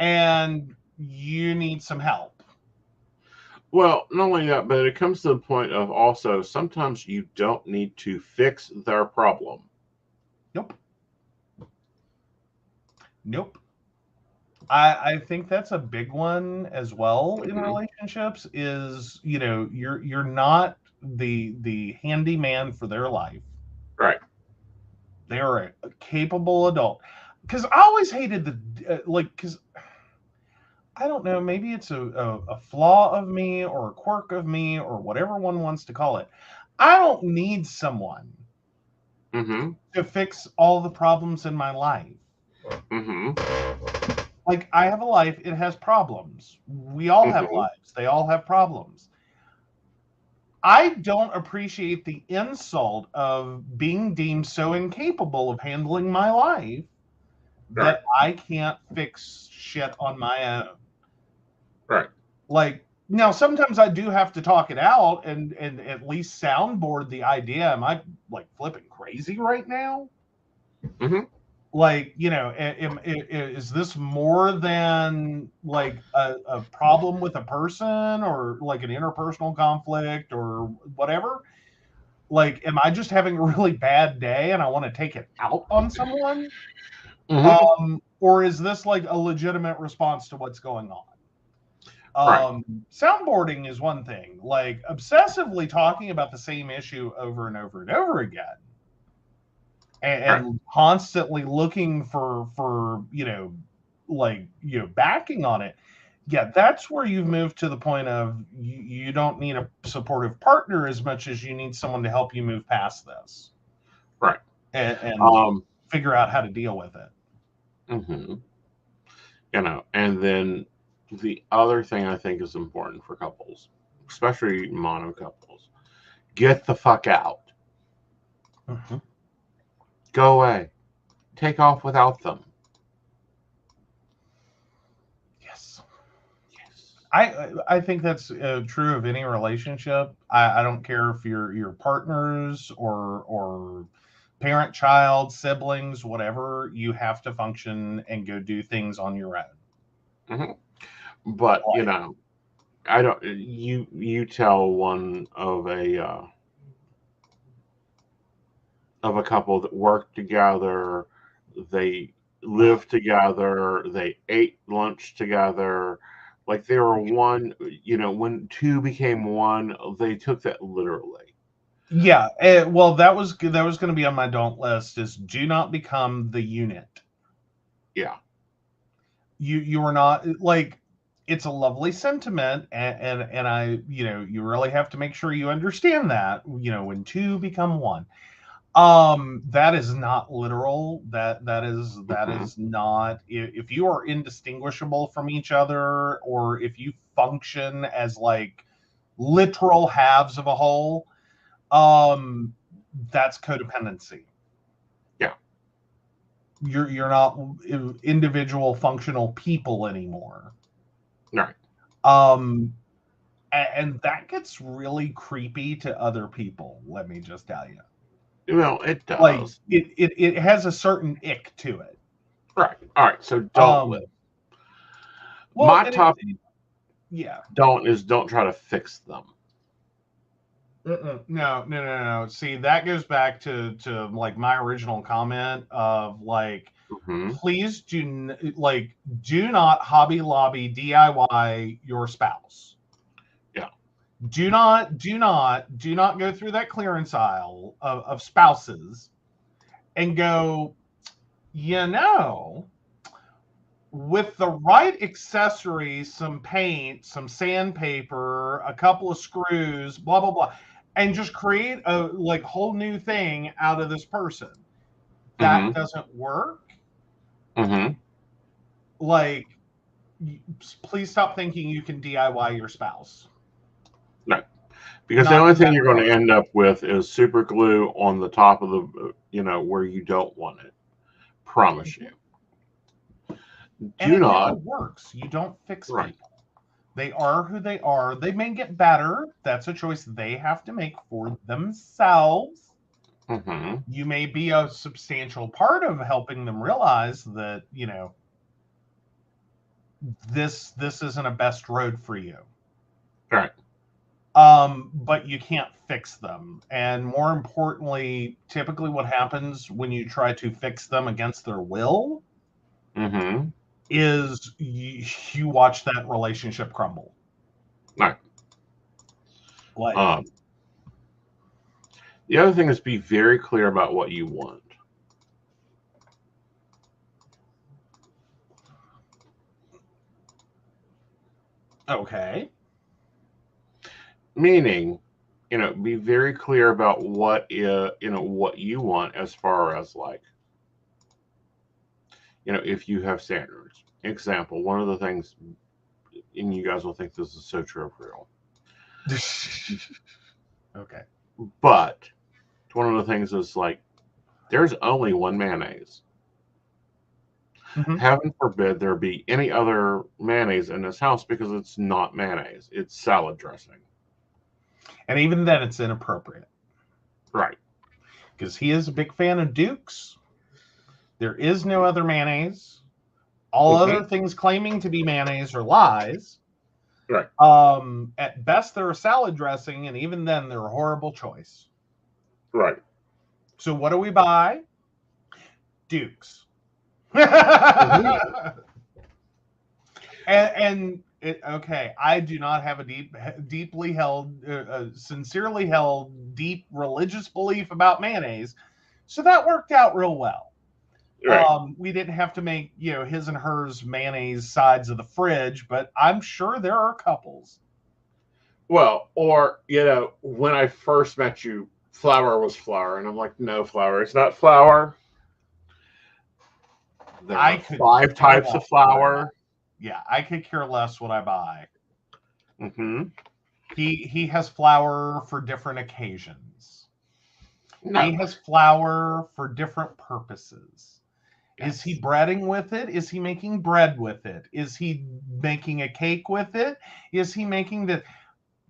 and you need some help.
Well, not only that, but it comes to the point of also sometimes you don't need to fix their problem.
Nope. I think that's a big one as well in
Mm-hmm.
relationships is, you're not the handyman for their life.
Right.
They're a capable adult. Because I always hated because I don't know, maybe it's a flaw of me or a quirk of me or whatever one wants to call it. I don't need someone
Mm-hmm.
to fix all the problems in my life.
Mm-hmm.
Like, I have a life, it has problems. We all have
Mm-hmm.
lives. They all have problems. I don't appreciate the insult of being deemed so incapable of handling my life that I can't fix shit on my own.
Right.
Like, now sometimes I do have to talk it out and at least soundboard the idea. Am I like flipping crazy right now?
Mm-hmm.
Like, is this more than like a problem with a person or like an interpersonal conflict or whatever? Like, am I just having a really bad day and I want to take it out on someone?
Mm-hmm.
Or is this like a legitimate response to what's going on?
Right.
Soundboarding is one thing. Like, obsessively talking about the same issue over and over and over again, and constantly looking for backing on it Yeah, that's where you've moved to the point of you don't need a supportive partner as much as you need someone to help you move past this.
Right.
And figure out how to deal with it.
Mm-hmm. And then the other thing I think is important for couples, especially mono couples, get the fuck out.
Mm-hmm.
Go away. Take off without them.
Yes. I think that's true of any relationship. I don't care if you're partners or parent, child, siblings, whatever. You have to function and go do things on your own.
Mm-hmm. But I don't. You tell one of a couple that worked together, they lived together, they ate lunch together, like they were one. When two became one, they took that literally.
Yeah, well, that was going to be on my don't list. Is do not become the unit.
Yeah.
You are not like. It's a lovely sentiment, and I you really have to make sure you understand that when two become one. That is not literal. That is not. If you are indistinguishable from each other, or if you function as like literal halves of a whole, that's codependency.
Yeah.
You're not individual functional people anymore.
Right.
And that gets really creepy to other people, let me just tell you.
Well, it does.
Like it has a certain ick to it.
Right. All right. So don't live.
Well,
My top
yeah.
Don't try to fix them.
No. See, that goes back to like my original comment of like, please do not Hobby Lobby DIY your spouse.
Yeah.
Do not go through that clearance aisle of spouses and go, with the right accessories, some paint, some sandpaper, a couple of screws, blah, blah, blah, and just create a whole new thing out of this person. That doesn't work. Like, please stop thinking you can DIY your spouse.
No. Because the only thing you're going to end up with is super glue on the top of the, where you don't want it. Promise you.
It never works. You don't fix people. They are who they are. They may get better. That's a choice they have to make for themselves. You may be a substantial part of helping them realize that, this isn't a best road for you.
Right.
But you can't fix them. And more importantly, typically what happens when you try to fix them against their will is you watch that relationship crumble.
Right.
Like,
the other thing is be very clear about what you want.
Okay.
Meaning, be very clear about what what you want as far as like, if you have standards. Example, one of the things, and you guys will think this is so true for real.
Okay.
But one of the things is like, there's only one mayonnaise. Heaven forbid there be any other mayonnaise in this house because it's not mayonnaise. It's salad dressing.
And even then, it's inappropriate.
Right.
Because he is a big fan of Duke's. There is no other mayonnaise. All other things claiming to be mayonnaise are lies.
Right.
At best, they're a salad dressing, and even then, they're a horrible choice.
Right.
So what do we buy? Duke's. Okay, I do not have a deeply held, sincerely held, deep religious belief about mayonnaise, so that worked out real well.
Right.
We didn't have to make, his and hers mayonnaise sides of the fridge, but I'm sure there are couples.
Well, or, when I first met you, flour was flour. And I'm like, no, flour. It's not flour. There
I
are
could
5
care
types
less
of
what I buy.
flour.
Yeah, I could care less what I buy.
Mm-hmm.
He has flour for different occasions.
No.
He has flour for different purposes.
Yes.
Is he breading with it? Is he making bread with it? Is he making a cake with it? Is he making the...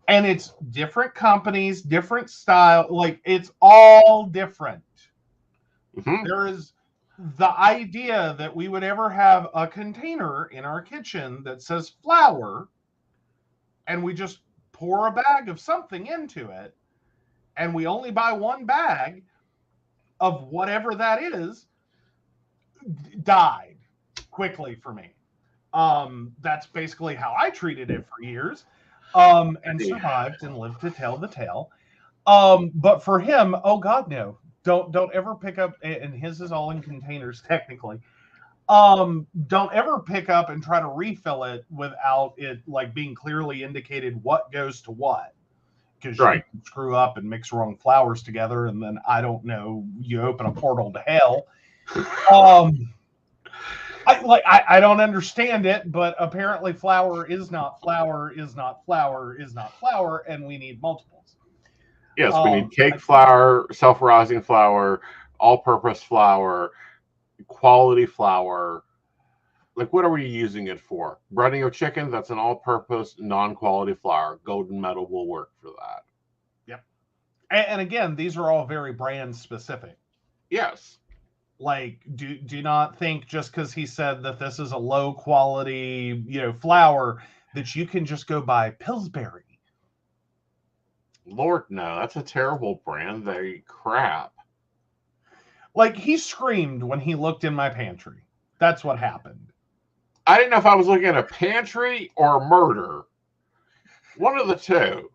And it's different companies, different style. Like, it's all different.
Mm-hmm.
There is the idea that we would ever have a container in our kitchen that says flour, and we just pour a bag of something into it, and we only buy one bag of whatever that is, died quickly for me. That's basically how I treated it for years, and survived and lived to tell the tale. But for him, oh God, no. Don't ever pick up, and his is all in containers technically. Don't ever pick up and try to refill it without it like being clearly indicated what goes to what. Because you
Right.
can screw up and mix wrong flours together, and then I don't know, you open a portal to hell. I don't understand it, but apparently flour is not flour, is not flour, is not flour, and we need multiples.
Yes, we need cake flour, self-rising flour, all-purpose flour, quality flour. Like, what are we using it for? Breading your chicken, that's an all-purpose, non-quality flour. Golden Metal will work for that.
Yep. And again, these are all very brand specific.
Yes.
Like, do not think just because he said that this is a low quality, flour, that you can just go buy Pillsbury.
Lord, no, that's a terrible brand. They crap.
Like, he screamed when he looked in my pantry. That's what happened.
I didn't know if I was looking at a pantry or murder. One of the two.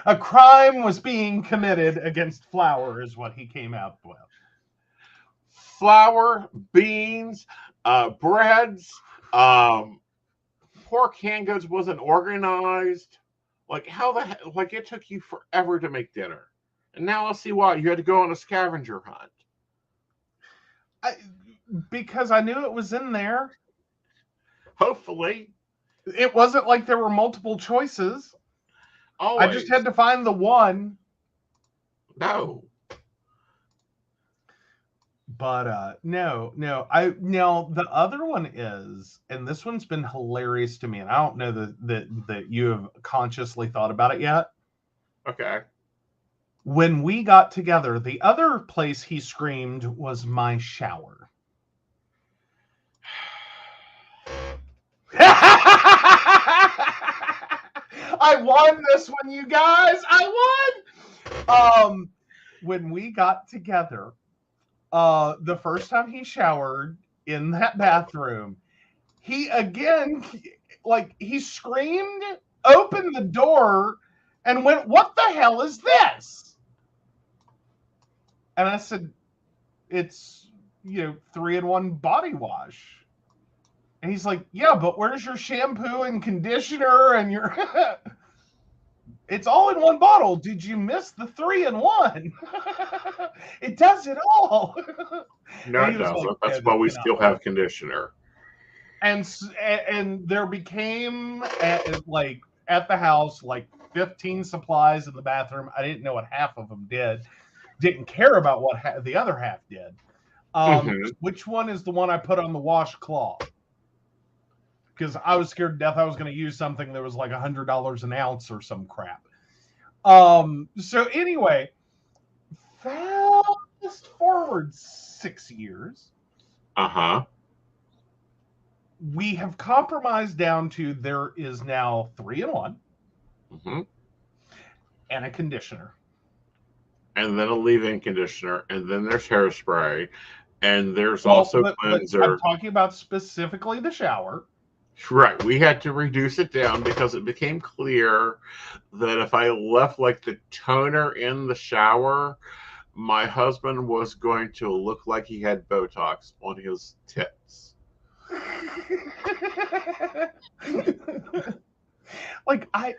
A crime was being committed against flour is what he came out with.
Flour, beans, breads, pork hand goods wasn't organized. Like, how the heck? Like, it took you forever to make dinner. And now I see why. You had to go on a scavenger hunt.
Because I knew it was in there.
Hopefully.
It wasn't like there were multiple choices.
Always.
I just had to find the one.
No.
But no. The other one is, and this one's been hilarious to me, and I don't know that you have consciously thought about it yet.
Okay.
When we got together, the other place he screamed was my shower. I won this one, you guys. I won. When we got together, the first time he showered in that bathroom, he screamed, opened the door, and went, "What the hell is this?" And I said, "It's 3-in-1 body wash." And he's like, "Yeah, but where's your shampoo and conditioner and your..." It's all in one bottle. Did you miss the 3-in-1? It does it all.
No, it doesn't.
Like,
that's why we still have conditioner.
And there became, at the house, 15 supplies in the bathroom. I didn't know what half of them did. Didn't care about what the other half did. Which one is the one I put on the washcloth? Because I was scared to death I was going to use something that was like $100 an ounce or some crap. So anyway, fast forward 6 years. We have compromised down to there is now 3-in-1 and a conditioner.
And then a leave-in conditioner. And then there's hairspray. And there's also cleanser.
I'm talking about specifically the shower.
Right. We had to reduce it down because it became clear that if I left the toner in the shower, my husband was going to look like he had Botox on his tits.
Like I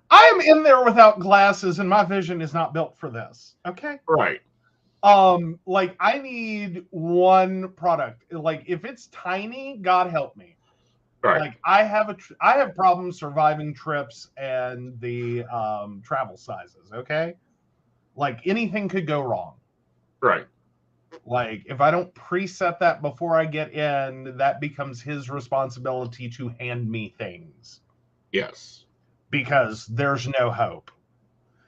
am in there without glasses, and my vision is not built for this. Okay.
Right.
Like I need one product. Like if it's tiny, God help me.
Right.
Like I have problems surviving trips and the travel sizes. Okay. Like anything could go wrong.
Right.
Like if I don't preset that before I get in, that becomes his responsibility to hand me things.
Yes.
Because there's no hope.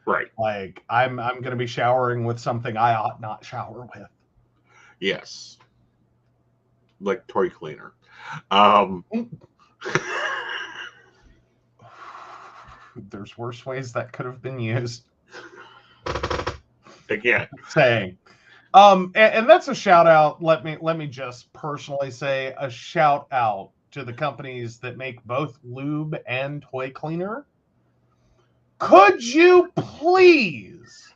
Right.
Like I'm going to be showering with something I ought not shower with.
Yes. Like toy cleaner.
There's worse ways that could have been used.
Again.
Saying. And that's a shout out. Let me just personally say a shout out to the companies that make both lube and toy cleaner. Could you please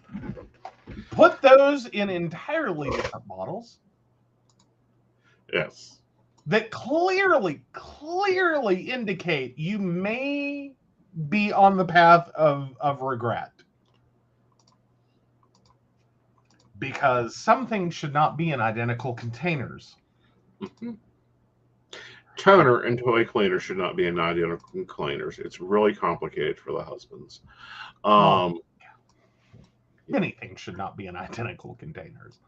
put those in entirely different bottles?
Yes.
That clearly indicate you may be on the path of regret. Because some things should not be in identical containers.
Mm-hmm. Toner and toy cleaner should not be in identical containers. It's really complicated for the husbands.
Many things should not be in identical containers.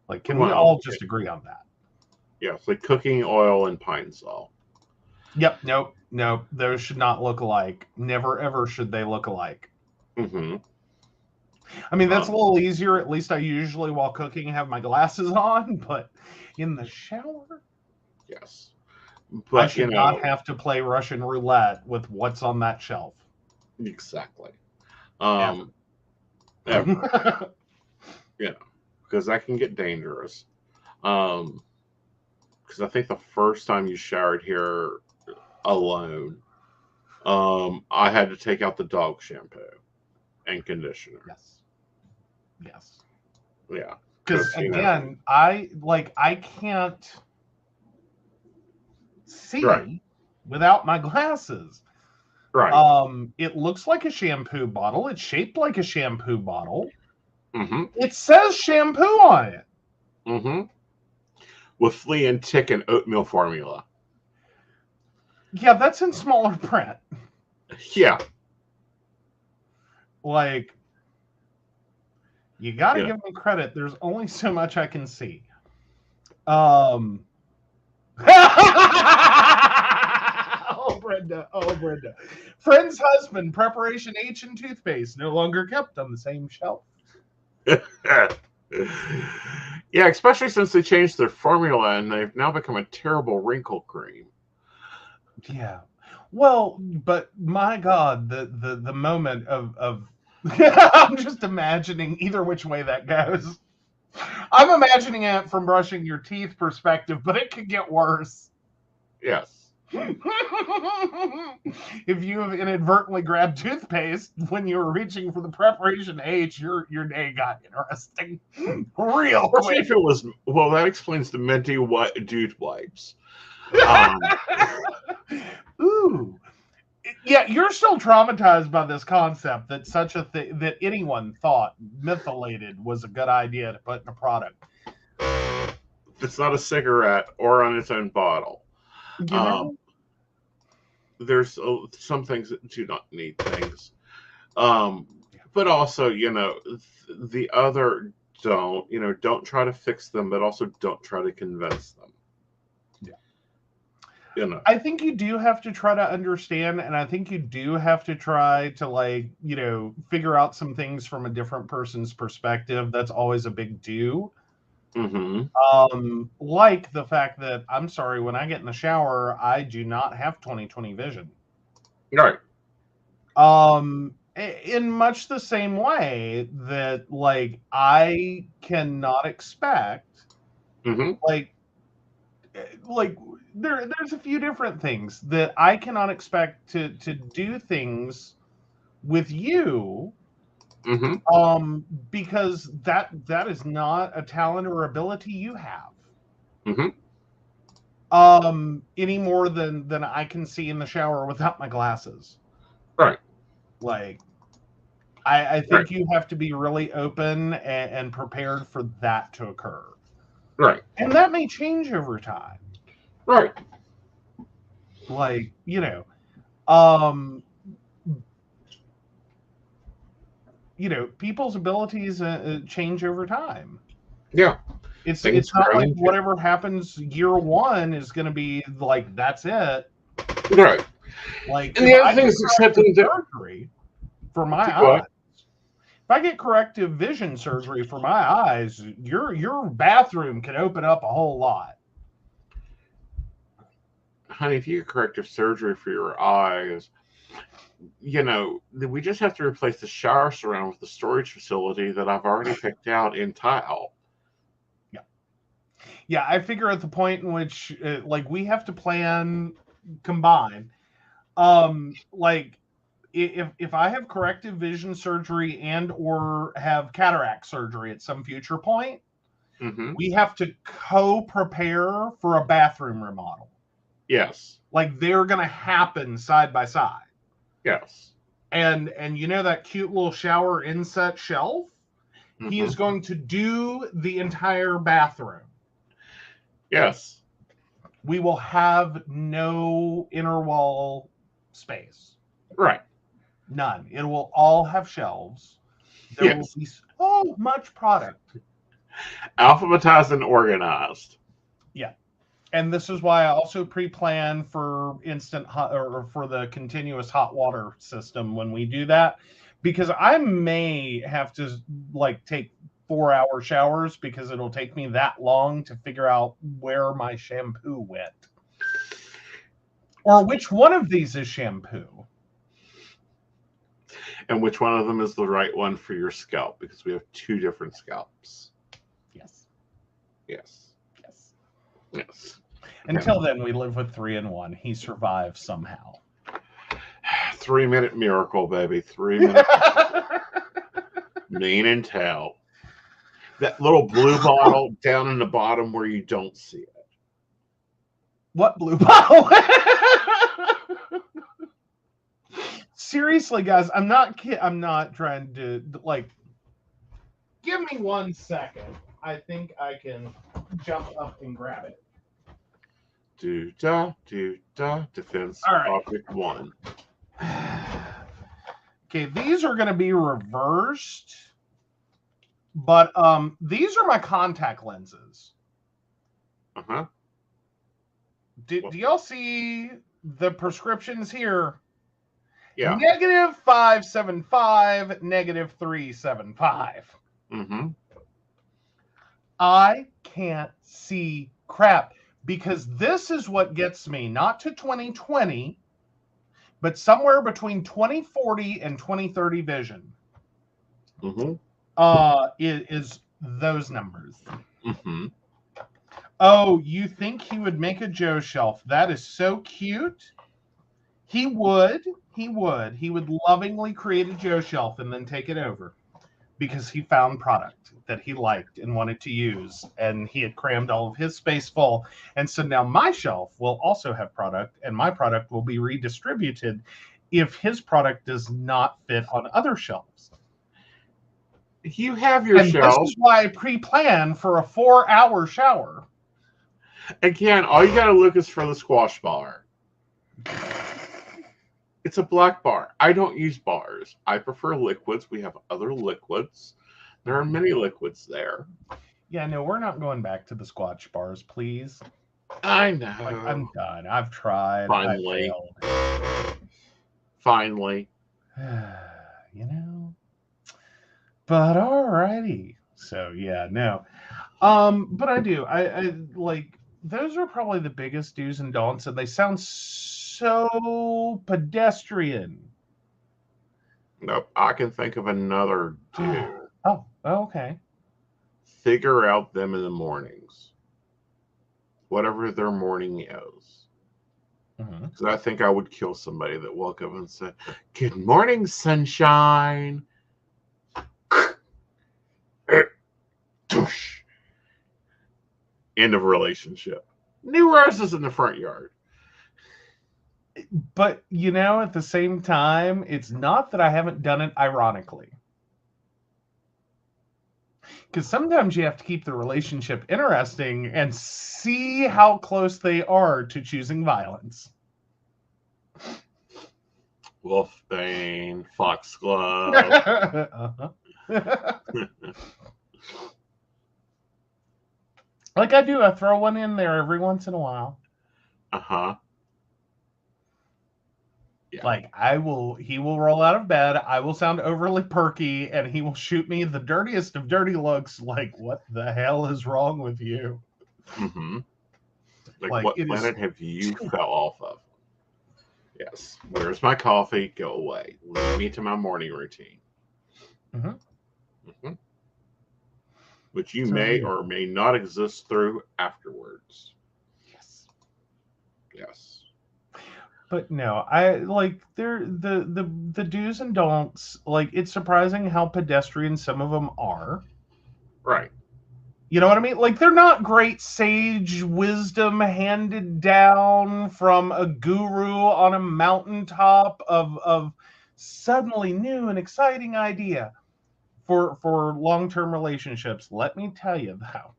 Like, can we all just agree on that?
Yes, like cooking oil and Pine Sol.
Yep, nope. Those should not look alike. Never, ever should they look alike.
Mm-hmm.
I mean, that's a little easier. At least I usually, while cooking, have my glasses on. But in the shower?
Yes. But,
I should not have to play Russian roulette with what's on that shelf.
Exactly.
Ever.
Because that can get dangerous. Because I think the first time you showered here alone, I had to take out the dog shampoo and conditioner.
Yes.
Yeah.
Because again, I can't see without my glasses.
Right.
It looks like a shampoo bottle. It's shaped like a shampoo bottle.
Mm-hmm.
It says shampoo on it.
Mm-hmm. With flea and tick and oatmeal formula.
Yeah, that's in smaller print.
Yeah.
Like, you got to give me credit. There's only so much I can see. Oh, Brenda. Friend's husband, preparation H and toothpaste, no longer kept on the same shelf.
Yeah, especially since they changed their formula and they've now become a terrible wrinkle cream.
Yeah. Well, but my God, the moment of I'm just imagining either which way that goes. I'm imagining it from brushing your teeth perspective, but it could get worse.
Yes.
If you have inadvertently grabbed toothpaste when you were reaching for the preparation H, your day got interesting real quick.
If it was, well, that explains the minty dude wipes.
Ooh. Yeah, you're still traumatized by this concept that such a thing that anyone thought methylated was a good idea to put in a product.
It's not a cigarette or on its own bottle.
You know?
There's some things that do not need things. But also, the other don't try to fix them, but also don't try to convince them.
I think you do have to try to understand, and I think you do have to try to figure out some things from a different person's perspective. That's always a big do.
Mm-hmm.
Like the fact that, I'm sorry, when I get in the shower, I do not have 20/20 vision.
Right.
In much the same way that I cannot expect there's a few different things that I cannot expect to do things with you
Mm-hmm.
Because that is not a talent or ability you have.
Mm-hmm.
Any more than I can see in the shower without my glasses.
Right.
Like, I think
Right.
you have to be really open and prepared for that to occur.
Right.
And that may change over time.
Right.
Like, people's abilities change over time.
Yeah.
It's
Things
not like
change.
whatever happens year one is going to be like, that's it.
Right.
Like,
And
if
the other
I
thing
get
is accepting
corrective
that.
surgery for my
What?
eyes, if I get corrective vision surgery for my eyes, your bathroom can open up a whole lot.
Honey, if you get corrective surgery for your eyes, we just have to replace the shower surround with the storage facility that I've already picked out in tile.
Yeah, I figure at the point in which, like, we have to plan combine. Like, if I have corrective vision surgery and or have cataract surgery at some future point,
Mm-hmm.
we have to co-prepare for a bathroom remodel.
Yes.
Like, they're going to happen side by side.
Yes.
And that cute little shower inset shelf?
Mm-hmm.
He is going to do the entire bathroom.
Yes.
We will have no inner wall space.
Right.
None. It will all have shelves. There will be so much product.
Alphabetized and organized.
Yeah. And this is why I also pre-plan for instant hot, or for the continuous hot water system when we do that, because I may have to like take 4-hour showers because it'll take me that long to figure out where my shampoo went. Or which one of these is shampoo.
And which one of them is the right one for your scalp, because we have 2 different scalps.
Yes.
Yes.
Yes.
Yes.
Until then, we live with 3-in-1. He survives somehow.
3-minute miracle, baby. 3 minutes. Mane and tail. That little blue bottle down in the bottom where you don't see it.
What blue bottle? Seriously, guys, I'm not trying to, like, give me 1 second. I think I can jump up and grab it.
Defense
All right.
object 1.
Okay, these are going to be reversed, but these are my contact lenses.
Uh-huh.
Do y'all see the prescriptions here?
Yeah.
-575, -375.
Mm-hmm.
I can't see crap, because this is what gets me not to 2020, but somewhere between 2040 and 2030 vision.
Mm-hmm.
Is those numbers.
Mm-hmm.
Oh, you think he would make a Joe shelf? That is so cute. He would lovingly create a Joe shelf and then take it over, because he found product that he liked and wanted to use, and he had crammed all of his space full. And so now my shelf will also have product, and my product will be redistributed if his product does not fit on other shelves.
You have your
and
shelf.
This is why I pre-plan for a 4-hour shower.
Again, all you gotta look is for the squash bar. It's a black bar. I don't use bars. I prefer liquids. We have other liquids. There are many liquids there.
Yeah, no, we're not going back to the squash bars, please.
I know.
Like, I'm done. I've tried.
Finally.
I failed.
Finally.
But alrighty. So yeah, no. But I do. I like, those are probably the biggest do's and don'ts, and they sound so pedestrian.
Nope. I can think of another do.
Oh, okay.
Figure out them in the mornings. Whatever their morning is. Because I think I would kill somebody that woke up and said, "Good morning, sunshine." End of relationship. New roses in the front yard.
But, at the same time, it's not that I haven't done it ironically. Because sometimes you have to keep the relationship interesting and see how close they are to choosing violence.
Wolfbane, Foxglove.
Like I do, I throw one in there every once in a while.
Uh-huh. Yeah.
Like he will roll out of bed, I will sound overly perky, and he will shoot me the dirtiest of dirty looks, like, what the hell is wrong with you?
Mm-hmm.
Like,
what planet have you fell off of? Yes. Where's my coffee? Go away. Leave me to my morning routine.
Mm-hmm.
Mm-hmm. Which you may or may not exist through afterwards. Yes.
But no, I like the do's and don'ts. Like, it's surprising how pedestrian some of them are.
Right.
You know what I mean? Like, they're not great sage wisdom handed down from a guru on a mountaintop of suddenly new and exciting idea for long-term relationships. Let me tell you, though,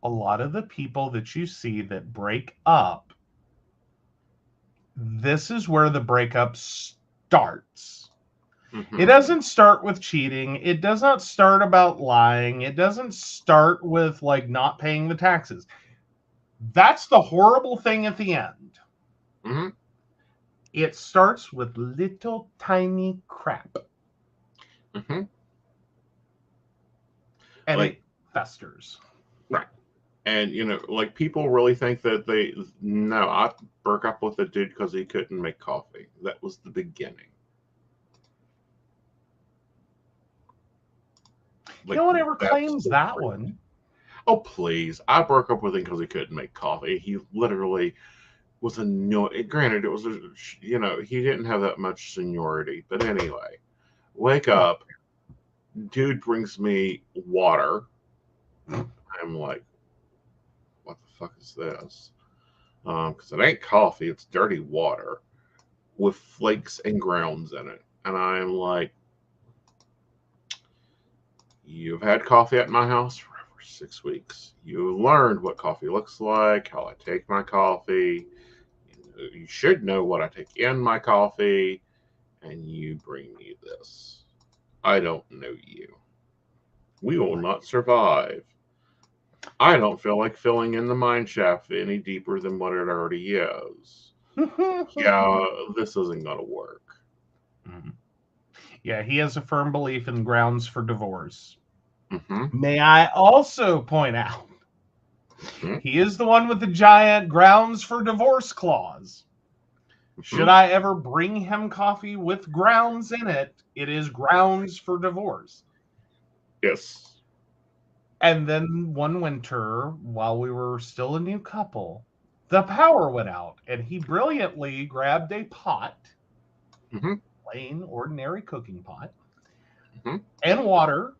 a lot of the people that you see that break up, this is where the breakup starts.
Mm-hmm.
It doesn't start with cheating. It does not start about lying. It doesn't start with, like, not paying the taxes. That's the horrible thing at the end.
Mm-hmm.
It starts with little tiny crap.
Mm-hmm.
And it festers.
Right. And, like, people really think that I broke up with a dude because he couldn't make coffee. That was the beginning. Like,
no one ever claims that one.
Oh, please. I broke up with him because he couldn't make coffee. He literally was annoying. Granted, it was, he didn't have that much seniority. But anyway, wake up. Dude brings me water. I'm like, what the fuck is this? Because it ain't coffee. It's dirty water with flakes and grounds in it. And I'm like, you've had coffee at my house for over 6 weeks. You learned what coffee looks like, how I take my coffee. You should know what I take in my coffee. And you bring me this. I don't know you. We will not survive. I don't feel like filling in the mine shaft any deeper than what it already is. Yeah, this isn't going to work.
Mm-hmm. Yeah, he has a firm belief in grounds for divorce.
Mm-hmm.
May I also point out,
Mm-hmm.
he is the one with the giant grounds for divorce clause. Mm-hmm. Should I ever bring him coffee with grounds in it, it is grounds for divorce.
Yes.
And then one winter, while we were still a new couple, the power went out, and he brilliantly grabbed a pot,
mm-hmm.
plain, ordinary cooking pot,
mm-hmm.
and water,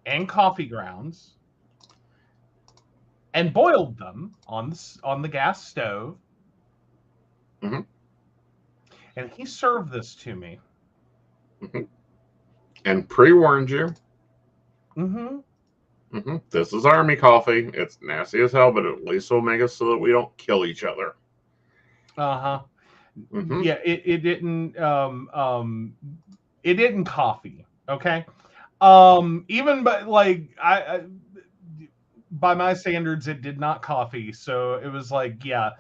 and coffee grounds, and boiled them on the gas stove.
Mm-hmm.
And he served this to me.
Mm-hmm. And pre-warned you.
Mm-hmm.
Mm-hmm. This is army coffee. It's nasty as hell, but at least it'll make us so that we don't kill each other.
Uh-huh.
Mm-hmm.
Yeah, it didn't coffee, okay? Even but like I by my standards, it did not coffee. So it was like, yeah,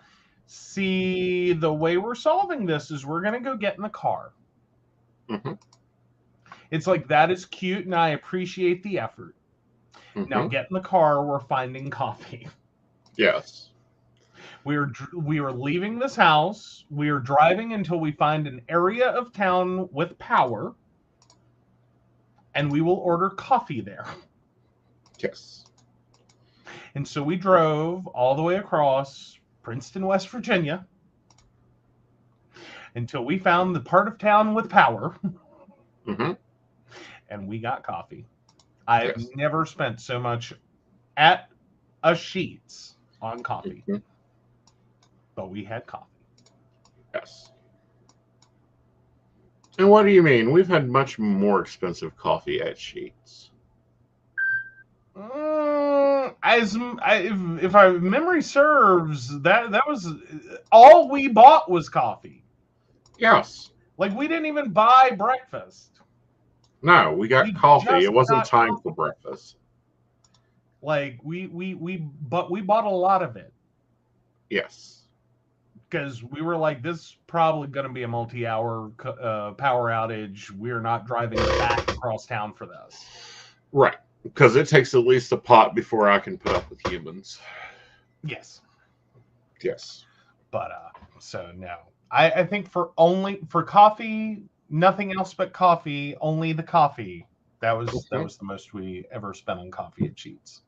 see, the way we're solving this is we're gonna go get in the car.
Mm-hmm.
It's like, that is cute, and I appreciate the effort.
Mm-hmm.
Now get in the car. We're finding coffee.
Yes.
We were leaving this house. We are driving until we find an area of town with power, and we will order coffee there.
Yes.
And so we drove all the way across Princeton, West Virginia, until we found the part of town with power.
Mm-hmm.
And we got coffee. I've never spent so much at a Sheets on coffee.
Mhm.
But we had coffee.
Yes. And what do you mean? We've had much more expensive coffee at Sheets.
If my memory serves, that was all we bought was coffee.
Yes.
Like, we didn't even buy breakfast.
No, we got
We
coffee.
just
It wasn't
got
time
coffee.
for breakfast.
Like, we bought a lot of it
Yes.
because we were like, this is probably going to be a multi-hour power outage. We're not driving back across town for this.
Right. Because it takes at least a pot before I can put up with humans.
Yes.
Yes.
But so no. I think for coffee, nothing else but coffee, only the coffee. That was the most we ever spent on coffee at Sheets.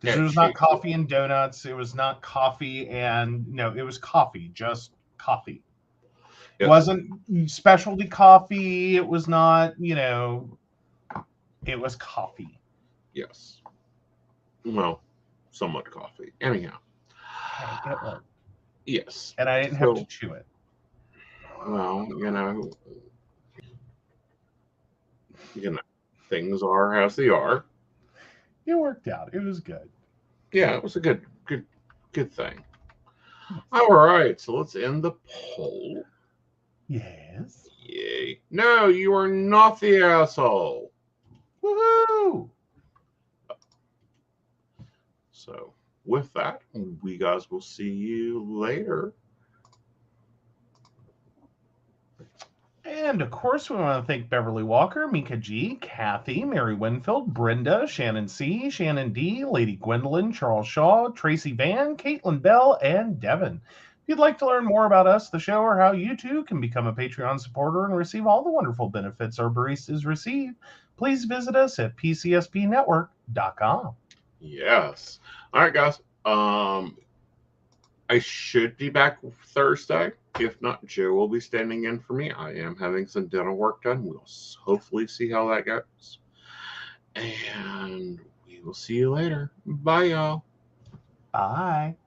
Because it was not coffee and donuts. It was not coffee and it was coffee, just coffee. It wasn't specialty coffee. It was not, it was coffee.
Yes. Well, somewhat coffee. Anyhow.
It was.
Yes.
And I didn't have to chew it.
Well, things are as they are.
It worked out. It was good.
Yeah, it was a good thing. All right, so let's end the poll.
Yes.
Yay. No, you are not the asshole.
Woohoo!
So, with that, we guys will see you later.
And of course, we want to thank Beverly Walker, Mika G, Kathy, Mary Winfield, Brenda, Shannon C, Shannon D, Lady Gwendolyn, Charles Shaw, Tracy Van, Caitlin Bell, and Devin. If you'd like to learn more about us, the show, or how you too can become a Patreon supporter and receive all the wonderful benefits our baristas receive, please visit us at pcspnetwork.com.
Yes. All right, guys. I should be back Thursday. If not, Joe will be standing in for me. I am having some dental work done. We'll hopefully see how that goes. And we will see you later. Bye, y'all.
Bye.